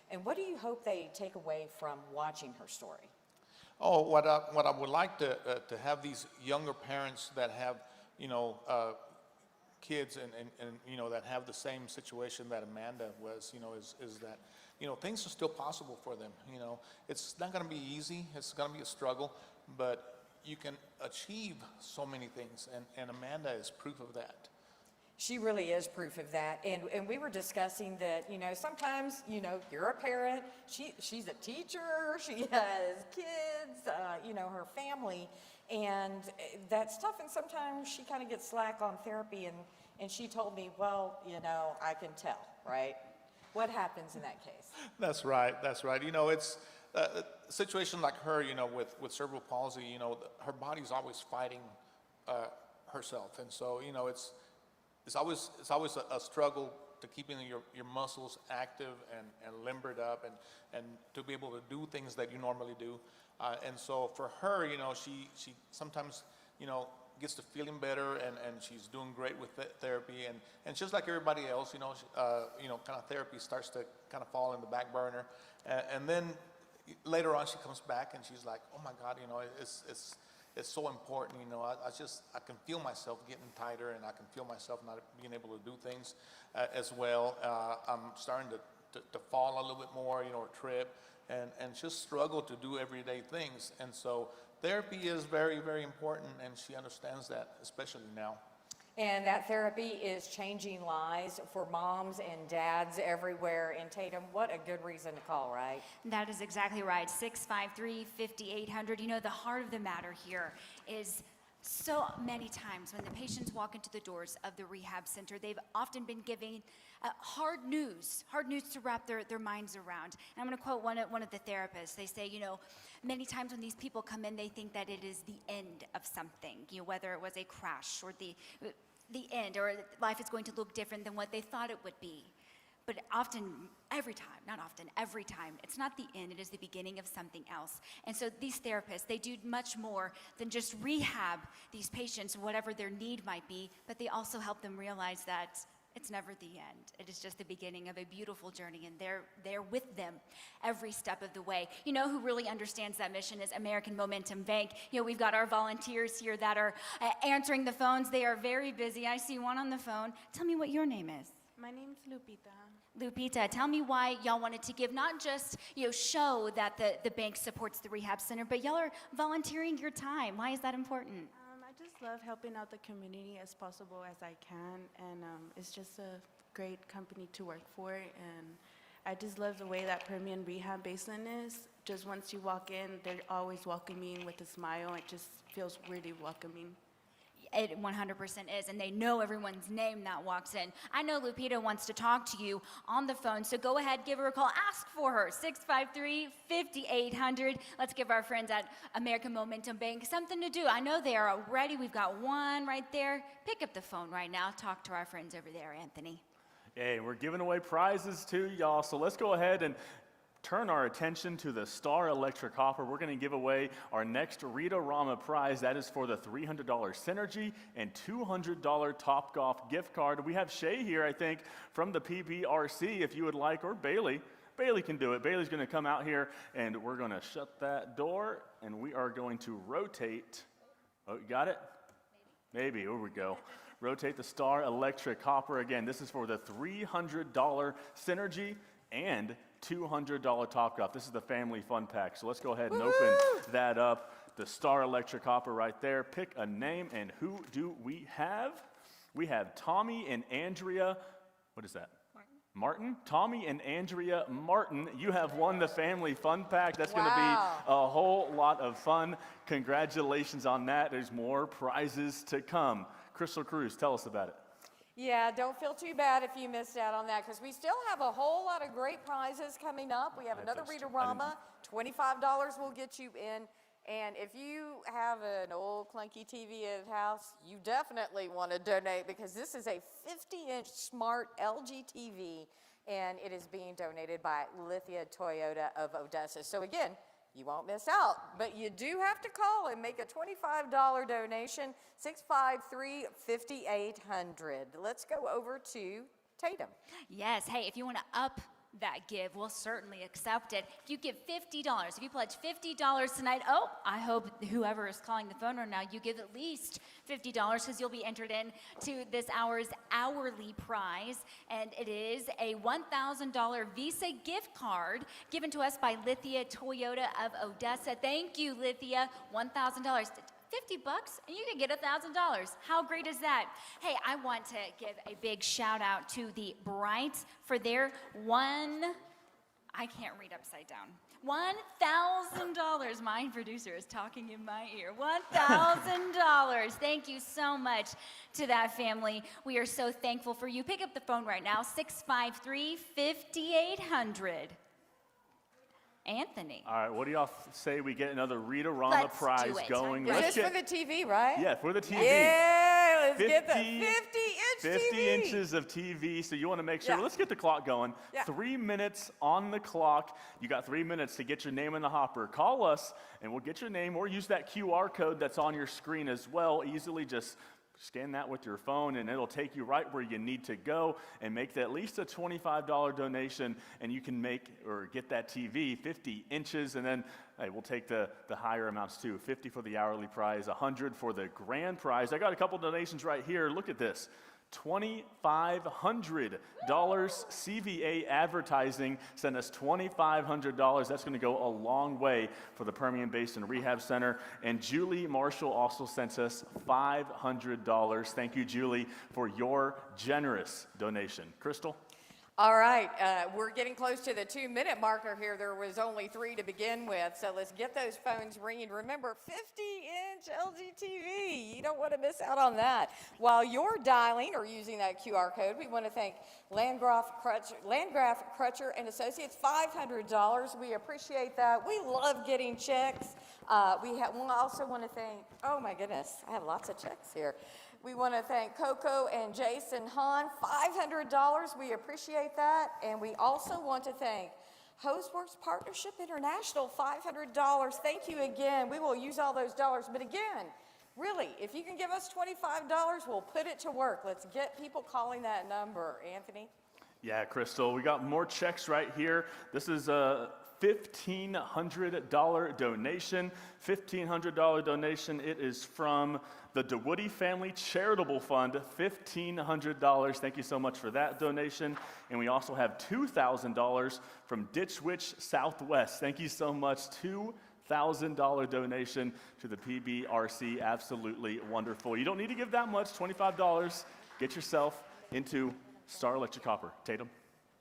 And what do you hope they take away from watching her story? Oh, what I would like to have these younger parents that have, kids and that have the same situation that Amanda was, is that, things are still possible for them. It's not going to be easy. It's going to be a struggle, but you can achieve so many things, and Amanda is proof of that. She really is proof of that. And we were discussing that, sometimes, you're a parent, she's a teacher, she has kids, her family, and that's tough. And sometimes she kind of gets slack on therapy, and she told me, well, I can tell, right? What happens in that case? That's right. It's a situation like her, with cerebral palsy, her body's always fighting herself. And so, it's always a struggle to keeping your muscles active and limbered up and to be able to do things that you normally do. And so for her, she sometimes, gets to feeling better and she's doing great with therapy and just like everybody else, kind of therapy starts to kind of fall in the back burner. And then later on she comes back and she's like, oh my God, it's so important, I can feel myself getting tighter and I can feel myself not being able to do things as well. I'm starting to fall a little bit more, or trip and just struggle to do everyday things. And so therapy is very, very important, and she understands that, especially now. And that therapy is changing lives for moms and dads everywhere in Tatum. What a good reason to call, right? That is exactly right. 653-5800. The heart of the matter here is so many times when the patients walk into the doors of the rehab center, they've often been given hard news to wrap their minds around. And I'm going to quote one of the therapists. They say, many times when these people come in, they think that it is the end of something, whether it was a crash or the end, or life is going to look different than what they thought it would be. But every time, it's not the end, it is the beginning of something else. And so these therapists, they do much more than just rehab these patients, whatever their need might be, but they also help them realize that it's never the end. It is just the beginning of a beautiful journey, and they're with them every step of the way. Who really understands that mission is American Momentum Bank. We've got our volunteers here that are answering the phones. They are very busy. I see one on the phone. Tell me what your name is. My name's Lupita. Lupita, tell me why y'all wanted to give, not just show that the bank supports the rehab center, but y'all are volunteering your time. Why is that important? I just love helping out the community as possible as I can, and it's just a great company to work for, and I just love the way that Permian Rehab Basin is. Just once you walk in, they're always welcoming with a smile. It just feels really welcoming. It 100% is, and they know everyone's name that walks in. I know Lupita wants to talk to you on the phone, so go ahead, give her a call. Ask for her, 653-5800. Let's give our friends at American Momentum Bank something to do. I know they are ready. We've got one right there. Pick up the phone right now. Talk to our friends over there, Anthony. Hey, we're giving away prizes too, y'all, so let's go ahead and turn our attention to the Star Electric Hopper. We're going to give away our next Rita Rama prize. That is for the $300 Synergy and $200 Topgolf gift card. We have Shay here, I think, from the PBRC, if you would like, or Bailey. Bailey can do it. Bailey's going to come out here, and we're going to shut that door, and we are going to rotate. Oh, you got it? Maybe. Here we go. Rotate the Star Electric Hopper. Again, this is for the $300 Synergy and $200 Topgolf. This is the family fun pack. So let's go ahead and open that up. The Star Electric Hopper right there. Pick a name, and who do we have? We have Tommy and Andrea. What is that? Martin? Tommy and Andrea Martin. You have won the family fun pack. That's going to be a whole lot of fun. Congratulations on that. There's more prizes to come. Crystal Cruz, tell us about it. Yeah, don't feel too bad if you missed out on that, because we still have a whole lot of great prizes coming up. We have another Readerama. $25 will get you in. And if you have an old clunky TV at the house, you definitely want to donate, because this is a 50-inch smart LG TV, and it is being donated by Lithia Toyota of Odessa. So again, you won't miss out, but you do have to call and make a $25 donation, 653-5800. Let's go over to Tatum. Yes, hey, if you want to up that give, we'll certainly accept it. If you give $50, if you pledge $50 tonight, I hope whoever is calling the phone right now, you give at least $50, because you'll be entered in to this hour's hourly prize, and it is a $1,000 Visa gift card given to us by Lithia Toyota of Odessa. Thank you, Lithia. $1,000. $50 and you can get $1,000. How great is that? Hey, I want to give a big shout out to the Brights for their I can't read upside down. $1,000. My producer is talking in my ear. $1,000. Thank you so much to that family. We are so thankful for you. Pick up the phone right now, 653-5800. Anthony. All right, what do y'all say we get another Readerama prize going? Is this for the TV, right? Yeah, for the TV. Yeah, let's get the 50-inch 50 TV. inches of TV, so you want to make sure. Yeah. Let's get the clock going. Yeah. 3 minutes on the clock. You got 3 minutes to get your name in the hopper. Call us, and we'll get your name, or use that QR code that's on your screen as well. Easily just scan that with your phone, and it'll take you right where you need to go, and make at least a $25 donation, and you can make or get that TV 50 inches, and then hey, we'll take the higher amounts too. 50 for the hourly prize, 100 for the grand prize. I got a couple donations right here. Look at this. $2,500. CVA Advertising sent us $2,500. That's going to go a long way for the Permian Basin Rehab Center. And Julie Marshall also sent us $500. Thank you, Julie, for your generous donation. Crystal? All right, we're getting close to the 2-minute marker here. There was only 3 to begin with, so let's get those phones ringing. Remember, 50-inch LG TV. You don't want to miss out on that. While you're dialing or using that QR code, we want to thank Landgraf Crutcher and Associates, $500. We appreciate that. We love getting checks. We also want to thank, oh my goodness, I have lots of checks here. We want to thank Coco and Jason Hahn, $500. We appreciate that. And we also want to thank Hoseworks Partnership International, $500. Thank you again. We will use all those dollars. But again, really, if you can give us $25, we'll put it to work. Let's get people calling that number. Anthony? Yeah, Crystal, we got more checks right here. This is a $1,500 donation. $1,500 donation. It is from the DeWoody Family Charitable Fund, $1,500. Thank you so much for that donation. And we also have $2,000 from Ditch Witch Southwest. Thank you so much. $2,000 donation to the PBRC. Absolutely wonderful. You don't need to give that much, $25. Get yourself into Star Electric Copper. Tatum?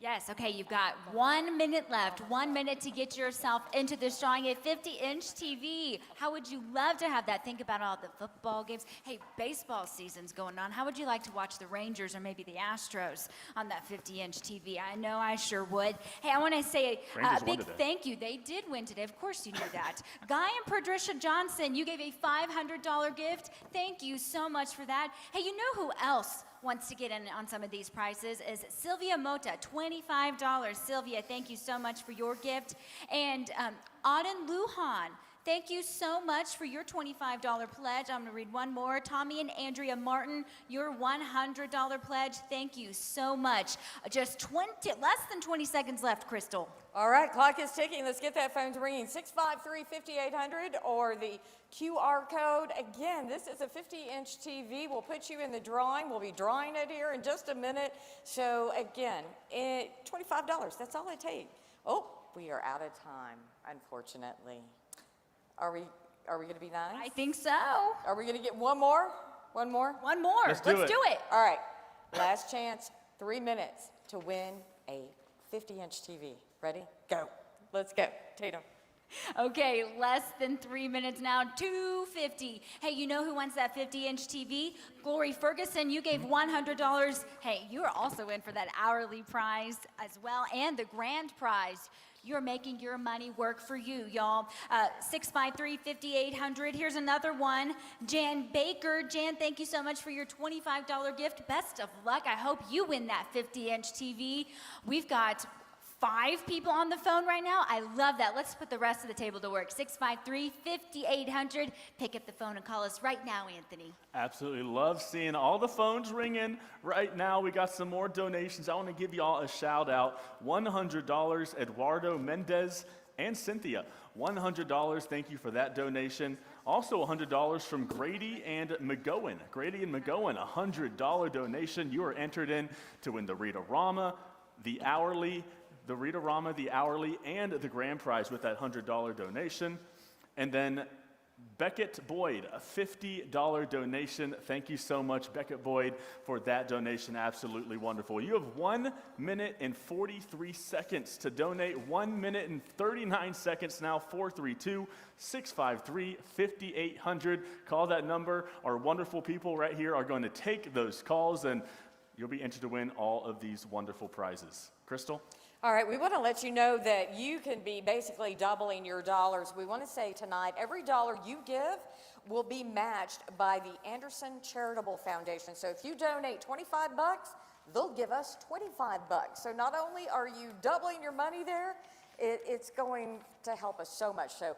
Yes, okay, you've got 1 minute left. 1 minute to get yourself into this drawing, a 50-inch TV. How would you love to have that? Think about all the football games. Hey, baseball season's going on. How would you like to watch the Rangers or maybe the Astros on that 50-inch TV? I know I sure would. Hey, I want to say a big thank you. They did win today. Of course you knew that. Guy and Patricia Johnson, you gave a $500 gift. Thank you so much for that. Hey, you know who else wants to get in on some of these prices is Sylvia Mota, $25. Sylvia, thank you so much for your gift. And Auden Lujan, thank you so much for your $25 pledge. I'm gonna read one more. Tommy and Andrea Martin, your $100 pledge. Thank you so much. Just less than 20 seconds left, Crystal. All right, clock is ticking. Let's get that phone ringing. 653-5800 or the QR code. Again, this is a 50-inch TV. We'll put you in the drawing. We'll be drawing it here in just a minute. So again, $25, that's all it takes. Oh, we are out of time, unfortunately. Are we gonna be nice? I think so. Are we gonna get one more? One more? One more. Let's do it. All right, last chance, 3 minutes to win a 50-inch TV. Ready? Go. Let's go. Tatum. Okay, less than 3 minutes now, $250. Hey, you know who wants that 50-inch TV? Glory Ferguson, you gave $100. Hey, you are also in for that hourly prize as well, and the grand prize. You're making your money work for you, y'all. 653-5800. Here's another one. Jan Baker. Jan, thank you so much for your $25 gift. Best of luck. I hope you win that 50-inch TV. We've got 5 people on the phone right now. I love that. Let's put the rest of the table to work. 653-5800. Pick up the phone and call us right now, Anthony. Absolutely love seeing all the phones ringing right now. We got some more donations. I want to give y'all a shout out. $100, Eduardo Mendez and Cynthia. $100. Thank you for that donation. Also $100 from Grady and McGowan. Grady and McGowan, $100 donation. You are entered in to win the Read-A-Rama, the hourly, and the grand prize with that $100 donation. And then Beckett Boyd, a $50 donation. Thank you so much, Beckett Boyd, for that donation. Absolutely wonderful. You have 1 minute and 43 seconds to donate. 1 minute and 39 seconds now. 432-653-5800. Call that number. Our wonderful people right here are going to take those calls, and you'll be entered to win all of these wonderful prizes. Crystal? All right, we want to let you know that you can be basically doubling your dollars. We want to say tonight, every dollar you give will be matched by the Anderson Charitable Foundation. So if you donate $25, they'll give us $25. So not only are you doubling your money there, it's going to help us so much. So,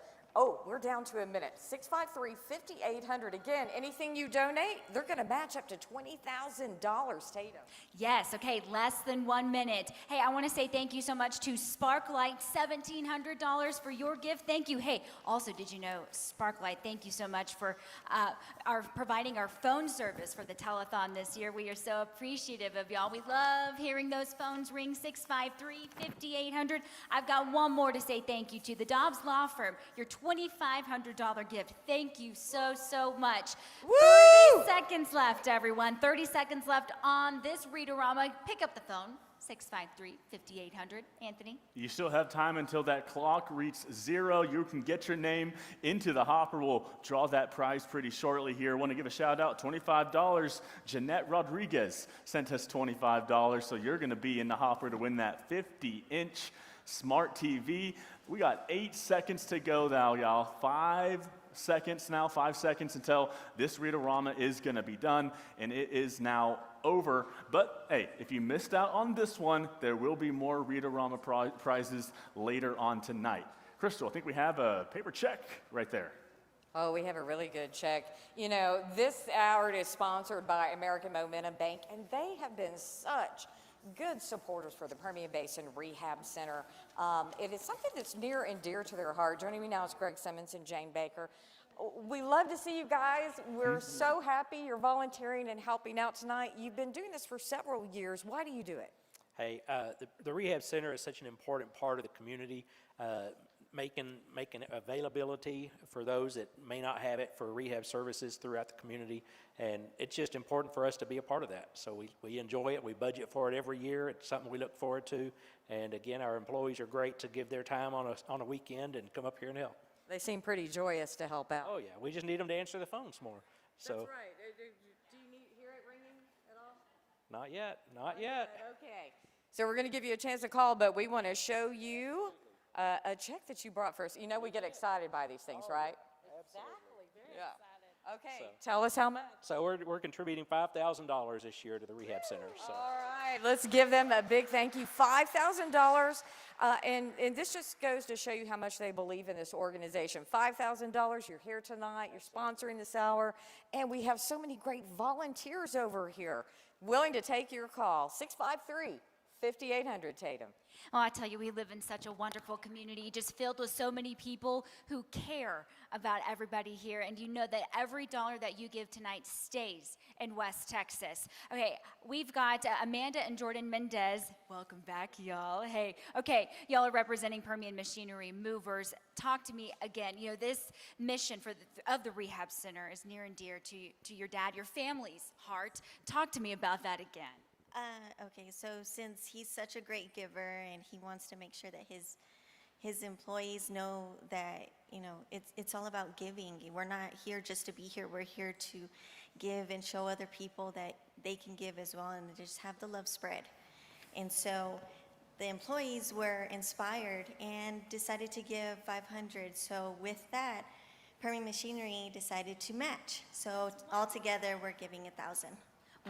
we're down to a minute. 653-5800. Again, anything you donate, they're going to match up to $20,000, Tatum. Yes, okay, less than 1 minute. Hey, I want to say thank you so much to Sparklight, $1,700 for your gift. Thank you. Hey, also, did you know, Sparklight, thank you so much for providing our phone service for the telethon this year. We are so appreciative of y'all. We love hearing those phones ring. 653-5800. I've got one more to say thank you to. The Dobbs Law Firm, your $2,500 gift. Thank you so, so much. Woo! 30 seconds left, everyone. 30 seconds left on this Read-A-Rama. Pick up the phone. 653-5800. Anthony? You still have time until that clock reaches 0. You can get your name into the hopper. We'll draw that prize pretty shortly here. I want to give a shout out, $25. Jeanette Rodriguez sent us $25, so you're going to be in the hopper to win that 50-inch smart TV. We got 8 seconds to go now, y'all. 5 seconds now, 5 seconds until this Read-A-Rama is going to be done, and it is now over. But hey, if you missed out on this one, there will be more Read-A-Rama prizes later on tonight. Crystal, I think we have a paper check right there. Oh, we have a really good check. You know, this hour is sponsored by American Momentum Bank, and they have been such good supporters for the Permian Basin Rehab Center. It is something that's near and dear to their heart. Joining me now is Greg Simmons and Jane Baker. We love to see you guys. We're so happy you're volunteering and helping out tonight. You've been doing this for several years. Why do you do it? Hey, the Rehab Center is such an important part of the community, making availability for those that may not have it for rehab services throughout the community, and it's just important for us to be a part of that. So we enjoy it. We budget for it every year. It's something we look forward to, and again, our employees are great to give their time on a weekend and come up here and help. They seem pretty joyous to help out. Oh yeah, we just need them to answer the phones more. So. That's right. Do you hear it ringing at all? Not yet, not yet. Okay. So we're going to give you a chance to call, but we want to show you a check that you brought for us. You know we get excited by these things, right? Absolutely. Very excited. Okay. Tell us how much. So we're contributing $5,000 this year to the Rehab Center. So. All right, let's give them a big thank you. $5,000, and this just goes to show you how much they believe in this organization. $5,000, you're here tonight, you're sponsoring this hour, and we have so many great volunteers over here willing to take your call. 653-5800, Tatum. Oh, I tell you, we live in such a wonderful community, just filled with so many people who care about everybody here. And you know that every dollar that you give tonight stays in West Texas. Okay, we've got Amanda and Jordan Mendez. Welcome back, y'all. Hey, okay, y'all are representing Permian Machinery Movers. Talk to me again. You know, this mission of the Rehab Center is near and dear to your dad, your family's heart. Talk to me about that again. Okay, so since he's such a great giver and he wants to make sure that his his employees know that, it's all about giving. We're not here just to be here. We're here to give and show other people that they can give as well and just have the love spread. And so the employees were inspired and decided to give 500. So with that, Permian Machinery decided to match. So altogether, we're giving 1,000.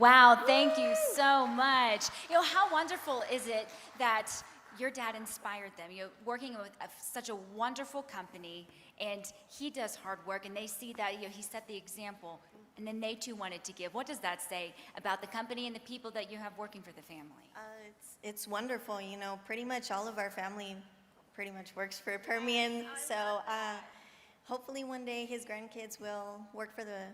Wow, thank you so much. How wonderful is it that your dad inspired them? Working with such a wonderful company, and he does hard work, and they see that he set the example, and then they too wanted to give. What does that say about the company and the people that you have working for the family? It's wonderful. Pretty much all of our family pretty much works for Permian. So hopefully one day his grandkids will work for the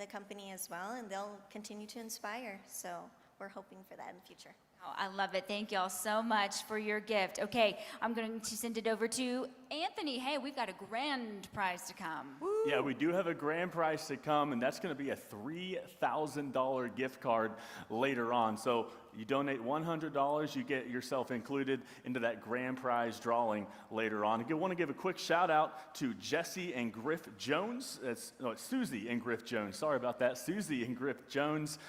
company as well, and they'll continue to inspire. So we're hoping for that in the future. Oh, I love it. Thank y'all so much for your gift. Okay, I'm going to send it over to Anthony. Hey, we've got a grand prize to come. Yeah, we do have a grand prize to come, and that's going to be a $3,000 gift card later on. So you donate $100, you get yourself included into that grand prize drawing later on. I want to give a quick shout out to Jesse and Griff Jones. It's Susie and Griff Jones. Sorry about that. Susie and Griff Jones.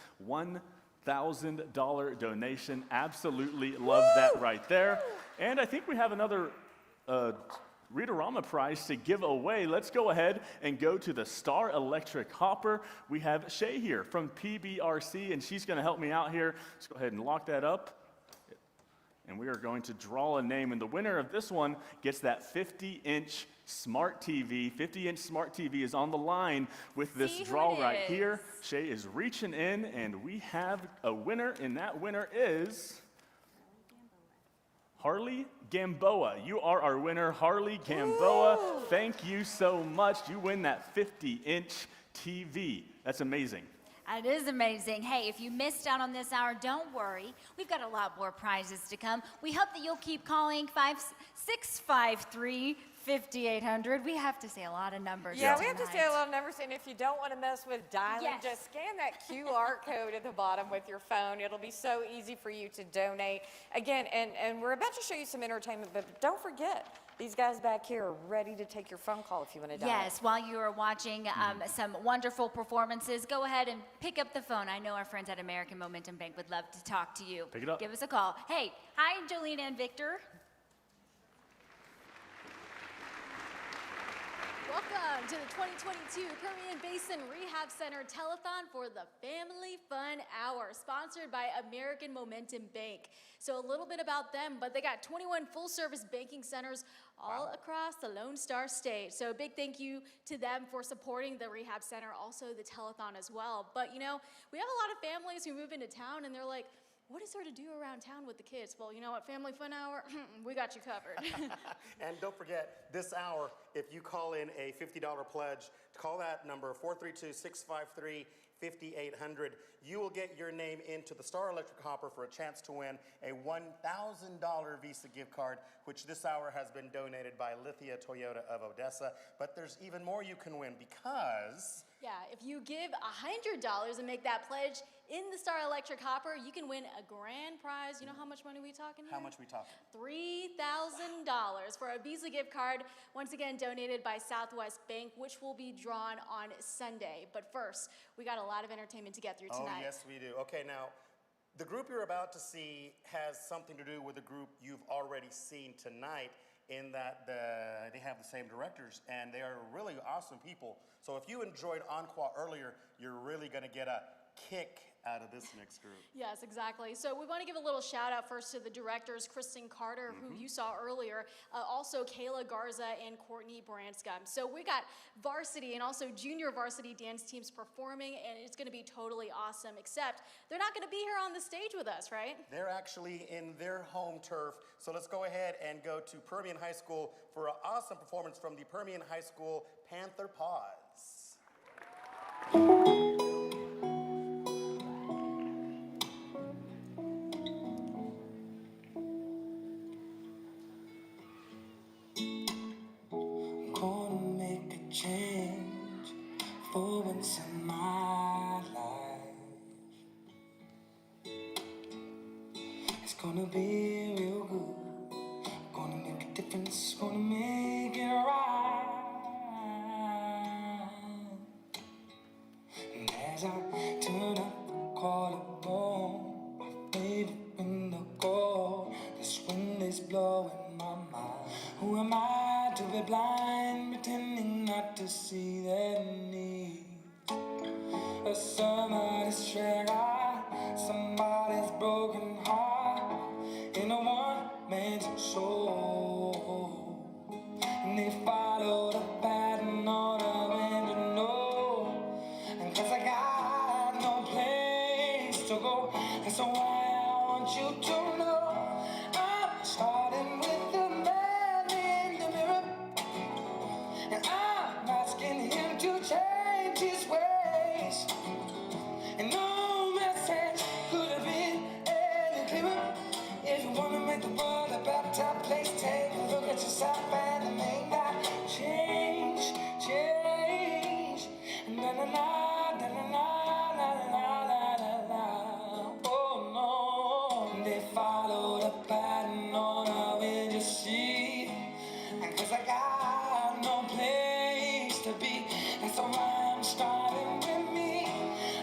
$1,000 donation. Absolutely love that right there. And I think we have another Readerama prize to give away. Let's go ahead and go to the Star Electric Hopper. We have Shay here from PBRC, and she's going to help me out here. Let's go ahead and lock that up. And we are going to draw a name, and the winner of this one gets that 50-inch smart TV. 50-inch smart TV is on the line with this draw right here. Shay is reaching in, and we have a winner, and that winner is Harley Gamboa. You are our winner, Harley Gamboa. Woo! Thank you so much. You win that 50-inch TV. That's amazing. It is amazing. Hey, if you missed out on this hour, don't worry. We've got a lot more prizes to come. We hope that you'll keep calling 653-5800. We have to say a lot of numbers. Yeah, we have to say a lot of numbers. And if you don't want to mess with dialing, just scan that QR code at the bottom with your phone. It'll be so easy for you to donate. Again, and we're about to show you some entertainment, but don't forget, these guys back here are ready to take your phone call if you want to dial. Yes, while you are watching some wonderful performances, go ahead and pick up the phone. I know our friends at American Momentum Bank would love to talk to you. Pick it up. Give us a call. Hey, hi, Jolene and Victor. Welcome to the 2022 Permian Basin Rehab Center Telethon for the Family Fun Hour, sponsored by American Momentum Bank. So a little bit about them, but they got 21 full-service banking centers all across the Lone Star State. So a big thank you to them for supporting the Rehab Center, also the Telethon as well. But we have a lot of families who move into town and they're like, what is there to do around town with the kids? Well, you know what, Family Fun Hour, we got you covered. And don't forget, this hour, if you call in a $50 pledge, call that number, 432-653-5800. You will get your name into the Star Electric Hopper for a chance to win a $1,000 Visa gift card, which this hour has been donated by Lithia Toyota of Odessa. But there's even more you can win because... Yeah, if you give $100 and make that pledge in the Star Electric Hopper, you can win a grand prize. You know how much money we talking here? How much we talking? $3,000 for a Visa gift card, once again donated by Southwest Bank, which will be drawn on Sunday. But first, we got a lot of entertainment to get through tonight. Oh, yes, we do. Okay, now, the group you're about to see has something to do with the group you've already seen tonight, in that they have the same directors, and they are really awesome people. So if you enjoyed Enquois earlier, you're really gonna get a kick out of this next group. Yes, exactly. So we want to give a little shout out first to the directors, Kristen Carter, who you saw earlier, also Kayla Garza and Courtney Branscombe. So we got varsity and also junior varsity dance teams performing, and it's going to be totally awesome, except they're not going to be here on the stage with us, right? They're actually in their home turf. So let's go ahead and go to Permian High School for an awesome performance from the Permian High School Panther Paws. For once in my life, it's gonna be real good. Gonna make a difference, gonna blowing my mind. Who am I to be blind, pretending not to see their needs? Somebody's struggle, somebody's broken heart, in a one-man's soul. And they follow the pattern on the window, and 'cause I got no place to go, and so I want you to know I'm starting with the man in the mirror, and I'm asking him to change his ways. And no message could have been any clearer. If you wanna make the world a better place, take a look at yourself and the main guy. Change, change. Na na na na na na na na na na. Oh no, they follow the pattern on a window seat. And 'cause I got no place to be, and so I'm starting with me.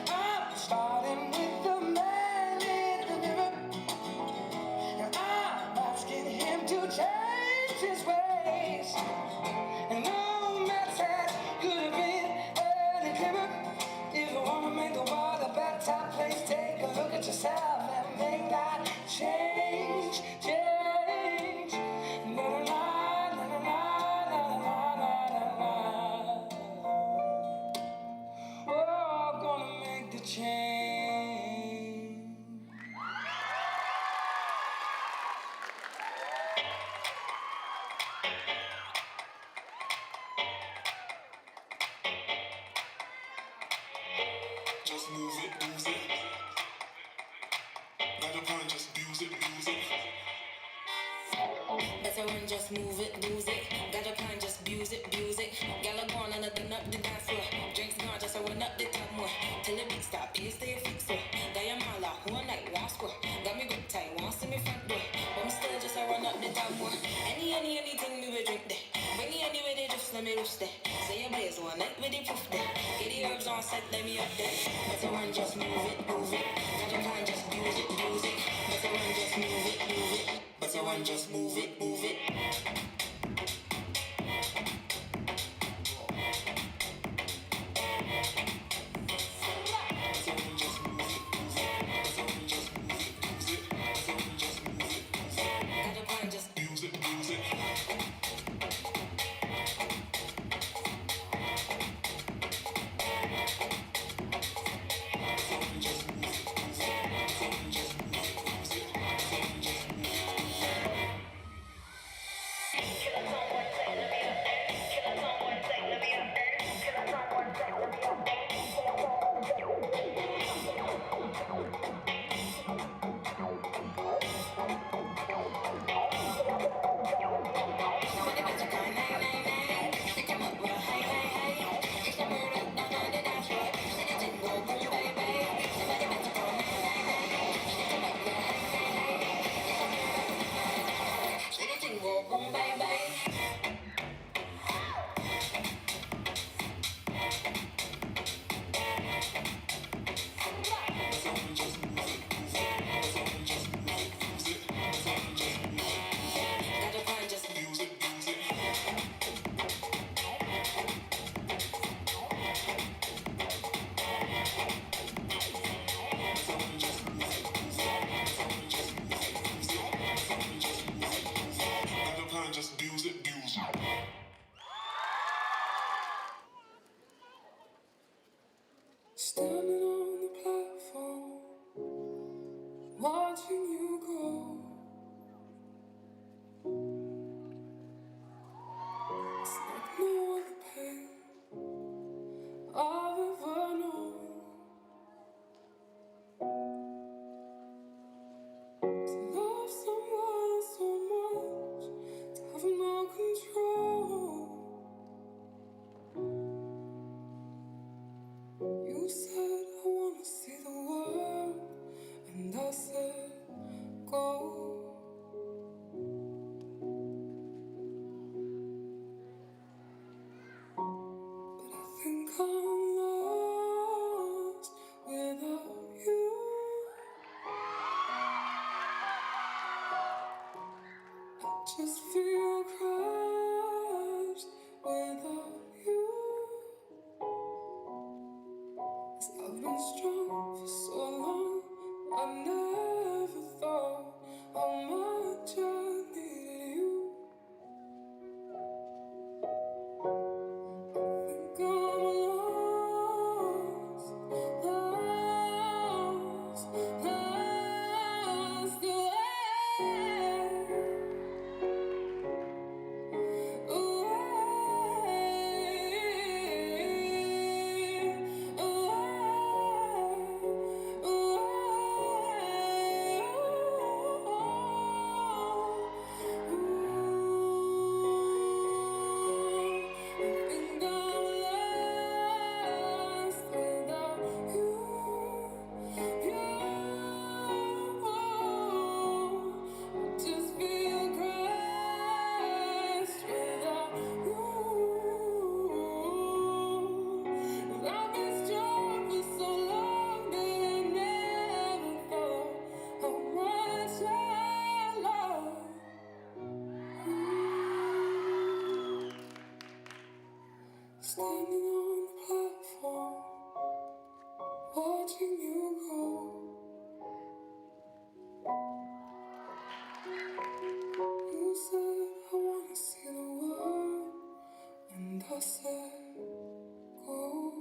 I'm starting with the man in the mirror, and I'm asking him to change his ways. And no message could have been any clearer. If you wanna make the world a better place, take a look at yourself and make that change, change. Na na na na na na na na na. Oh, I'm gonna make the change. Just move it, lose it. Got a plan, just use it, lose it. Better run, just move it, lose it. Got a plan, just abuse it, abuse it. Gal a gone and I done up the dance floor. Drinks gone, just I run up the top more. Till the beat stop, you stay fixed up. Diamala, one night, one score. Got me grip tight, wants to me front door. But I'm still just I run up the top more. Anything me will drink there. Bring me anywhere they just let me roast there. Say you blaze one night with the proof there. Get the herbs on set, let me up there. Better run, just move it, move it. Got a plan, just abuse it, abuse it. Better run, just move it, move it. Better run, just move it, move it. just feel crushed without you. 'Cause I've been strong for so long, I never thought how much I needed you. I think I'm lost, lost, lost just feel crushed without you. I've been strong for so long that I never thought how much I love you. Standing on the platform, watching you go. You said I wanna see the world, and I said go.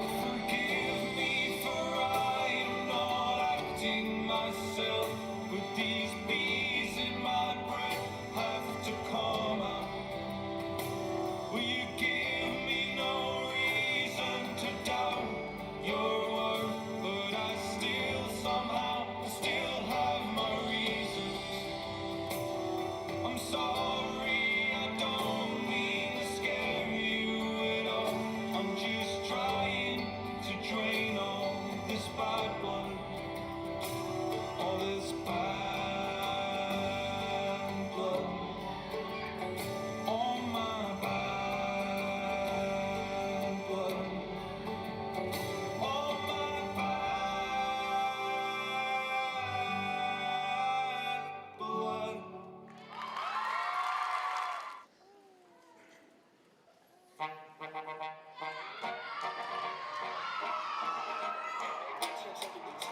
Forgive me for I am not acting myself, but these bees in my breath have to come out. Will you give me no reason to doubt your word, but I still somehow still have my reasons. I'm sorry, I don't mean to scare you at all. I'm just trying to drain all this bad blood, all this bad blood, all my bad blood, all my bad blood.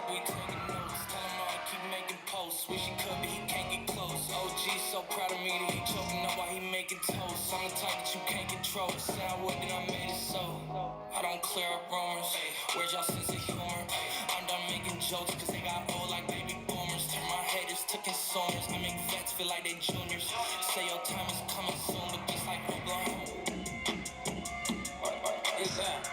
We taking notes, tell him I keep making posts. Wish he could, but he can't get close. OG so proud of me that he choking up while he making toast. I'm the type that you can't control. Said I would, then I made it so. I don't clear up rumors. Where's y'all sense of humor? I'm done making jokes, cause they got old like baby boomers. Turn my haters to consumers. I make vets feel like they juniors. Say your time is coming soon, but just like Oklahoma. It's that.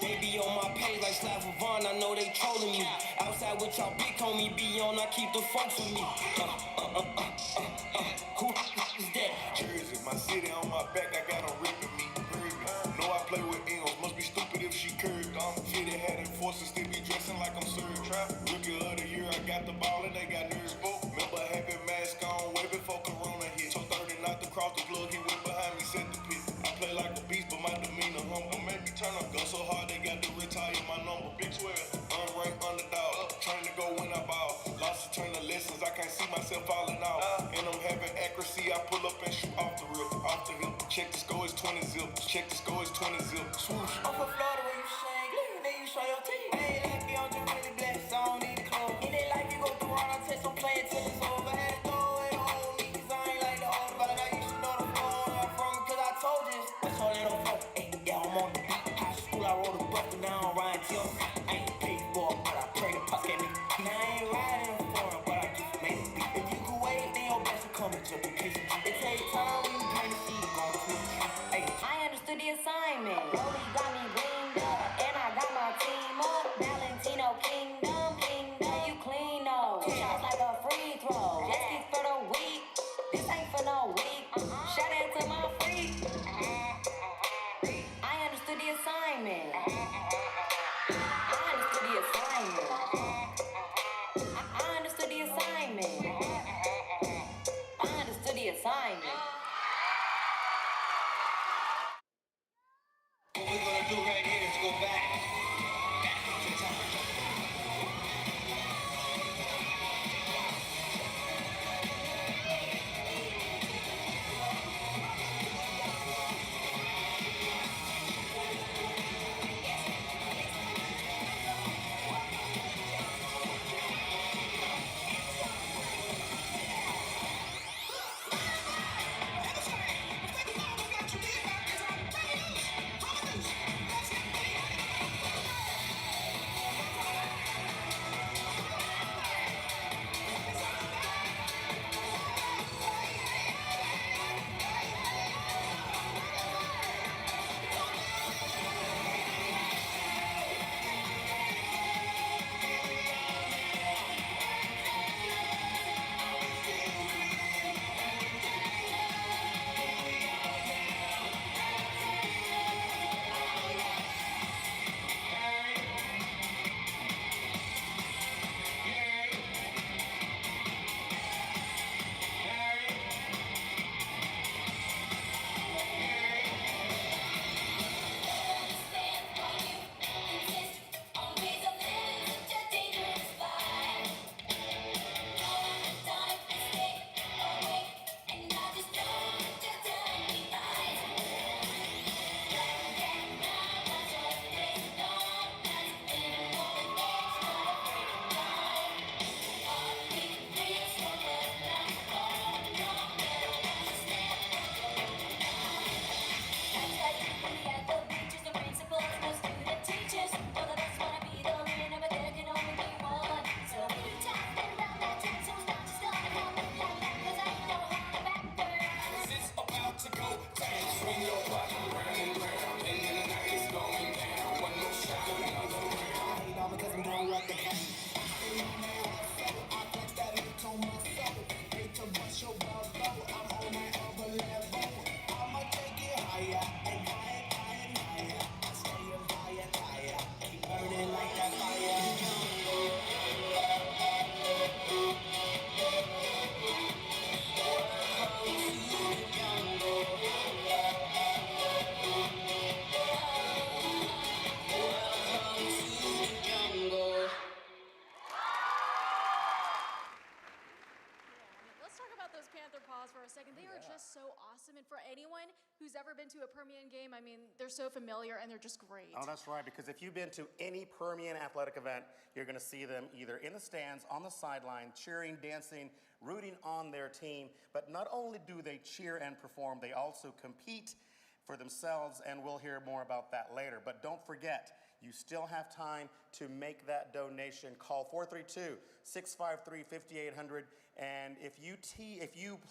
They be on my page like Slav Vaughn, I know they trolling me. Outside with y'all big homie be on, I keep the folks with me. Who is that? Jersey, my city on my back, I got a rip 20 zip. Check the score, it's 20 zip. Swoosh. I'm from Florida where you shake, then you show your teeth. I ain't lucky, I'm just really blessed, I don't need clothes. In that life you go through all, I test, I'm playing till it's over. Had to throw it on me, cause I ain't like the old, but I used to know the flow where I'm from, cause I told you. What's all that on flow? Hey, yeah, I'm on the beat. High school, I wrote a book, and now I'm riding till I ain't paid for it, but I pray the puck at me. Now I ain't riding for it, but I just made it beat. If you can wait, then your best will come and jump in case. It takes time when you plant the seed, gon' twist. Hey, I understood the assignment. Rollie got me blinged up, and I got my team up. Valentino Kingdom, you clean though. Shots like a free throw. Let's get for the week. This ain't for no week. Shout out to my freak. I understood the assignment. I understood the assignment. I understood the assignment. I understood the assignment. what we're gonna do right here is go back to time. Let's talk about those Panther Paws for a second. They are just so awesome. And for anyone who's ever been to a Permian game, I mean, they're so familiar and they're just great. Oh, that's right, because if you've been to any Permian athletic event, you're going to see them either in the stands, on the sideline, cheering, dancing, rooting on their team. But not only do they cheer and perform, they also compete for themselves, and we'll hear more about that later. But don't forget, you still have time to make that donation. Call 432-653-5800, and if you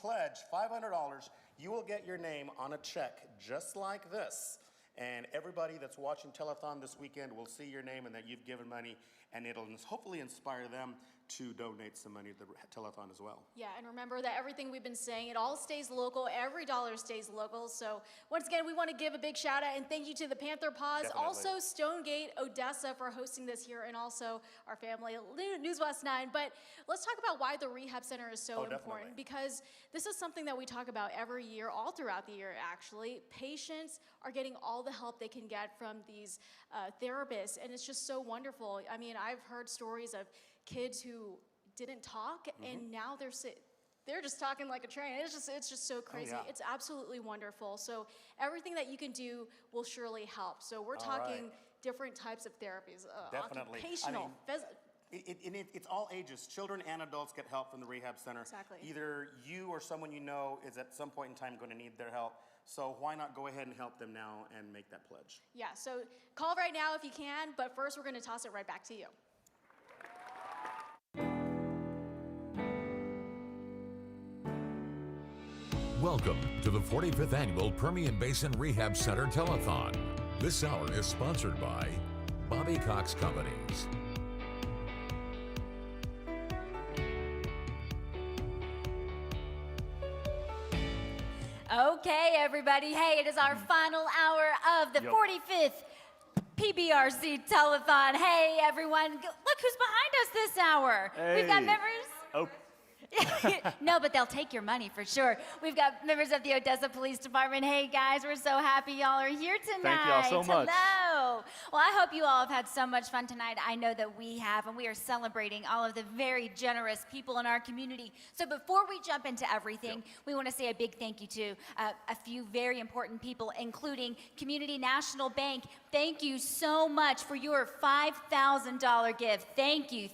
pledge $500, you will get your name on a check just like this. And everybody that's watching Telethon this weekend will see your name and that you've given money, and it'll hopefully inspire them to donate some money to the Telethon as well. Yeah, and remember that everything we've been saying, it all stays local. Every dollar stays local. So once again, we want to give a big shout out and thank you to the Panther Paws, Definitely. also Stonegate, Odessa for hosting this here, and also our family, NewsWest 9. But let's talk about why the Rehab Center is so important, because this is something that we talk about every year, all throughout the year actually. Patients are getting all the help they can get from these therapists, and it's just so wonderful. I mean, I've heard stories of kids who didn't talk, and now they're just talking like a train. It's just so crazy. yeah. It's absolutely wonderful. So everything that you can do will surely help. So we're talking different types of therapies, Definitely. occupational, It's all ages. Children and adults get help from the Rehab Center. Exactly. Either you or someone you know is at some point in time going to need their help. So why not go ahead and help them now and make that pledge? Yeah, so call right now if you can, but first we're going to toss it right back to you. Welcome to the 45th Annual Permian Basin Rehab Center Telethon. This hour is sponsored by Bobby Cox Companies. Okay, everybody. Hey, it is our final hour of the 45th PBRC Telethon. Hey, everyone. Look who's behind us this hour. Hey. We've got members. Oh. No, but they'll take your money for sure. We've got members of the Odessa Police Department. Hey, guys, we're so happy y'all are here tonight. Thank y'all so much. Hello. Well, I hope you all have had so much fun tonight. I know that we have, and we are celebrating all of the very generous people in our community. So before we jump into everything, we want to say a big thank you to a few very important people, including Community National Bank. Thank you so much for your $5,000 gift. Thank you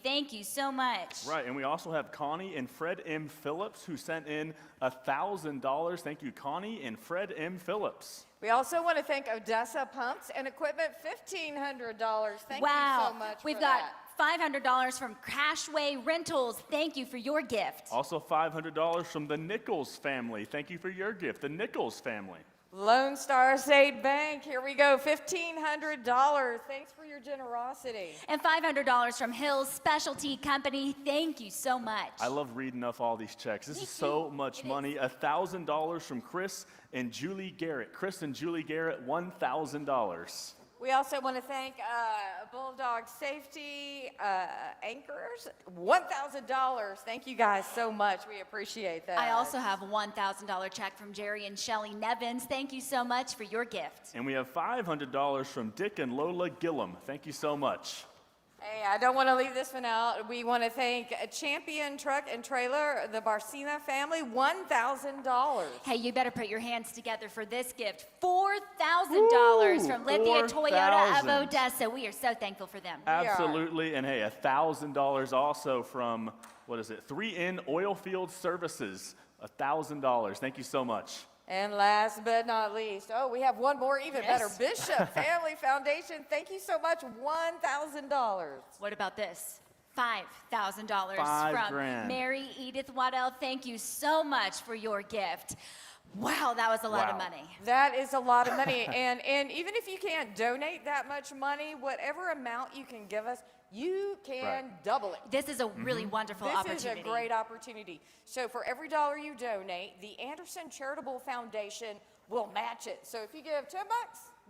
so much. Right, and we also have Connie and Fred M. Phillips who sent in $1,000. Thank you, Connie and Fred M. Phillips. We also want to thank Odessa Pumps and Equipment, $1,500. Thank you so much. We've got $500 from Crashway Rentals. Thank you for your gift. Also $500 from the Nichols family. Thank you for your gift, the Nichols family. Lone Star State Bank, here we go, $1,500. Thanks for your generosity. And $500 from Hills Specialty Company. Thank you so much. I love reading off all these checks. This is so much money. $1,000 from Chris and Julie Garrett. Chris and Julie Garrett, $1,000. We also want to thank Bulldog Safety Anchors, $1,000. Thank you guys so much. We appreciate that. I also have a $1,000 check from Jerry and Shelley Nevins. Thank you so much for your gift. And we have $500 from Dick and Lola Gillum. Thank you so much. Hey, I don't want to leave this one out. We want to thank Champion Truck and Trailer, the Barcina family, $1,000. Hey, you better put your hands together for this gift. $4,000 from Lithia Toyota of Odessa. We are so thankful for them. Absolutely. And hey, $1,000 also from, 3N Oilfield Services, $1,000. Thank you so much. And last but not least, we have one more, even better. Bishop Family Foundation, thank you so much, $1,000. What about this? $5,000 from $5,000. Mary Edith Waddell. Thank you so much for your gift. Wow, that was a lot of money. That is a lot of money. and even if you can't donate that much money, whatever amount you can give us, you can double it. This is a really wonderful opportunity. This is a great opportunity. So for every dollar you donate, the Anderson Charitable Foundation will match it. So if you give $10,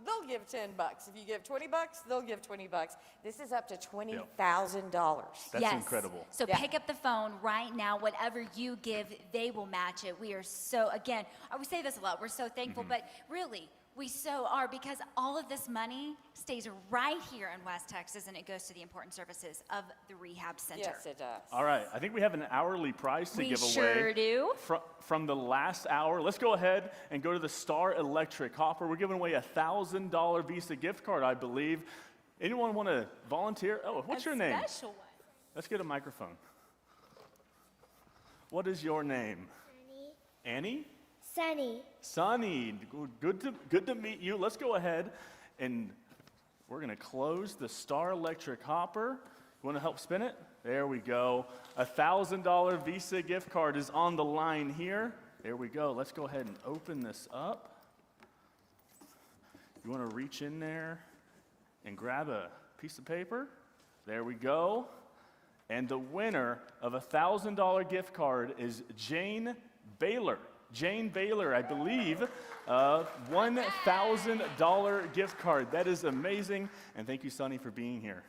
they'll give $10. If you give $20, they'll give $20. This is up to $20,000. That's incredible. So pick up the phone right now. Whatever you give, they will match it. We are so, again, we say this a lot, we're so thankful, but really, we so are, because all of this money stays right here in West Texas and it goes to the important services of the Rehab Center. Yes, it does. All right, I think we have an hourly prize to give away. We sure do. From the last hour. Let's go ahead and go to the Star Electric Hopper. We're giving away a $1,000 Visa gift card, I believe. Anyone want to volunteer? Oh, what's your name? Special one. Let's get a microphone. What is your name? Annie? Sunny. Sunny, good to meet you. Let's go ahead and we're going to close the Star Electric Hopper. You want to help spin it? There we go. A $1,000 Visa gift card is on the line here. There we go. Let's go ahead and open this up. You want to reach in there and grab a piece of paper? There we go. And the winner of a $1,000 gift card is Jane Baylor. Jane Baylor, I believe, $1,000 gift card. That is amazing. And thank you, Sonny, for being here.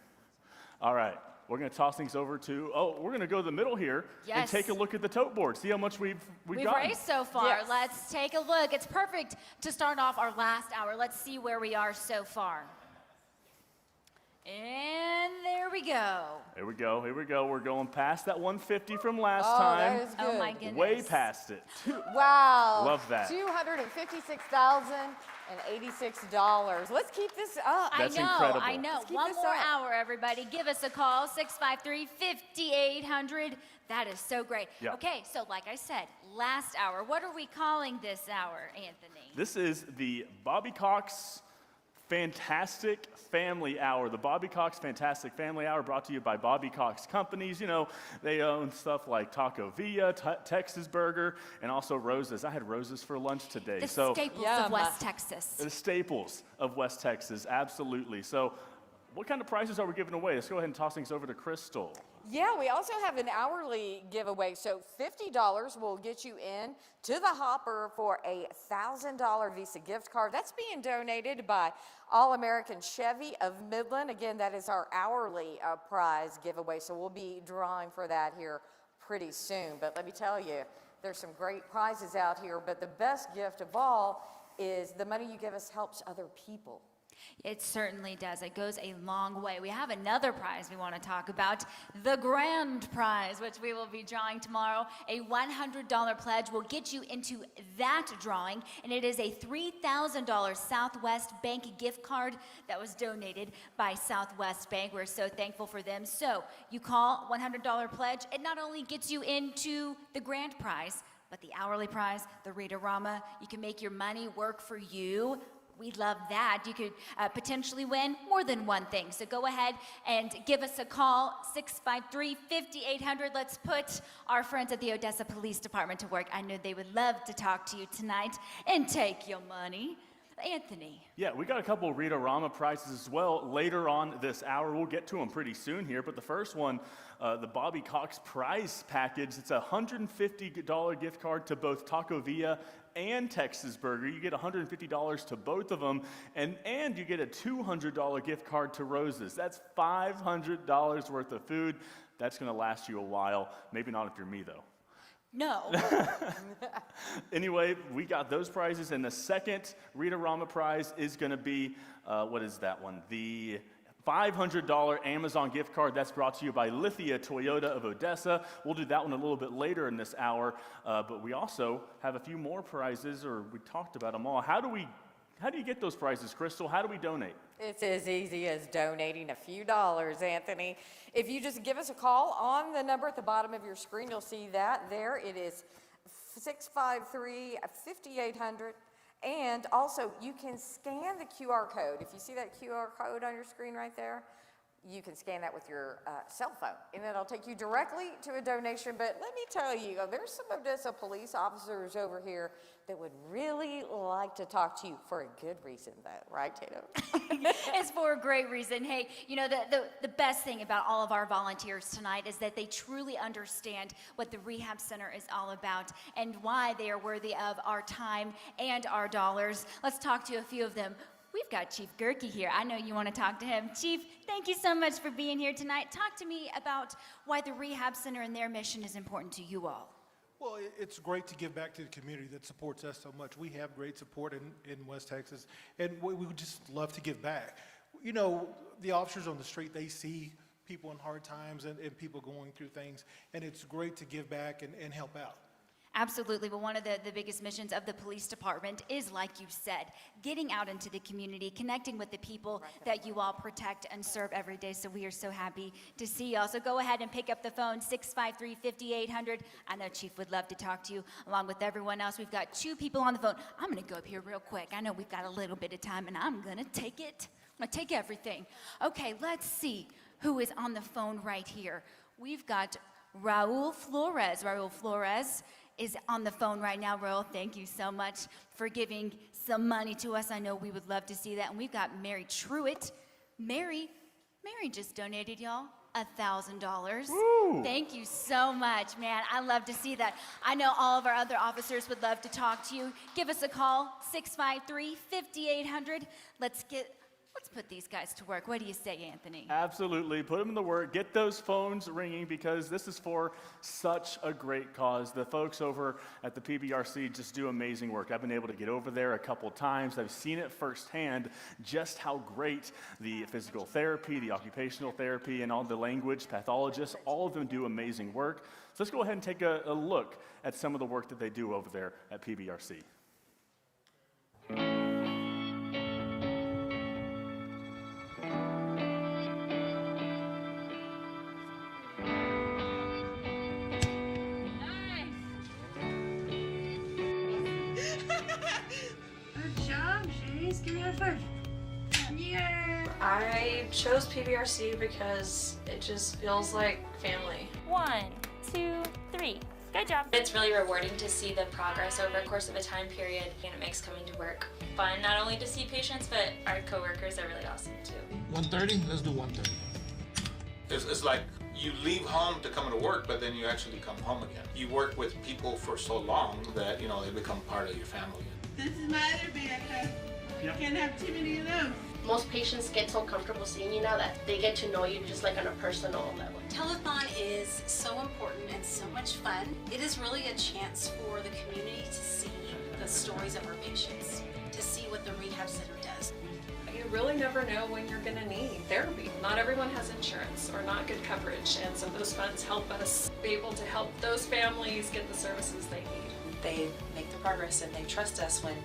All right, we're going to toss things over to, we're going to go to the middle here and take a look at the tote board, see how much we've gotten. Raced so far. Yes. Let's take a look. It's perfect to start off our last hour. Let's see where we are so far. And there we go. Here we go. Here we go. We're going past that 150 from last Oh, time. that is Oh good. my goodness. Way past it. Wow. Love that. $256,086. Let's keep this up. That's I know, incredible. I know. Let's keep One this more up. hour, everybody. Give us a call, 653-5800. That is so great. Yeah. Okay, so like I said, last hour. What are we calling this hour, Anthony? This is the Bobby Cox Fantastic Family Hour. The Bobby Cox Fantastic Family Hour brought to you by Bobby Cox Companies. You know, they own stuff like Taco Villa, Texas Burger, and also Roses. I had Roses for lunch today. The so staples of West Texas. The staples of West Texas, absolutely. So what kind of prizes are we giving away? Let's go ahead and toss things over to Crystal. Yeah, we also have an hourly giveaway. So $50 will get you in to the hopper for a $1,000 Visa gift card. That's being donated by All-American Chevy of Midland. Again, that is our hourly prize giveaway. So we'll be drawing for that here pretty soon. But let me tell you, there's some great prizes out here. But the best gift of all is the money you give us helps other people. It certainly does. It goes a long way. We have another prize we want to talk about, the grand prize, which we will be drawing tomorrow. A $100 pledge will get you into that drawing, and it is a $3,000 Southwest Bank gift card that was donated by Southwest Bank. We're so thankful for them. So you call $100 pledge. It not only gets you into the grand prize, but the hourly prize, the Read-A-Rama. You can make your money work for you. We love that. You could potentially win more than one thing. So go ahead and give us a call, 653-5800. Let's put our friends at the Odessa Police Department to work. I know they would love to talk to you tonight and take your money. Anthony. Yeah, we got a couple of Read-A-Rama prizes as well later on this hour. We'll get to them pretty soon here, but the first one, the Bobby Cox prize package, it's a $150 gift card to both Taco Villa and Texas Burger. You get $150 to both of them, and you get a $200 gift card to Roses. That's $500 worth of food. That's going to last you a while. Maybe not if you're me, though. No. Anyway, we got those prizes, and the second Read-A-Rama prize is going to be, what is that one? The $500 Amazon gift card. That's brought to you by Lithia Toyota of Odessa. We'll do that one a little bit later in this hour, but we also have a few more prizes, or we talked about them all. How do you get those prizes, Crystal? How do we donate? It's as easy as donating a few dollars, Anthony. If you just give us a call on the number at the bottom of your screen, you'll see that there. It is 653-5800. And also, you can scan the QR code. If you see that QR code on your screen right there, you can scan that with your cell phone, and it'll take you directly to a donation. But let me tell you, there's some Odessa police officers over here that would really like to talk to you for a good reason, though. Right, Tatum? It's for a great reason. Hey, you know, the best thing about all of our volunteers tonight is that they truly understand what the Rehab Center is all about and why they are worthy of our time and our dollars. Let's talk to a few of them. We've got Chief Gerke here. I know you want to talk to him. Chief, thank you so much for being here tonight. Talk to me about why the Rehab Center and their mission is important to you all. Well, it's great to give back to the community that supports us so much. We have great support in West Texas, and we would just love to give back. You know, the officers on the street, they see people in hard times and people going through things, and it's great to give back and help out. Absolutely. Well, one of the biggest missions of the police department is, like you said, getting out into the community, connecting with the people that you all protect and serve every day. So we are so happy to see y'all. So go ahead and pick up the phone, 653-5800. I know Chief would love to talk to you along with everyone else. We've got two people on the phone. I'm going to go up here real quick. I know we've got a little bit of time, and I'm going to take it. I'm going to take everything. Okay, let's see who is on the phone right here. We've got Raul Flores. Raul Flores is on the phone right now. Raul, thank you so much for giving some money to us. I know we would love to see that. And we've got Mary Truitt. Mary just donated y'all $1,000. Thank you so much, man. I love to see that. I know all of our other officers would love to talk to you. Give us a call, 653-5800. Let's get Let's put these guys to work. What do you say, Anthony? Absolutely. Put them in the work. Get those phones ringing because this is for such a great cause. The folks over at the PBRC just do amazing work. I've been able to get over there a couple times. I've seen it firsthand just how great the physical therapy, the occupational therapy, and all the language pathologists, all of them do amazing work. So let's go ahead and take a look at some of the work that they do over there at PBRC. I chose PBRC because it just feels like family. 1, 2, 3. Good job. It's really rewarding to see the progress over the course of a time period, and it makes coming to work fun, not only to see patients, but our coworkers are really awesome too. 1:30, let's do 1:30. It's like you leave home to come to work, but then you actually come home again. You work with people for so long that, you know, they become part of your family. This is my other BFF. You can't have too many of them. Most patients get so comfortable seeing you now that they get to know you just like on a personal level. Telethon is so important and so much fun. It is really a chance for the community to see the stories of our patients, to see what the rehab center does. You really never know when you're going to need therapy. Not everyone has insurance or not good coverage, and so those funds help us be able to help those families get the services they need. They make the progress and they trust us when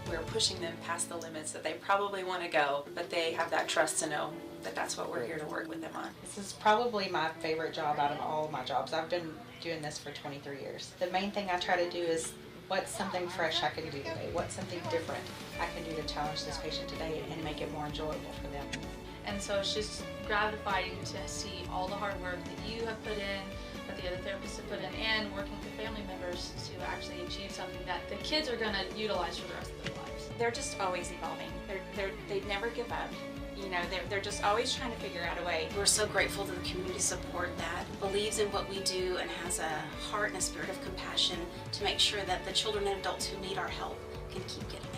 we're pushing them past the limits that they probably want to go, but they have that trust to know that that's what we're here to work with them on. This is probably my favorite job out of all of my jobs. I've been doing this for 23 years. The main thing I try to do is what's something fresh I can do today? What's something different I can do to challenge this patient today and make it more enjoyable for them? And so it's just gratifying to see all the hard work that you have put in, that the other therapists have put in, and working with family members to actually achieve something that the kids are going to utilize for the rest of their lives. They're just always evolving. They never give up. You know, they're just always trying to figure out a way. We're so grateful to the community support that believes in what we do and has a heart and a spirit of compassion to make sure that the children and adults who need our help can keep getting it.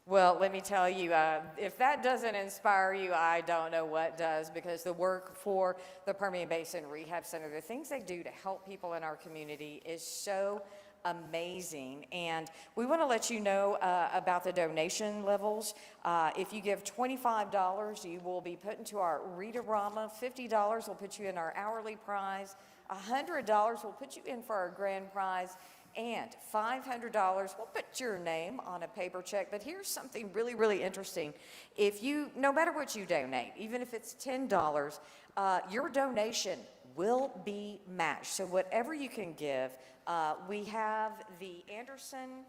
Well, let me tell you, if that doesn't inspire you, I don't know what does, because the work for the Permian Basin Rehab Center, the things they do to help people in our community is so amazing. And we want to let you know about the donation levels. If you give $25, you will be put into our Read-A-Rama. $50 will put you in our hourly prize. $100 will put you in for our grand prize. And $500 will put your name on a paper check. But here's something really, really interesting. If you, no matter what you donate, even if it's $10, your donation will be matched. So whatever you can give, we have the Anderson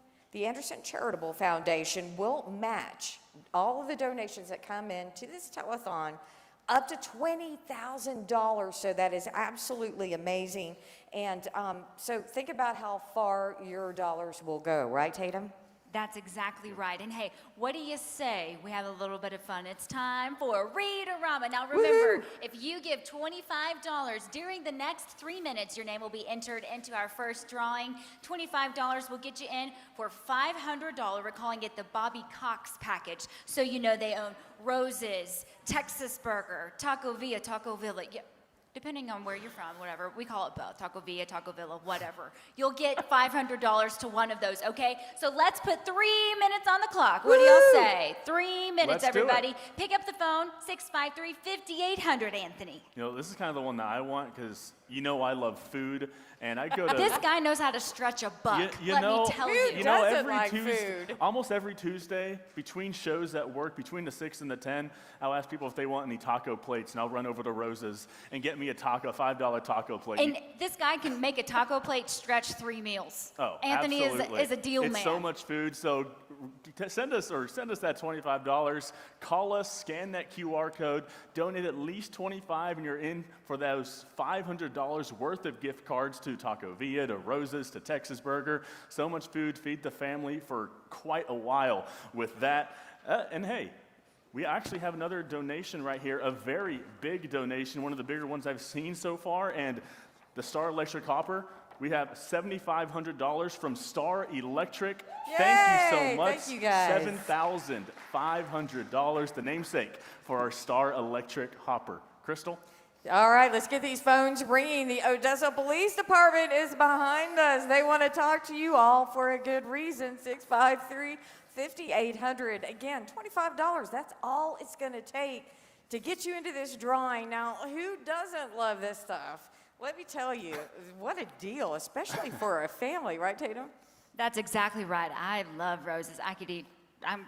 Charitable Foundation will match all of the donations that come in to this telethon up to $20,000, so that is absolutely amazing. And so think about how far your dollars will go, right, Tatum? That's exactly right. And hey, what do you say? We have a little bit of fun. It's time for Read-A-Rama. Now remember, if you give $25 during the next 3 minutes, your name will be entered into our first drawing. $25 will get you in for $500. We're calling it the Bobby Cox package. So you know they own Rose's, Texas Burger, Taco Villa, Taco Villa. Yeah. Depending on where you're from, whatever. We call it both, Taco Villa, Taco Villa, whatever. You'll get $500 to one of those, okay? So let's put 3 minutes on the clock. What do y'all say? 3 minutes, everybody. Pick up the phone, 653-5800, Anthony. You know, this is kind of the one that I want because you know I love food, and I go to... This guy knows how to stretch a buck, let me tell you. You know, every Tuesday, almost every Tuesday, between shows at work, between the 6 and the 10, I'll ask people if they want any taco plates, and I'll run over to Rose's and get me a taco, $5 taco plate. And this guy can make a taco plate stretch 3 meals. Oh, Anthony absolutely. is a deal man. It's so much food, so send us that $25. Call us, scan that QR code, donate at least $25, and you're in for those $500 worth of gift cards to Taco Villa, to Rose's, to Texas Burger. So much food, feed the family for quite a while with that. And hey, we actually have another donation right here, a very big donation, one of the bigger ones I've seen so far, and the Star Electric Hopper, We have $7,500 from Star Electric. Yay! Thank you so much. Thank you, guys. $7,500, the namesake for our Star Electric hopper. Crystal? All right, let's get these phones ringing. The Odessa Police Department is behind us. They want to talk to you all for a good reason. 653-5800. Again, $25. That's all it's going to take to get you into this drawing. Now, who doesn't love this stuff? Let me tell you, what a deal, especially for a family, right, Tatum? That's exactly right. I love roses. I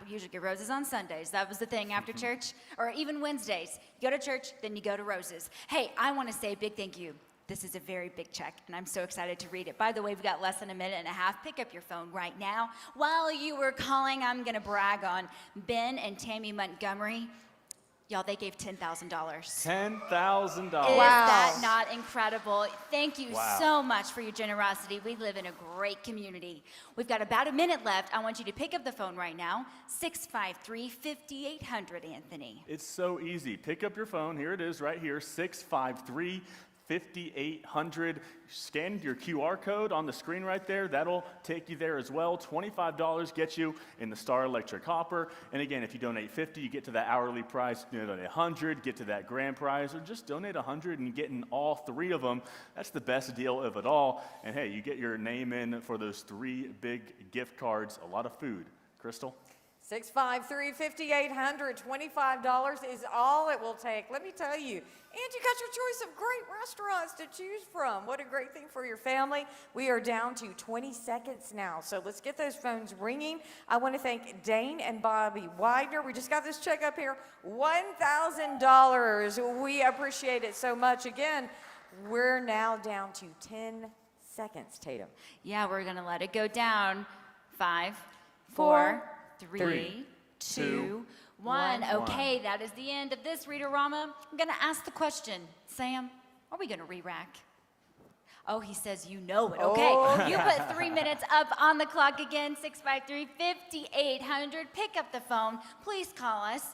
usually get roses on Sundays. That was the thing after church, or even Wednesdays. You go to church, then you go to roses. Hey, I want to say a big thank you. This is a very big check, and I'm so excited to read it. By the way, we've got less than a minute and a half. Pick up your phone right now. While you were calling, I'm going to brag on Ben and Tammy Montgomery. Y'all, they gave $10,000. $10,000. Is that not incredible? Thank you Wow. so much for your generosity. We live in a great community. We've got about a minute left. I want you to pick up the phone right now. 653-5800, Anthony. It's so easy. Pick up your phone. Here it is right here, 653-5800. Scan your QR code on the screen right there. That'll take you there as well. $25 gets you in the Star Electric hopper. And again, if you donate $50, you get to that hourly price. You donate $100, get to that grand prize, or just donate $100 and get in all three of them. That's the best deal of it all. And hey, you get your name in for those 3 big gift cards. A lot of food. Crystal? 653-5800. $25 is all it will take. Let me tell you, and you got your choice of great restaurants to choose from. What a great thing for your family. We are down to 20 seconds now, so let's get those phones ringing. I want to thank Dane and Bobby Widener. We just got this check up here, $1,000. We appreciate it so much. Again, we're now down to 10 seconds, Tatum. Yeah, we're going to let it go down. 5, 4, 3, 2, 1. Okay, that is the end of this Reader-Rama. I'm going to ask the question. Sam, are we going to re-rack? Oh, he says you know it. Okay, you put 3 minutes up on the clock again. 653-5800. Pick up the phone. Please call us.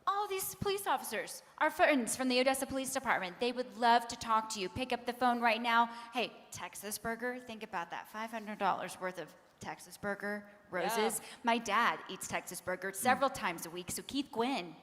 All these police officers, our friends from the Odessa Police Department, they would love to talk to you. Pick up the phone right now. Hey, Texas Burger, think about that. $500 worth of Texas Burger, roses. Yeah. My dad eats Texas Burger several times a week, so Keith Gwynn,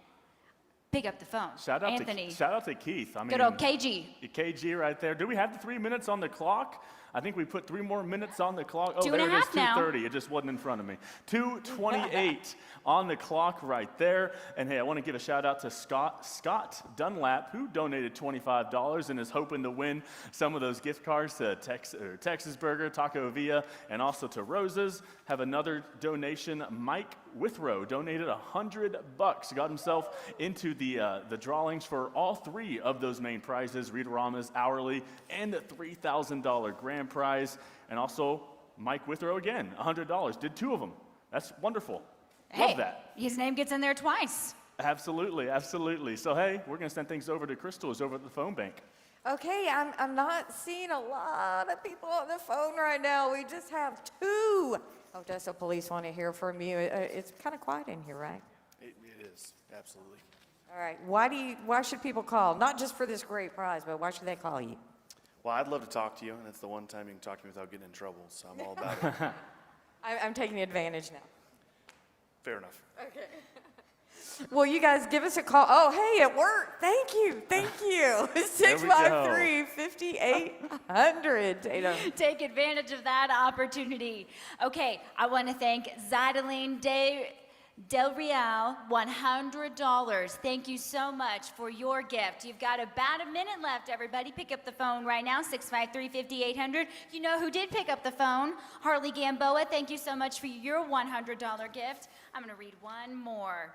pick up the phone. Anthony. Shout out to Keith. I mean, good old KG. KG right there. Do we have the 3 minutes on the clock? I think we put 3 more minutes on the clock. Oh, 2 there and it a is, half now. 2:30. It just wasn't in front of me. 2:28 on the clock right there. And hey, I want to give a shout out to Scott Dunlap, who donated $25 and is hoping to win some of those gift cards to Texas Burger, Taco Villa, and also to Rose's. Have another donation. Mike Withrow donated $100. Got himself into the drawings for all 3 of those main prizes: Read-A-Rama's hourly and the $3,000 grand prize. And also Mike Withrow again, $100. Did 2 of them. That's wonderful. Love that. His name gets in there twice. Absolutely, absolutely. So hey, we're going to send things over to Crystal, who's over at the phone bank. Okay, I'm not seeing a lot of people on the phone right now. We just have 2. Odessa Police want to hear from you. It's kind of quiet in here, right? It is, absolutely. All right. Why should people call? Not just for this great prize, but why should they call you? Well, I'd love to talk to you, and it's the one time you can talk to me without getting in trouble, so I'm all about it. I'm taking advantage now. Fair enough. Okay. Well, you guys give us a call. Oh, hey, it worked. Thank you. 653-5800. Tatum. Take advantage of that opportunity. Okay, I want to thank Zydeline Del Real, $100. Thank you so much for your gift. You've got about a minute left, everybody. Pick up the phone right now, 653-5800. You know who did pick up the phone? Harley Gamboa, thank you so much for your $100 gift. I'm going to read one more.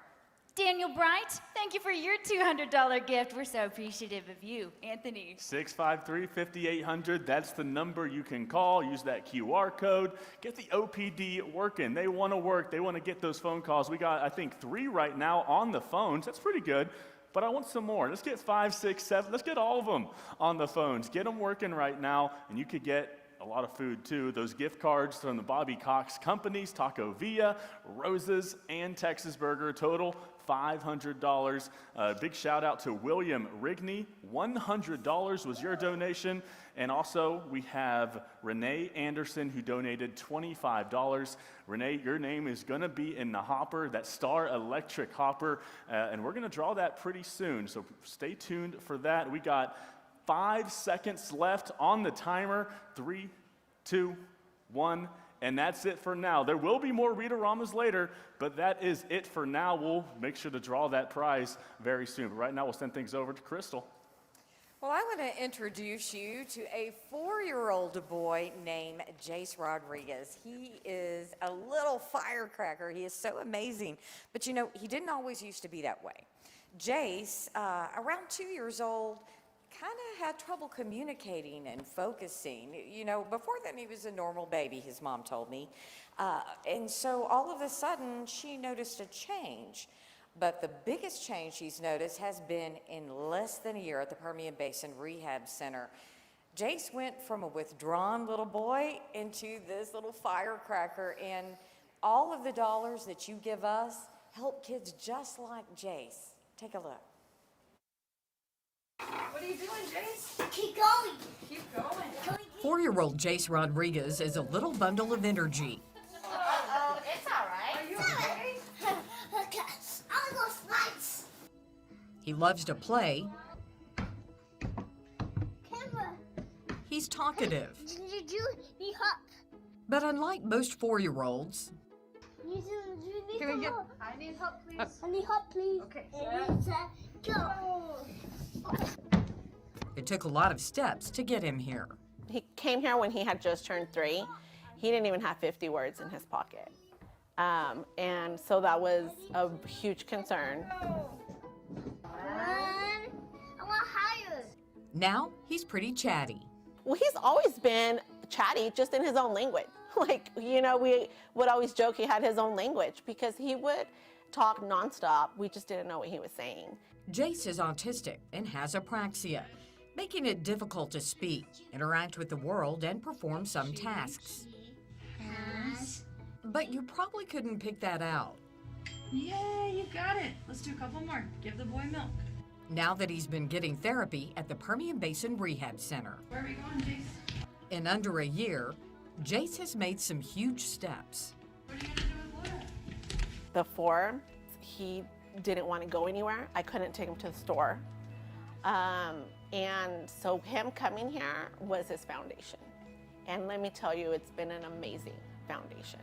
Daniel Bright, thank you for your $200 gift. We're so appreciative of you. Anthony. 653-5800, that's the number you can call. Use that QR code. Get the OPD working. They want to work. They want to get those phone calls. We got, I think, 3 right now on the phones. That's pretty good. But I want some more. Let's get 5, 6, 7. Let's get all of them on the phones. Get them working right now, and you could get a lot of food too. Those gift cards from the Bobby Cox companies, Taco Villa, Rose's, and Texas Burger, total $500. Big shout out to William Rigney. $100 was your donation. And also we have Renee Anderson who donated $25. Renee, your name is going to be in the hopper, that Star Electric hopper, and we're going to draw that pretty soon. So stay tuned for that. We got 5 seconds left on the timer. 3, 2, 1. And that's it for now. There will be more Read-A-Ramas later, but that is it for now. We'll make sure to draw that prize very soon. But right now, we'll send things over to Crystal. Well, I want to introduce you to a 4-year-old boy named Jace Rodriguez. He is a little firecracker. He is so amazing. But you know, he didn't always used to be that way. Jace, around 2 years old, kind of had trouble communicating and focusing. You know, before then he was a normal baby, his mom told me. And so all of a sudden she noticed a change. But the biggest change she's noticed has been in less than a year at the Permian Basin Rehab Center. Jace went from a withdrawn little boy into this little firecracker, and all of the dollars that you give us help kids just like Jace. Take a look. What are you doing, Jace? Keep going. Keep going. 4-year-old Jace Rodriguez is a little bundle of energy. Uh-oh, it's all right. Are you okay? Okay, I'll go slides. He loves to play. Camera. He's talkative. Did you need help? But unlike most 4-year-olds, You need Can we get? help. I need help, please. I need help, please. Okay, And go. it took a lot of steps to get him here. He came here when he had just turned 3. He didn't even have 50 words in his pocket. And so that was a huge concern. I want higher. Now he's pretty chatty. Well, he's always been chatty, just in his own language. Like, you know, we would always joke he had his own language because he would talk nonstop. We just didn't know what he was saying. Jace is autistic and has apraxia, making it difficult to speak, interact with the world, and perform some tasks. But you probably couldn't pick that out. Yay, you got it. Let's do a couple more. Give the boy milk. Now that he's been getting therapy at the Permian Basin Rehab Center. Where are we going, Jace? In under a year, Jace has made some huge steps. What are you gonna do with Laura? Before, he didn't want to go anywhere. I couldn't take him to the store. And so him coming here was his foundation. And let me tell you, it's been an amazing foundation.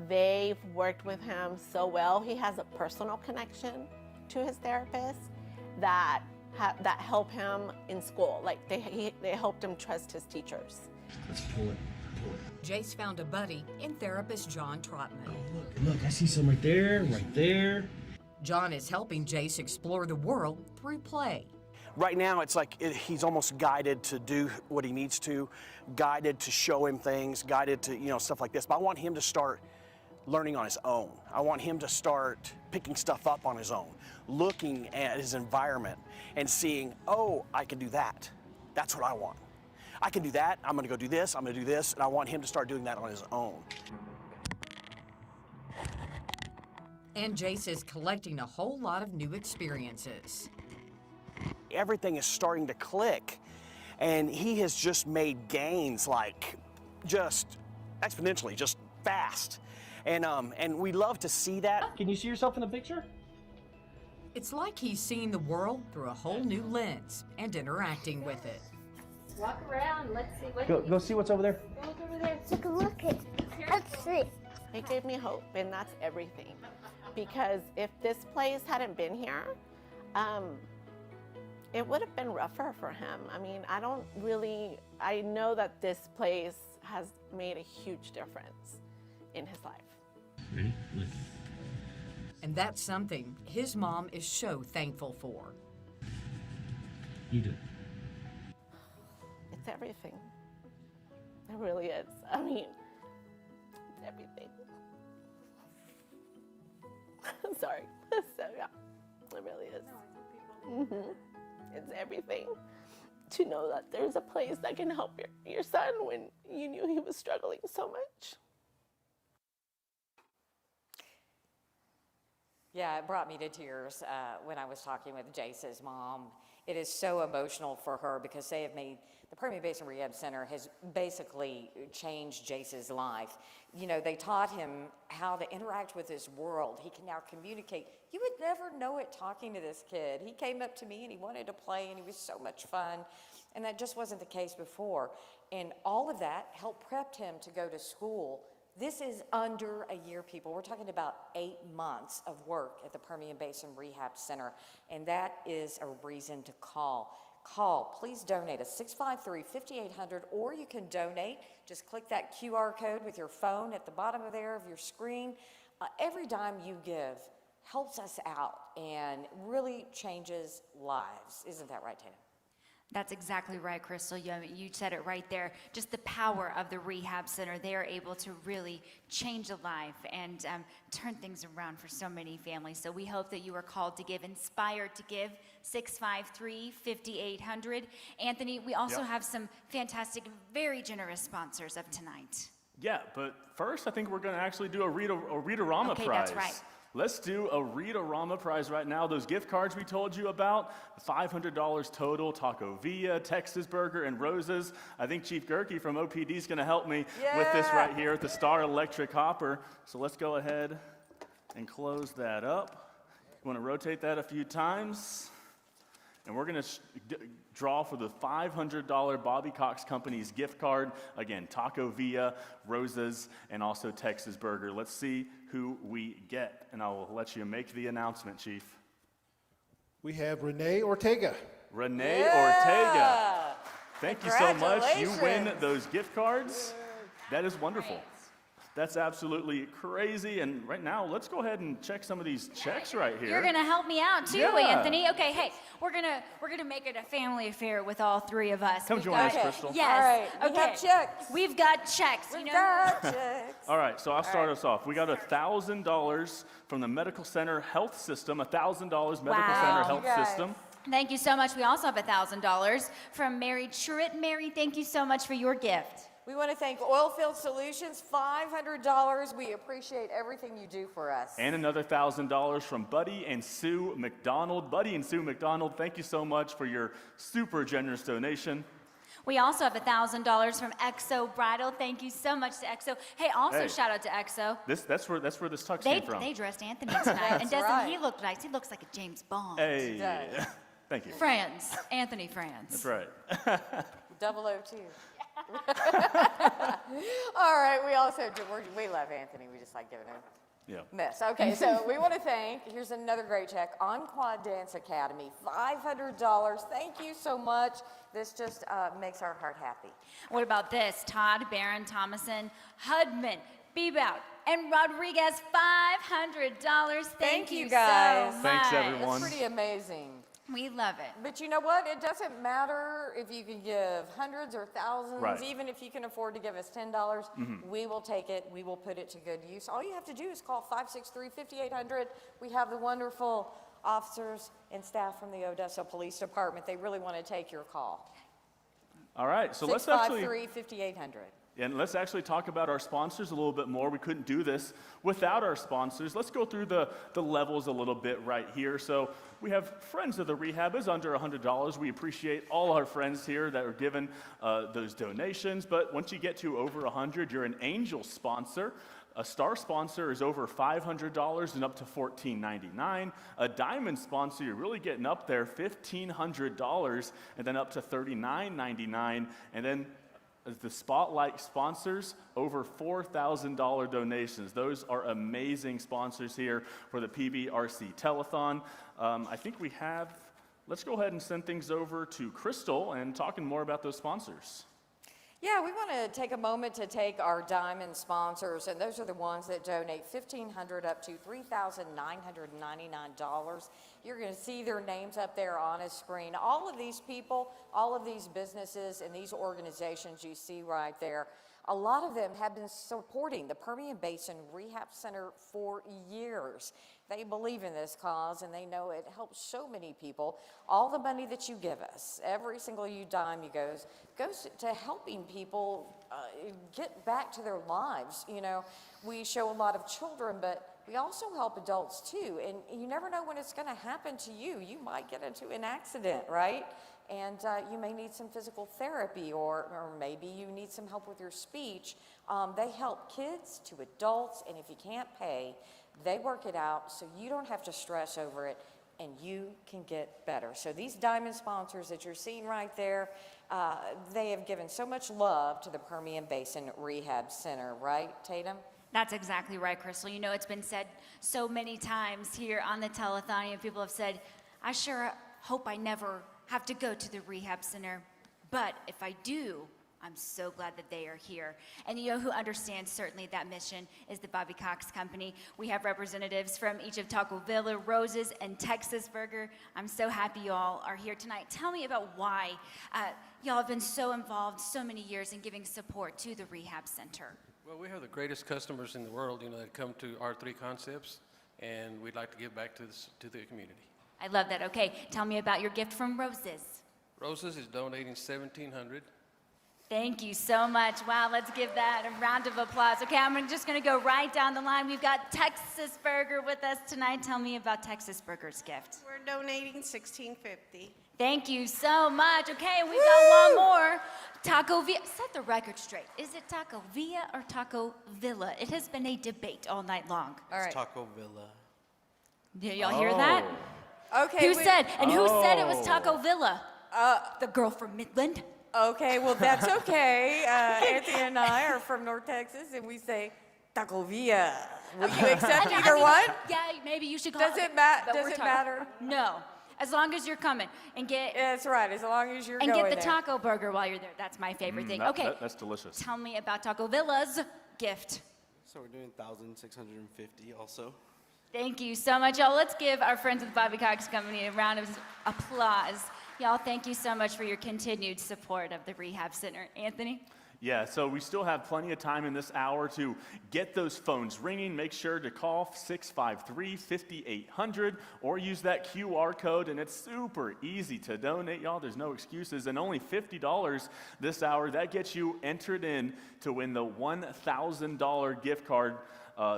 They've worked with him so well. He has a personal connection to his therapist that help him in school. Like they helped him trust his teachers. Let's pull it. Jace found a buddy in therapist John Trotman. Oh, look, I see some right there. John is helping Jace explore the world through play. Right now, it's like he's almost guided to do what he needs to, guided to show him things, guided to, you know, stuff like this. But I want him to start learning on his own. I want him to start picking stuff up on his own, looking at his environment and seeing, oh, I can do that. That's what I want. I can do that. I'm gonna go do this. I'm gonna do this. And I want him to start doing that on his own. And Jace is collecting a whole lot of new experiences. Everything is starting to click, and he has just made gains, like just exponentially, just fast. And we love to see that. Can you see yourself in the picture? It's like he's seeing the world through a whole new lens and interacting with it. Walk around. Let's see what. Go see what's over there. Go over there. Take a look at. Let's see. It gave me hope, and that's everything. Because if this place hadn't been here, it would have been rougher for him. I mean, I know that this place has made a huge difference in his life. Ready? Look. And that's something his mom is so thankful for. You do it. It's everything. It really is. I mean, it's everything. Sorry. So yeah, it really is. It's everything. To know that there's a place that can help your son when you knew he was struggling so much. Yeah, it brought me to tears when I was talking with Jace's mom. It is so emotional for her because they have made, the Permian Basin Rehab Center has basically changed Jace's life. You know, they taught him how to interact with this world. He can now communicate. You would never know it talking to this kid. He came up to me and he wanted to play and he was so much fun. And that just wasn't the case before. And all of that helped prep him to go to school. This is under a year, people. We're talking about 8 months of work at the Permian Basin Rehab Center, and that is a reason to call. Call, please donate at 653-5800, or you can donate. Just click that QR code with your phone at the bottom of your screen. Every dime you give helps us out and really changes lives. Isn't that right, Tina? That's exactly right, Crystal. You said it right there. Just the power of the rehab center. They are able to really change a life and turn things around for so many families. So we hope that you are called to give, inspired to give, 653-5800. Anthony, we also have some fantastic, very generous sponsors of tonight. Yeah, but first I think we're going to actually do a Read-A-Rama prize. That's right. Let's do a Read-A-Rama prize right now. Those gift cards we told you about, $500 total, Taco Villa, Texas Burger, and Roses. I think Chief Gerke from OPD is going to help me with this right here at the Star Electric Hopper. So let's go ahead and close that up. You want to rotate that a few times. And we're going to draw for the $500 Bobby Cox Company's gift card. Again, Taco Villa, Roses, and also Texas Burger. Let's see who we get, and I will let you make the announcement, Chief. We have Renee Ortega. Renee Ortega. Thank you so much. You win those gift cards. That is wonderful. That's absolutely crazy. And right now, let's go ahead and check some of these checks right here. You're gonna help me out too, Yeah. Anthony. Okay, hey, we're gonna make it a family affair with all three of us. Come join us, Crystal. Yes. All right, we have checks. We've got checks. We've got checks. All right, so I'll start us off. We got $1,000 from the Medical Center Health System, $1,000 Medical Center Health System. Thank you so much. We also have $1,000 from Mary Truitt. Mary, thank you so much for your gift. We want to thank Oilfield Solutions, $500. We appreciate everything you do for us. And another $1,000 from Buddy and Sue McDonald. Buddy and Sue McDonald, thank you so much for your super generous donation. We also have $1,000 from Exo Bridal. Thank you so much to Exo. Hey, also shout out to Exo. That's where this tux came from. They dressed Anthony tonight, and doesn't he look nice? He looks like a James Bond. Hey, thank you. Franz, Anthony Franz. That's right. 002. All right, we also do, we love Anthony. We just like giving him mess. Okay, so we want to thank, here's another great check, Onquad Dance Academy, $500. Thank you so much. This just makes our heart happy. What about this? Todd, Barron, Thomason, Hudman, Bebout, and Rodriguez, $500. Thank you guys. so much. Thanks, everyone. That's pretty amazing. We love it. But you know what? It doesn't matter if you can give hundreds or thousands, even if you can afford to give us $10, we will take it. We will put it to good use. All you have to do is call 563-5800. We have the wonderful officers and staff from the Odessa Police Department. They really want to take your call. All right, so let's actually 653-5800. And let's actually talk about our sponsors a little bit more. We couldn't do this without our sponsors. Let's go through the levels a little bit right here. So we have Friends of the Rehab is under $100. We appreciate all our friends here that are given those donations. But once you get to over 100, you're an Angel sponsor. A Star sponsor is over $500 and up to $14.99. A Diamond sponsor, you're really getting up there, $1,500 and then up to $39.99. And then the Spotlight sponsors, over $4,000 donations. Those are amazing sponsors here for the PBRC Telethon. I think we have, let's go ahead and send things over to Crystal and talking more about those sponsors. Yeah, we want to take a moment to take our diamond sponsors, and those are the ones that donate $1,500 up to $3,999. You're going to see their names up there on a screen. All of these people, all of these businesses and these organizations you see right there, a lot of them have been supporting the Permian Basin Rehab Center for years. They believe in this cause and they know it helps so many people. All the money that you give us, every single dime you goes to helping people get back to their lives. You know, we show a lot of children, but we also help adults too. And you never know when it's going to happen to you. You might get into an accident, right? And you may need some physical therapy, or maybe you need some help with your speech. They help kids to adults, and if you can't pay, they work it out so you don't have to stress over it, and you can get better. So these diamond sponsors that you're seeing right there, they have given so much love to the Permian Basin Rehab Center, right, Tatum? That's exactly right, Crystal. You know, it's been said so many times here on the telethon, and people have said, I sure hope I never have to go to the rehab center, but if I do, I'm so glad that they are here. And you know who understands certainly that mission is the Bobby Cox Company. We have representatives from each of Taco Villa, Rose's, and Texas Burger. I'm so happy you all are here tonight. Tell me about why y'all have been so involved so many years in giving support to the rehab center. Well, we have the greatest customers in the world, you know, that come to our three concepts, and we'd like to give back to the community. I love that. Okay, tell me about your gift from Rose's. Rose's is donating $1,700. Thank you so much. Wow, let's give that a round of applause. Okay, I'm just going to go right down the line. We've got Texas Burger with us tonight. Tell me about Texas Burger's gift. We're donating $1,650. Thank you so much. Okay, we got one more. Taco Villa. Set the record straight. Is it Taco Villa or Taco Villa? It has been a debate all night long. All right. It's Taco Villa. Did y'all hear that? Okay. Who said it was Taco Villa? The girl from Midland. Okay, well, that's okay. Anthony and I are from North Texas, and we say Taco Villa. Will you accept either one? Yeah, maybe you should call Does it matter? No. As long as you're coming and get. That's right. As long as you're and going get the there. taco burger while you're there. That's my favorite thing. Okay. That's delicious. Tell me about Taco Villa's gift. So we're doing 1,650 also. Thank you so much, y'all. Let's give our friends at the Bobby Cox Company a round of applause. Y'all, thank you so much for your continued support of the Rehab Center. Anthony? Yeah, so we still have plenty of time in this hour to get those phones ringing. Make sure to call 653-5800 or use that QR code, and it's super easy to donate, y'all. There's no excuses, and only $50 this hour. That gets you entered in to win the $1,000 gift card,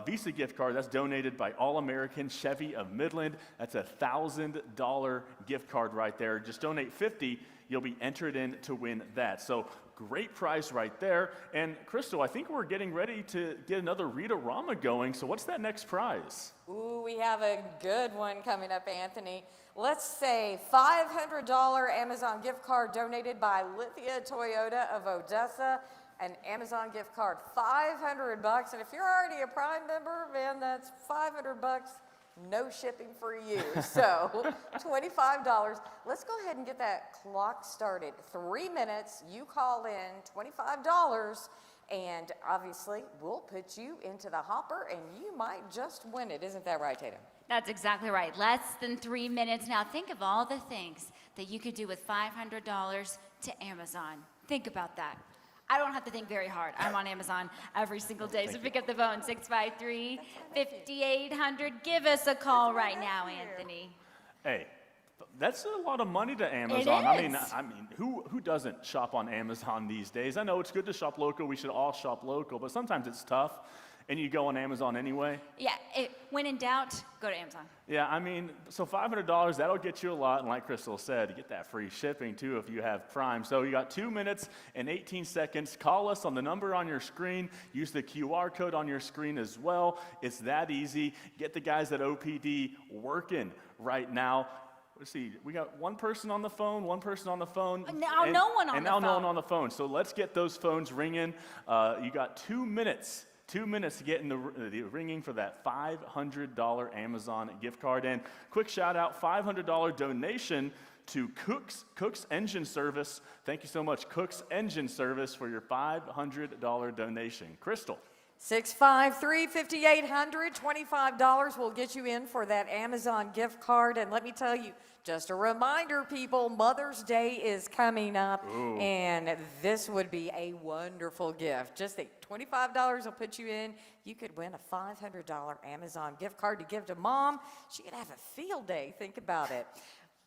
Visa gift card that's donated by All-American Chevy of Midland. That's a $1,000 gift card right there. Just donate $50, you'll be entered in to win that. So great prize right there. And Crystal, I think we're getting ready to get another Read-A-Rama going. So what's that next prize? Ooh, we have a good one coming up, Anthony. Let's say $500 Amazon gift card donated by Lithia Toyota of Odessa. An Amazon gift card, $500. And if you're already a Prime member, man, that's $500. No shipping for you. So $25. Let's go ahead and get that clock started. 3 minutes, you call in, $25, and obviously we'll put you into the hopper and you might just win it. Isn't that right, Tatum? That's exactly right. Less than 3 minutes. Now think of all the things that you could do with $500 to Amazon. Think about that. I don't have to think very hard. I'm on Amazon every single day. So pick up the phone, 653-5800. Give us a call right now, Anthony. Hey, that's a lot of money to Amazon. I mean, who doesn't shop on Amazon these days? I know it's good to shop local. We should all shop local, but sometimes it's tough. And you go on Amazon anyway? Yeah, when in doubt, go to Amazon. Yeah, I mean, so $500, that'll get you a lot. And like Crystal said, you get that free shipping too if you have Prime. So you got 2 minutes and 18 seconds. Call us on the number on your screen. Use the QR code on your screen as well. It's that easy. Get the guys at OPD working right now. Let's see, we got one person on the phone. Now and, no one on and the now phone. no one on the phone. So let's get those phones ringing. You got 2 minutes. 2 minutes to get in the ringing for that $500 Amazon gift card. And quick shout out, $500 donation to Cook's Engine Service. Thank you so much, Cook's Engine Service, for your $500 donation. Crystal. 653-5800, $25 will get you in for that Amazon gift card. And let me tell you, just a reminder, people, Mother's Day is coming up, and this would be a wonderful gift. Just think, $25 will put you in. You could win a $500 Amazon gift card to give to Mom. She could have a field day. Think about it.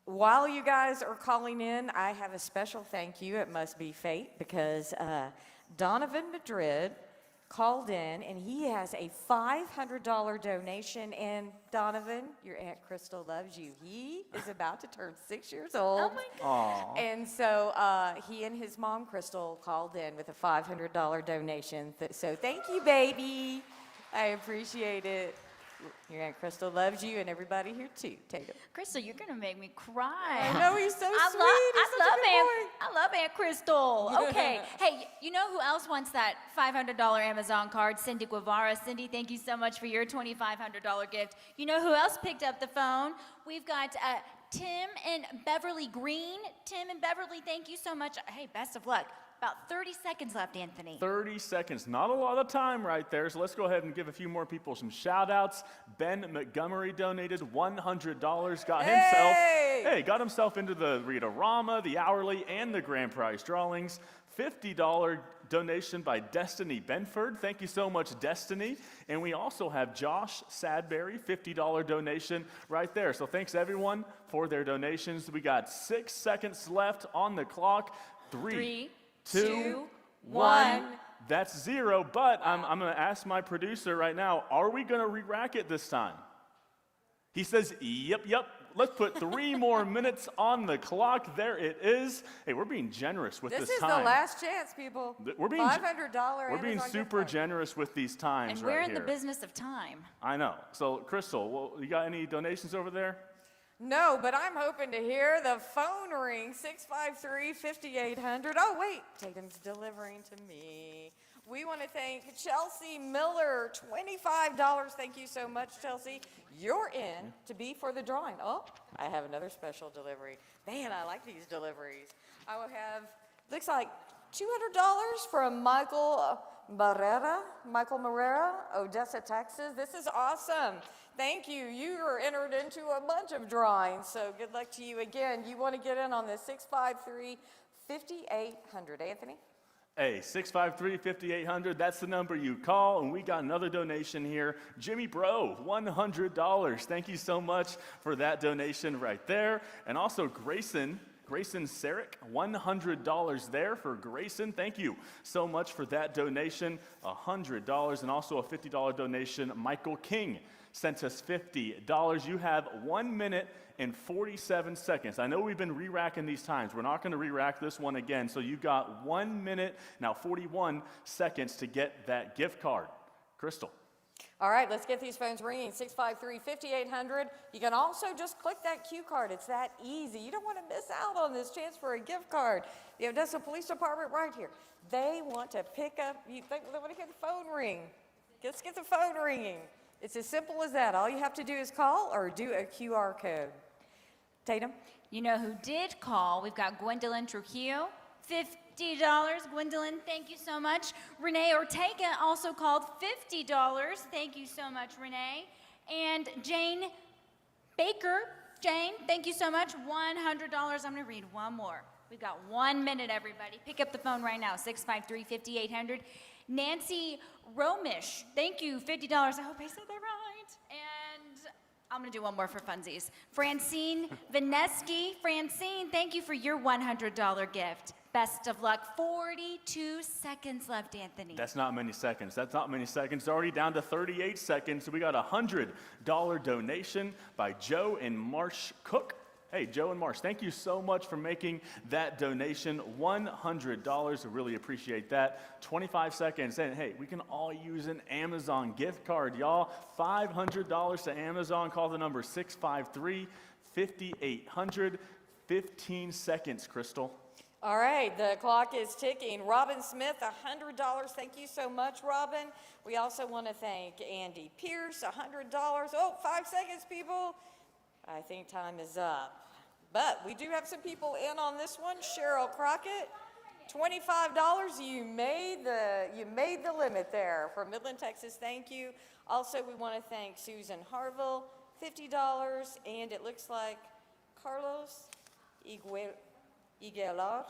While you guys are calling in, I have a special thank you. It must be fate, because Donovan Madrid called in, and he has a $500 donation. And Donovan, your Aunt Crystal loves you. He is about to turn 6 years old. Oh my God. Aw. And so he and his mom, Crystal, called in with a $500 donation. So thank you, baby. I appreciate it. Your Aunt Crystal loves you, and everybody here too. Tatum. Crystal, you're gonna make me cry. I know, he's so I sweet. I love Aunt Crystal. Okay, hey, you know who else wants that $500 Amazon card? Cindy Guevara. Cindy, thank you so much for your $2,500 gift. You know who else picked up the phone? We've got Tim and Beverly Green. Tim and Beverly, thank you so much. Hey, best of luck. About 30 seconds left, Anthony. 30 seconds, not a lot of time right there, so let's go ahead and give a few more people some shout outs. Ben Montgomery donated $100, got himself into the Read-A-Rama, the hourly, and the grand prize drawings. $50 donation by Destiny Benford. Thank you so much, Destiny. And we also have Josh Sadberry, $50 donation right there. So thanks everyone for their donations. We got 6 seconds left on the clock. Three, two, one. That's 0, but I'm going to ask my producer right now, are we going to re-rack it this time? He says, yep. Let's put 3 more minutes on the clock. There it is. Hey, we're being generous with this time. This is the last chance, people. We're being $500 We're being Amazon super gift card. generous with these times And right we're here. in the business of time. I know. So, Crystal, well, you got any donations over there? No, but I'm hoping to hear the phone ring, 653-5800. Oh, wait, Tatum's delivering to me. We want to thank Chelsea Miller, $25. Thank you so much, Chelsea. You're in to be for the drawing. Oh, I have another special delivery. Man, I like these deliveries. I will have, looks like $200 from Michael Marrera, Odessa, Texas. This is awesome. Thank you. You are entered into a bunch of drawings, so good luck to you. Again, you want to get in on the 653-5800. Anthony? Hey, 653-5800, that's the number you call, and we got another donation here. Jimmy Bro, $100. Thank you so much for that donation right there. And also Grayson Sarek, $100 there for Grayson. Thank you so much for that donation, $100. And also a $50 donation, Michael King sent us $50. You have 1 minute and 47 seconds. I know we've been re-racking these times. We're not going to re-rack this one again. So you got 1 minute, now 41 seconds to get that gift card. Crystal. All right, let's get these phones ringing, 653-5800. You can also just click that cue card. It's that easy. You don't want to miss out on this chance for a gift card. The Odessa Police Department right here. They want to pick up, they want to get the phone ring. Let's get the phone ringing. It's as simple as that. All you have to do is call or do a QR code. Tatum? You know who did call? We've got Gwendolyn Trujillo, $50. Gwendolyn, thank you so much. Renee Ortega also called $50. Thank you so much, Renee. And Jane Baker, thank you so much. $100. I'm going to read one more. We've got 1 minute, everybody. Pick up the phone right now, 653-5800. Nancy Romish, thank you, $50. I hope I said that right. And I'm going to do one more for funsies. Francine Vineski. Francine, thank you for your $100 gift. Best of luck. 42 seconds left, Anthony. That's not many seconds. It's already down to 38 seconds. So we got a $100 donation by Joe and Marsh Cook. Hey, Joe and Marsh, thank you so much for making that donation. $100. I really appreciate that. 25 seconds. And hey, we can all use an Amazon gift card, y'all. $500 to Amazon. Call the number 653-5800. 15 seconds, Crystal. All right, the clock is ticking. Robin Smith, $100. Thank you so much, Robin. We also want to thank Andy Pierce, $100. Oh, 5 seconds, people. I think time is up. But we do have some people in on this one. Cheryl Crockett, $25. You made the limit there. From Midland, Texas, thank you. Also, we want to thank Susan Harville, $50. And it looks like Carlos Iguelar.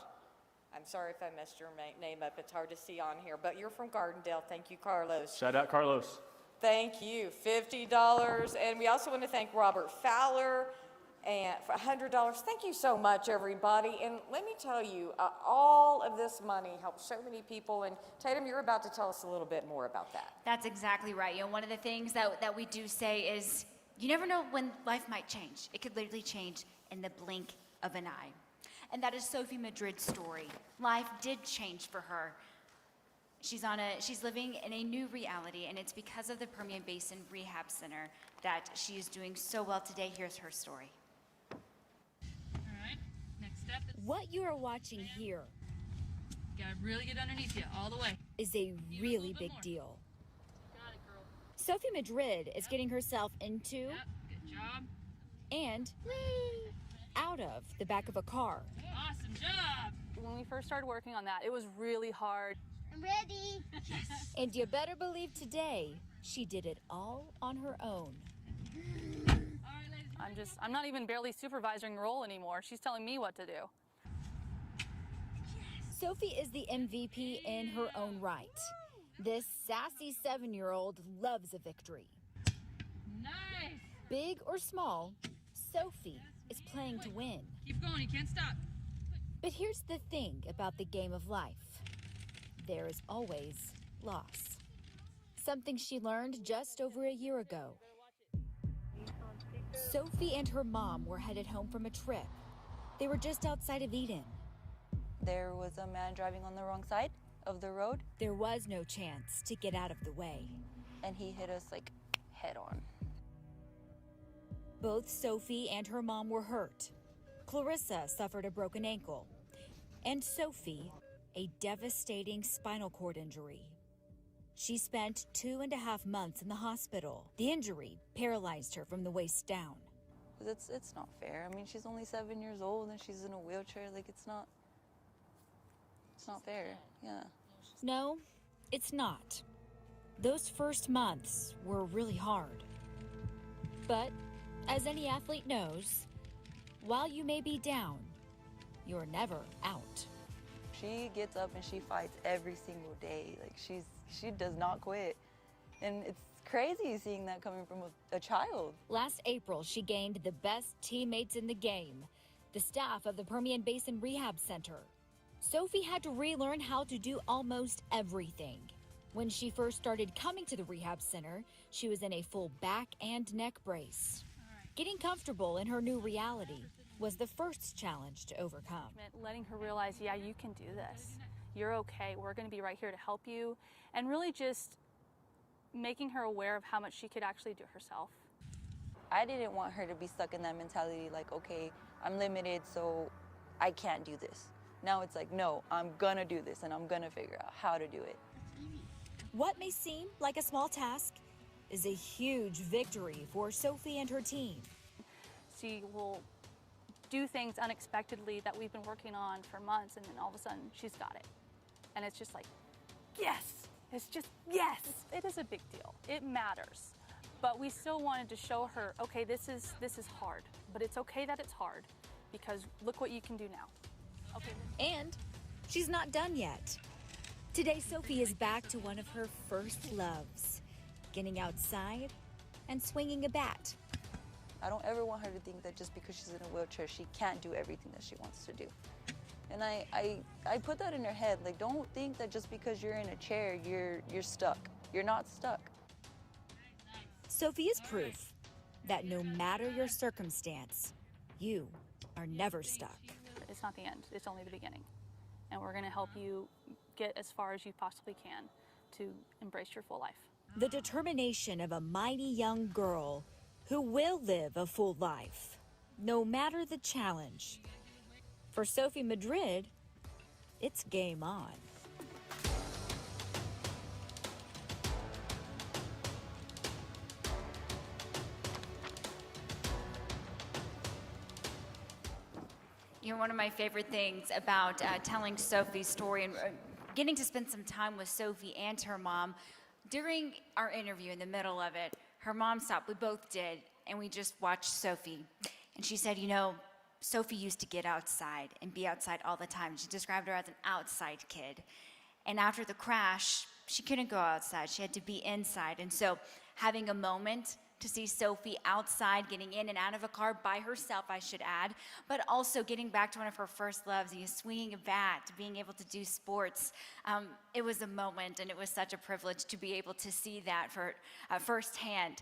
I'm sorry if I messed your name up. It's hard to see on here. But you're from Gardendale. Thank you, Carlos. Shout out, Carlos. Thank you, $50. And we also want to thank Robert Fowler, and for $100. Thank you so much, everybody. And let me tell you, all of this money helps so many people. And Tatum, you're about to tell us a little bit more about that. That's exactly right. You know, one of the things that we do say is you never know when life might change. It could literally change in the blink of an eye. And that is Sophie Madrid's story. Life did change for her. She's living in a new reality, and it's because of the Permian Basin Rehab Center that she is doing so well today. Here's her story. All right, next step is What you are watching here gotta really get underneath you all the way. is a really big deal. Got it, girl. Sophie Madrid is getting herself into Yep, good job. and out of the back of a car. Awesome job. When we first started working on that, it was really hard. I'm ready. And you better believe today she did it all on her own. I'm not even barely supervising the role anymore. She's telling me what to do. Sophie is the MVP in her own right. This sassy 7-year-old loves a victory. Nice. Big or small, Sophie is playing to win. Keep going, you can't stop. But here's the thing about the game of life. There is always loss. Something she learned just over a year ago. Sophie and her mom were headed home from a trip. They were just outside of Eden. There was a man driving on the wrong side of the road. There was no chance to get out of the way. And he hit us like head on. Both Sophie and her mom were hurt. Clarissa suffered a broken ankle, and Sophie a devastating spinal cord injury. She spent 2.5 months in the hospital. The injury paralyzed her from the waist down. It's not fair. I mean, she's only 7 years old and she's in a wheelchair. Like, it's not fair. Yeah. No, it's not. Those first months were really hard. But as any athlete knows, while you may be down, you're never out. She gets up and she fights every single day. Like, she does not quit. And it's crazy seeing that coming from a child. Last April, she gained the best teammates in the game, the staff of the Permian Basin Rehab Center. Sophie had to relearn how to do almost everything. When she first started coming to the rehab center, she was in a full back and neck brace. Getting comfortable in her new reality was the first challenge to overcome. Letting her realize, yeah, you can do this. You're okay. We're going to be right here to help you. And really just making her aware of how much she could actually do herself. I didn't want her to be stuck in that mentality like, okay, I'm limited, so I can't do this. Now it's like, no, I'm gonna do this and I'm gonna figure out how to do it. What may seem like a small task is a huge victory for Sophie and her team. She will do things unexpectedly that we've been working on for months, and then all of a sudden she's got it. And it's just like, yes, it's just, yes. It is a big deal, it matters. But we still wanted to show her, okay, this is hard, but it's okay that it's hard because look what you can do now. Okay. And she's not done yet. Today, Sophie is back to one of her first loves, getting outside and swinging a bat. I don't ever want her to think that just because she's in a wheelchair, she can't do everything that she wants to do. And I put that in her head, like, don't think that just because you're in a chair, you're stuck. You're not stuck. Sophie is proof that no matter your circumstance, you are never stuck. It's not the end, it's only the beginning. And we're gonna help you get as far as you possibly can to embrace your full life. The determination of a mighty young girl who will live a full life, no matter the challenge. For Sophie Madrid, it's game on. You know, one of my favorite things about telling Sophie's story and getting to spend some time with Sophie and her mom, during our interview in the middle of it, her mom stopped, we both did, and we just watched Sophie. And she said, you know, Sophie used to get outside and be outside all the time. She described her as an outside kid. And after the crash, she couldn't go outside. She had to be inside. And so having a moment to see Sophie outside, getting in and out of a car by herself, I should add, but also getting back to one of her first loves, swinging a bat, being able to do sports. It was a moment, and it was such a privilege to be able to see that for firsthand.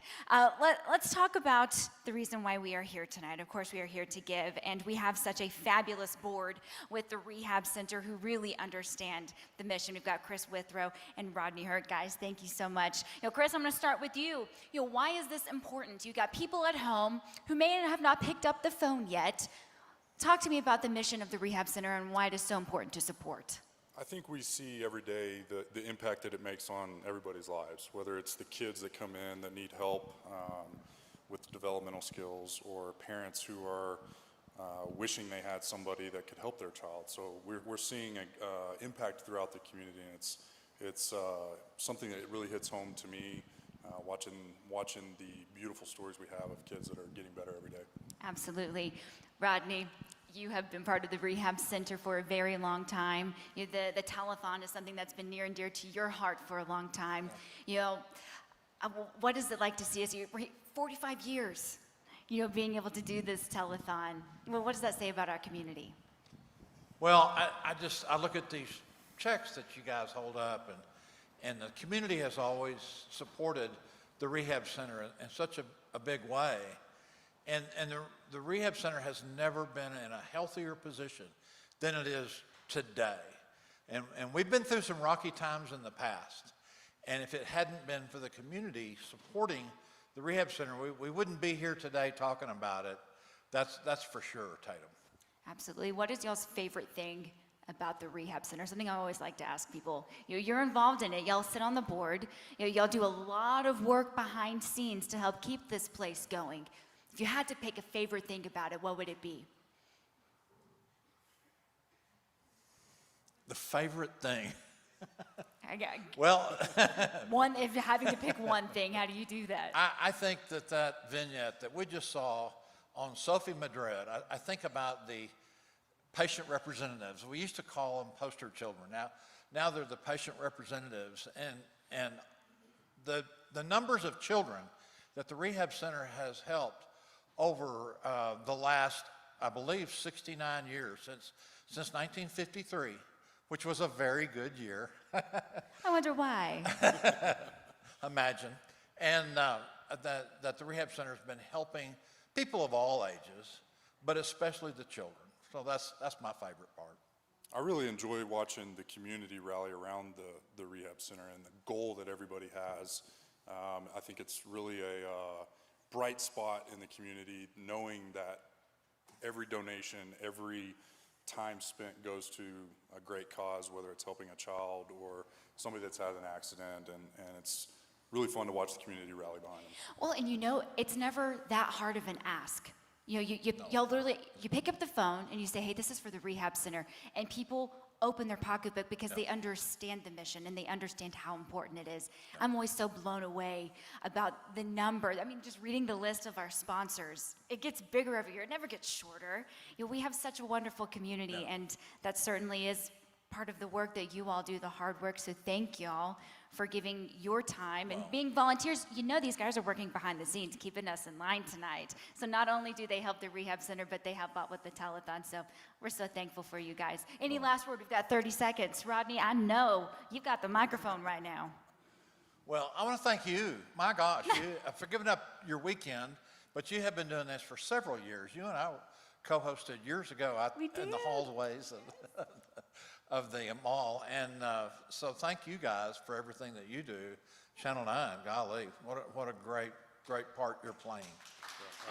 Let's talk about the reason why we are here tonight. Of course, we are here to give, and we have such a fabulous board with the Rehab Center who really understand the mission. We've got Chris Withrow and Rodney Hurt. Guys, thank you so much. Chris, I'm going to start with you. Why is this important? You got people at home who may have not picked up the phone yet. Talk to me about the mission of the Rehab Center and why it is so important to support. I think we see every day the impact that it makes on everybody's lives, whether it's the kids that come in that need help with developmental skills, or parents who are wishing they had somebody that could help their child. So we're seeing an impact throughout the community, and it's something that really hits home to me, watching the beautiful stories we have of kids that are getting better every day. Absolutely. Rodney, you have been part of the Rehab Center for a very long time. The Telethon is something that's been near and dear to your heart for a long time. What is it like to see us? 45 years, being able to do this telethon. Well, what does that say about our community? Well, I look at these checks that you guys hold up, and the community has always supported the Rehab Center in such a big way. And the Rehab Center has never been in a healthier position than it is today. And we've been through some rocky times in the past. And if it hadn't been for the community supporting the Rehab Center, we wouldn't be here today talking about it. That's for sure, Tatum. Absolutely. What is y'all's favorite thing about the Rehab Center? Something I always like to ask people. You're involved in it. Y'all sit on the board. Y'all do a lot of work behind scenes to help keep this place going. If you had to pick a favorite thing about it, what would it be? The favorite thing. Well, if you're having to pick one thing, how do you do that? I think that vignette that we just saw on Sophie Madrid, I think about the patient representatives. We used to call them poster children. Now they're the patient representatives, and the numbers of children that the Rehab Center has helped over the last, I believe, 69 years, since 1953, which was a very good year. I wonder why. Imagine. And that the Rehab Center has been helping people of all ages, but especially the children. So that's my favorite part. I really enjoy watching the community rally around the Rehab Center and the goal that everybody has. I think it's really a bright spot in the community, knowing that every donation, every time spent goes to a great cause, whether it's helping a child or somebody that's had an accident, and it's really fun to watch the community rally behind them. Well, and it's never that hard of an ask. Y'all literally, you pick up the phone and you say, hey, this is for the Rehab Center, and people open their pocketbook because they understand the mission and they understand how important it is. I'm always so blown away about the number. I mean, just reading the list of our sponsors, it gets bigger every year. It never gets shorter. We have such a wonderful community, and that certainly is part of the work that you all do, the hard work. So thank y'all for giving your time and being volunteers. These guys are working behind the scenes, keeping us in line tonight. So not only do they help the Rehab Center, but they help out with the telethon. So we're so thankful for you guys. Any last word? We've got 30 seconds. Rodney, I know you've got the microphone right now. Well, I want to thank you. My gosh, for giving up your weekend, but you have been doing this for several years. You and I co-hosted years ago in the hallways of the mall, and so thank you guys for everything that you do. Channel 9, golly, what a great part you're playing.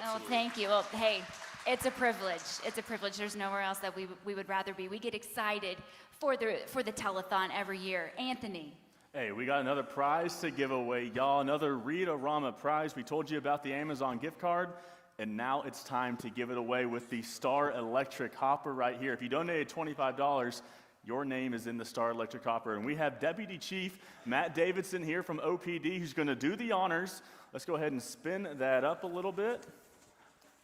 Oh, thank you. Well, hey, it's a privilege. It's a privilege. There's nowhere else that we would rather be. We get excited for the telethon every year. Anthony. Hey, we got another prize to give away, y'all. Another Rita-Rama prize. We told you about the Amazon gift card, and now it's time to give it away with the Star Electric Hopper right here. If you donated $25, your name is in the Star Electric Hopper. And we have Deputy Chief Matt Davidson here from OPD who's going to do the honors. Let's go ahead and spin that up a little bit.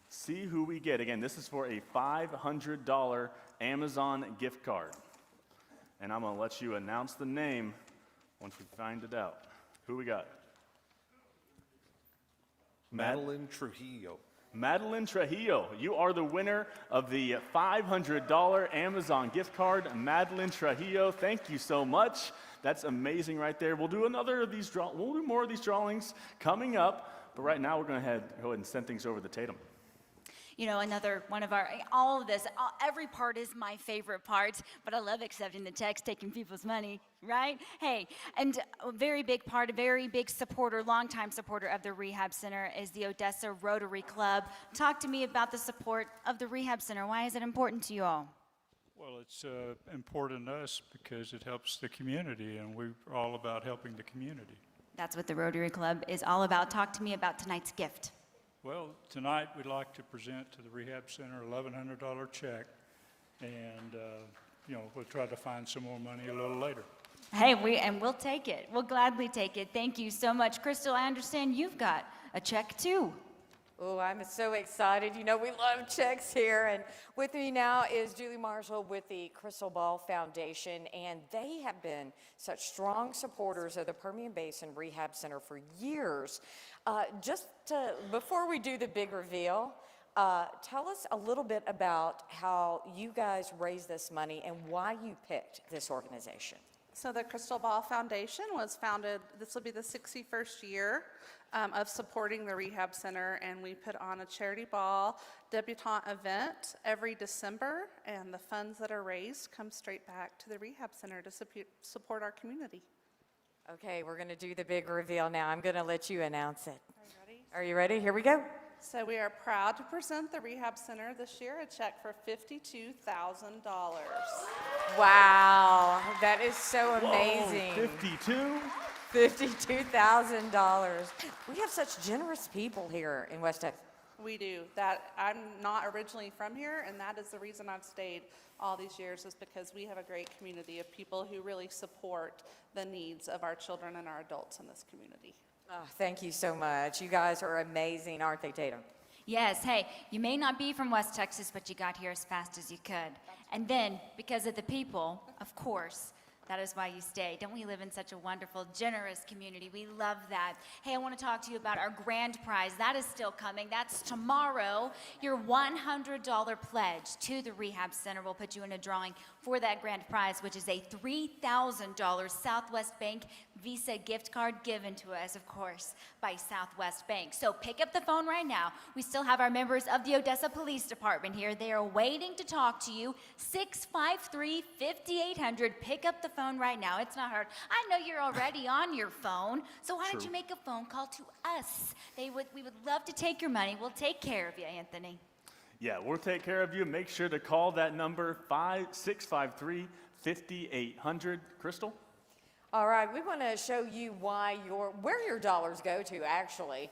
See who we get. Again, this is for a $500 Amazon gift card. And I'm going to let you announce the name once we find it out. Who we got? Madeline Trujillo. Madeline Trujillo, you are the winner of the $500 Amazon gift card. Madeline Trujillo, thank you so much. That's amazing right there. We'll do another of these we'll do more of these drawings coming up, but right now we're going to go ahead and send things over to Tatum. You know, another one of our, all of this, every part is my favorite part, but I love accepting the checks, taking people's money, right? Hey, and a very big part, a very big supporter, longtime supporter of the Rehab Center is the Odessa Rotary Club. Talk to me about the support of the Rehab Center. Why is it important to you all? Well, it's important to us because it helps the community, and we're all about helping the community. That's what the Rotary Club is all about. Talk to me about tonight's gift. Well, tonight we'd like to present to the Rehab Center a $1,100 check, and we'll try to find some more money a little later. Hey, we'll take it. We'll gladly take it. Thank you so much. Crystal, I understand you've got a check too. Oh, I'm so excited. You know, we love checks here. And with me now is Julie Marshall with the Crystal Ball Foundation, and they have been such strong supporters of the Permian Basin Rehab Center for years. Before we do the big reveal, tell us a little bit about how you guys raised this money and why you picked this organization. So the Crystal Ball Foundation was founded, this will be the 61st year of supporting the Rehab Center, and we put on a charity ball debutante event every December, and the funds that are raised come straight back to the Rehab Center to support our community. Okay, we're going to do the big reveal now. I'm going to let you announce it. Are you ready? Here we go. So we are proud to present the Rehab Center this year a check for $52,000. Wow, that is so amazing. Whoa, $52,000. We have such generous people here in West Texas. We do. That I'm not originally from here, and that is the reason I've stayed all these years, is because we have a great community of people who really support the needs of our children and our adults in this community. Oh, thank you so much. You guys are amazing, aren't they, Tatum? Yes, hey, you may not be from West Texas, but you got here as fast as you could. And then, because of the people, of course, that is why you stay. Don't we live in such a wonderful, generous community? We love that. Hey, I want to talk to you about our grand prize. That is still coming. That's tomorrow. Your $100 pledge to the Rehab Center will put you in a drawing for that grand prize, which is a $3,000 Southwest Bank Visa gift card given to us, of course, by Southwest Bank. So pick up the phone right now. We still have our members of the Odessa Police Department here. They are waiting to talk to you. 653-5800. Pick up the phone right now. It's not hard. I know you're already on your phone, so why don't you make a phone call to us? We would love to take your money. We'll take care of you, Anthony. Yeah, we'll take care of you. Make sure to call that number, 653-5800. Crystal? All right, we want to show you where your dollars go to, actually.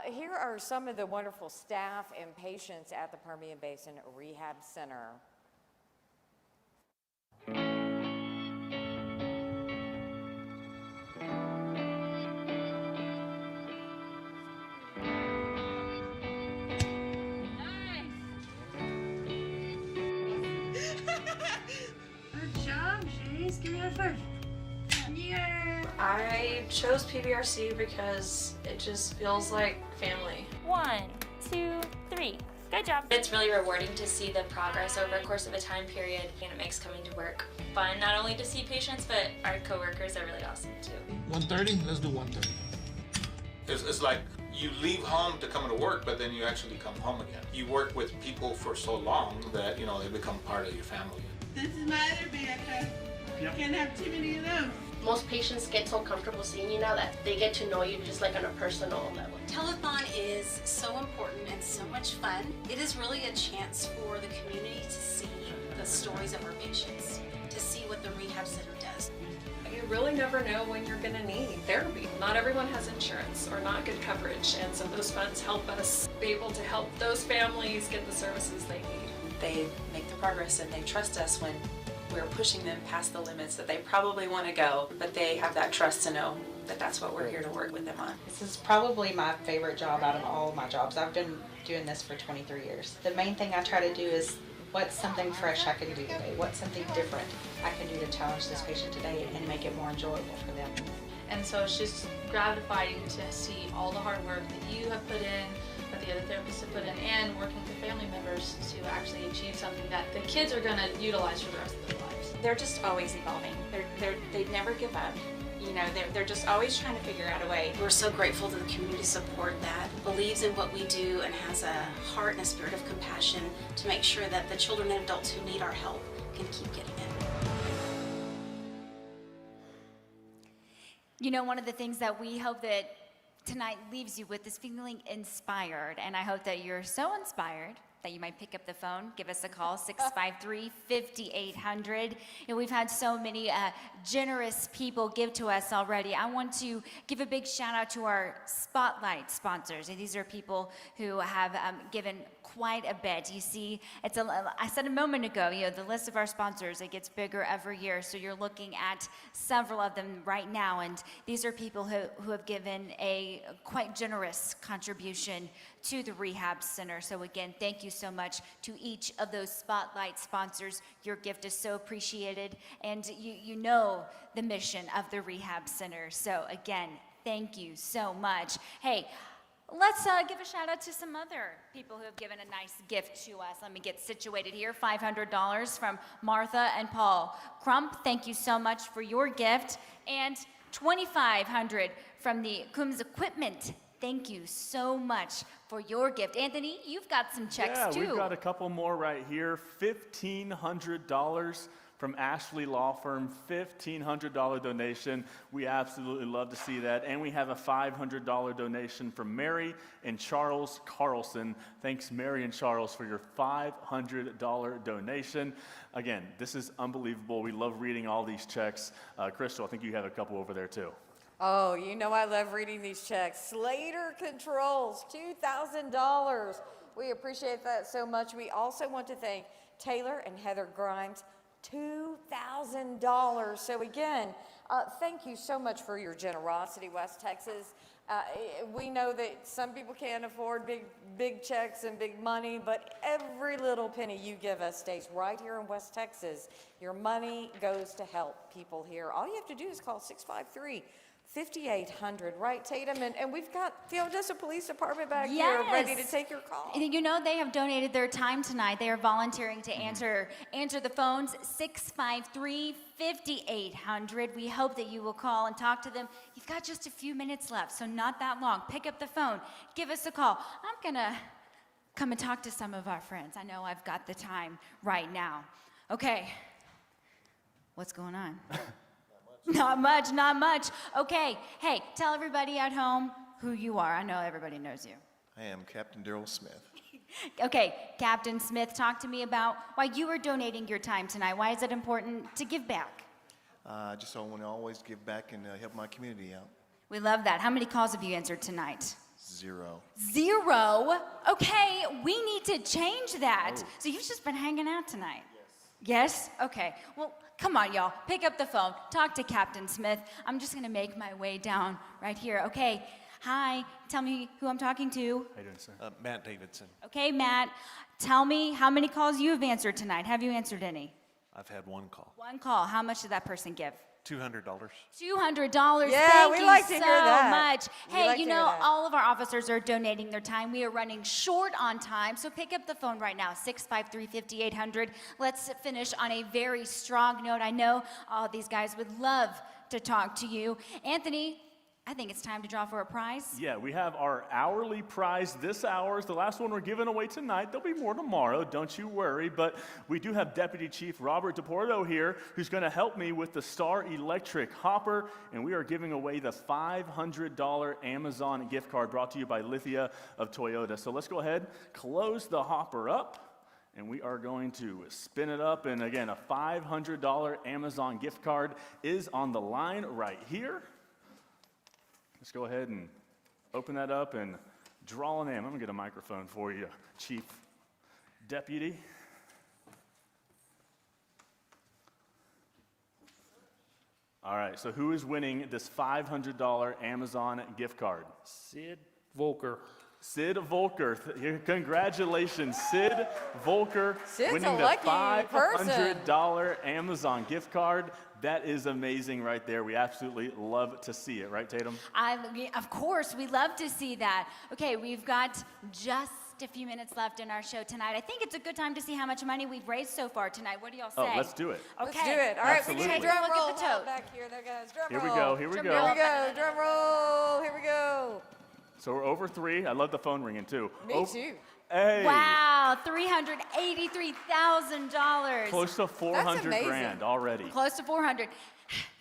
Here are some of the wonderful staff and patients at the Permian Basin Rehab Center. I chose PBRC because it just feels like family. 1, 2, 3. Good job. It's really rewarding to see the progress over the course of a time period, and it makes coming to work fun, not only to see patients, but our coworkers are really awesome too. 1:30? Let's do 1:30. It's like you leave home to come to work, but then you actually come home again. You work with people for so long that, they become part of your family. This is my other BFF. You can't have too many of those. Most patients get so comfortable seeing you now that they get to know you just like on a personal level. Telethon is so important and so much fun. It is really a chance for the community to see the stories of our patients, to see what the Rehab Center does. You really never know when you're going to need therapy. Not everyone has insurance or not good coverage, and so those funds help us be able to help those families get the services they need. They make the progress and they trust us when we're pushing them past the limits that they probably want to go, but they have that trust to know that that's what we're here to work with them on. This is probably my favorite job out of all of my jobs. I've been doing this for 23 years. The main thing I try to do is what's something fresh I can do today? What's something different I can do to challenge this patient today and make it more enjoyable for them? And so it's just gratifying to see all the hard work that you have put in, that the other therapists have put in, and working with family members to actually achieve something that the kids are going to utilize for the rest of their lives. They're just always evolving. They never give up. You know, they're just always trying to figure out a way. We're so grateful to the community support that believes in what we do and has a heart and a spirit of compassion to make sure that the children and adults who need our help can keep getting it. You know, one of the things that we hope that tonight leaves you with is feeling inspired, and I hope that you're so inspired that you might pick up the phone, give us a call, 653-5800. And we've had so many generous people give to us already. I want to give a big shout out to our Spotlight sponsors. And these are people who have given quite a bit. You see, I said a moment ago, you know, the list of our sponsors, it gets bigger every year. So you're looking at several of them right now. And these are people who have given a quite generous contribution to the Rehab Center. So again, thank you so much to each of those Spotlight sponsors. Your gift is so appreciated, and you know the mission of the Rehab Center. So again, thank you so much. Hey, let's give a shout out to some other people who have given a nice gift to us. Let me get situated here. $500 from Martha and Paul Crump. Thank you so much for your gift. And $2,500 from the Coombs Equipment. Thank you so much for your gift. Anthony, you've got some checks too. Yeah, we've got a couple more right here. $1,500 from Ashley Law Firm, $1,500 donation. We absolutely love to see that. And we have a $500 donation from Mary and Charles Carlson. Thanks, Mary and Charles, for your $500 donation. Again, this is unbelievable. We love reading all these checks. Crystal, I think you have a couple over there too. Oh, you know I love reading these checks. Slater Controls, $2,000. We appreciate that so much. We also want to thank Taylor and Heather Grimes, $2,000. So again, thank you so much for your generosity, West Texas. We know that some people can't afford big checks and big money, but every little penny you give us stays right here in West Texas. Your money goes to help people here. All you have to do is call 653-5800, right, Tatum? And we've got the Odessa Police Department back here ready to take your call. You know, they have donated their time tonight. They are volunteering to answer the phones, 653-5800. We hope that you will call and talk to them. You've got just a few minutes left, so not that long. Pick up the phone. Give us a call. I'm going to come and talk to some of our friends. I know I've got the time right now. Okay. What's going on? Not much, not much. Okay, hey, tell everybody at home who you are. I know everybody knows you. I am Captain Daryl Smith. Okay, Captain Smith, talk to me about why you are donating your time tonight. Why is it important to give back? Just so I want to always give back and help my community out. We love that. How many calls have you answered tonight? 0. 0? Okay, we need to change that. Oh. So you've just been hanging out tonight? Yes? Okay. Well, come on, y'all. Pick up the phone. Talk to Captain Smith. I'm just going to make my way down right here. Okay. Hi. Tell me who I'm talking to. How you doing, sir? Matt Davidson. Okay, Matt. Tell me how many calls you have answered tonight. Have you answered any? I've had one call. One call. How much did that person give? $200. $200. Yeah, Thank we you like to so hear that. much. We Hey, like you to hear know, that. all of our officers are donating their time. We are running short on time, so pick up the phone right now, 653-5800. Let's finish on a very strong note. I know all these guys would love to talk to you. Anthony, I think it's time to draw for a prize. Yeah, we have our hourly prize this hour. Is the last one we're giving away tonight. There'll be more tomorrow, don't you worry. But we do have Deputy Chief Robert DePorto here, who's going to help me with the Star Electric Hopper. And we are giving away the $500 Amazon gift card brought to you by Lithia of Toyota. So let's go ahead, close the hopper up. And we are going to spin it up. And again, a $500 Amazon gift card is on the line right here. Let's go ahead and open that up and draw a name. I'm going to get a microphone for you, Chief Deputy. All right, so who is winning this $500 Amazon gift card? Sid Volker. Sid Volker. Congratulations, Sid Volker, Sid's winning a the lucky $500 Amazon gift card. That is amazing right there. We absolutely love to see it, right, Tatum? Of course, we love to see that. Okay, we've got just a few minutes left in our show tonight. I think it's a good time to see how much money we've raised so far tonight. What do y'all say? Oh, let's do it. Okay. Let's do it. All right, we need a drum Look roll at the tote. back here, there, guys. Drum Here roll. we go, here we go. Here we go. Drum roll. Here we go. So we're over 3. I love the phone ringing too. Me too. Hey. Wow, $383,000. Close to 400 grand already. Close to 400.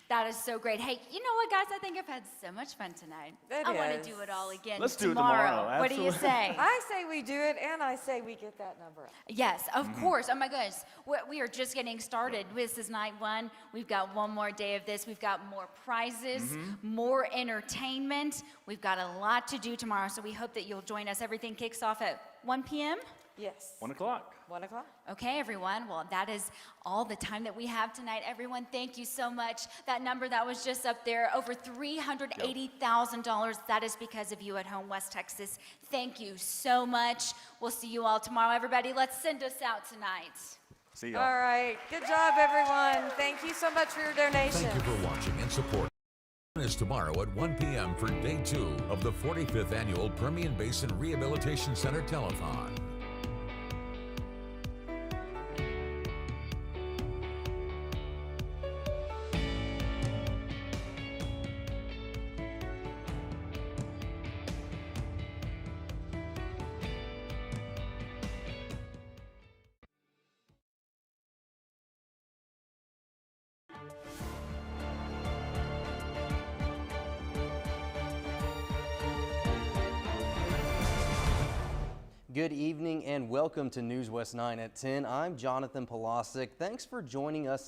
That is so great. Hey, you know what, guys? I think I've had so much fun tonight. I want to do it all again Let's do it tomorrow. What do you say? I say we do it, and I say we get that number up. Yes, of course. Oh my goodness. We are just getting started. This is night 1. We've got one more day of this. We've got more prizes, more entertainment. We've got a lot to do tomorrow, so we hope that you'll join us. Everything kicks off at 1 p.m. Yes. 1 o'clock. 1 o'clock. Okay, everyone. Well, that is all the time that we have tonight. Everyone, thank you so much. That number that was just up there, over $380,000. That is because of you at home, West Texas. Thank you so much. We'll see you all tomorrow. Everybody, let's send us out tonight. See y'all. All right. Good job, everyone. Thank you so much for your donation. Thank you for watching and support. Is tomorrow at 1 p.m. for day 2 of the 45th Annual Permian Basin Rehabilitation Center Telethon. Good evening and welcome to NewsWest 9 at 10. I'm Jonathan Polasic. Thanks for joining us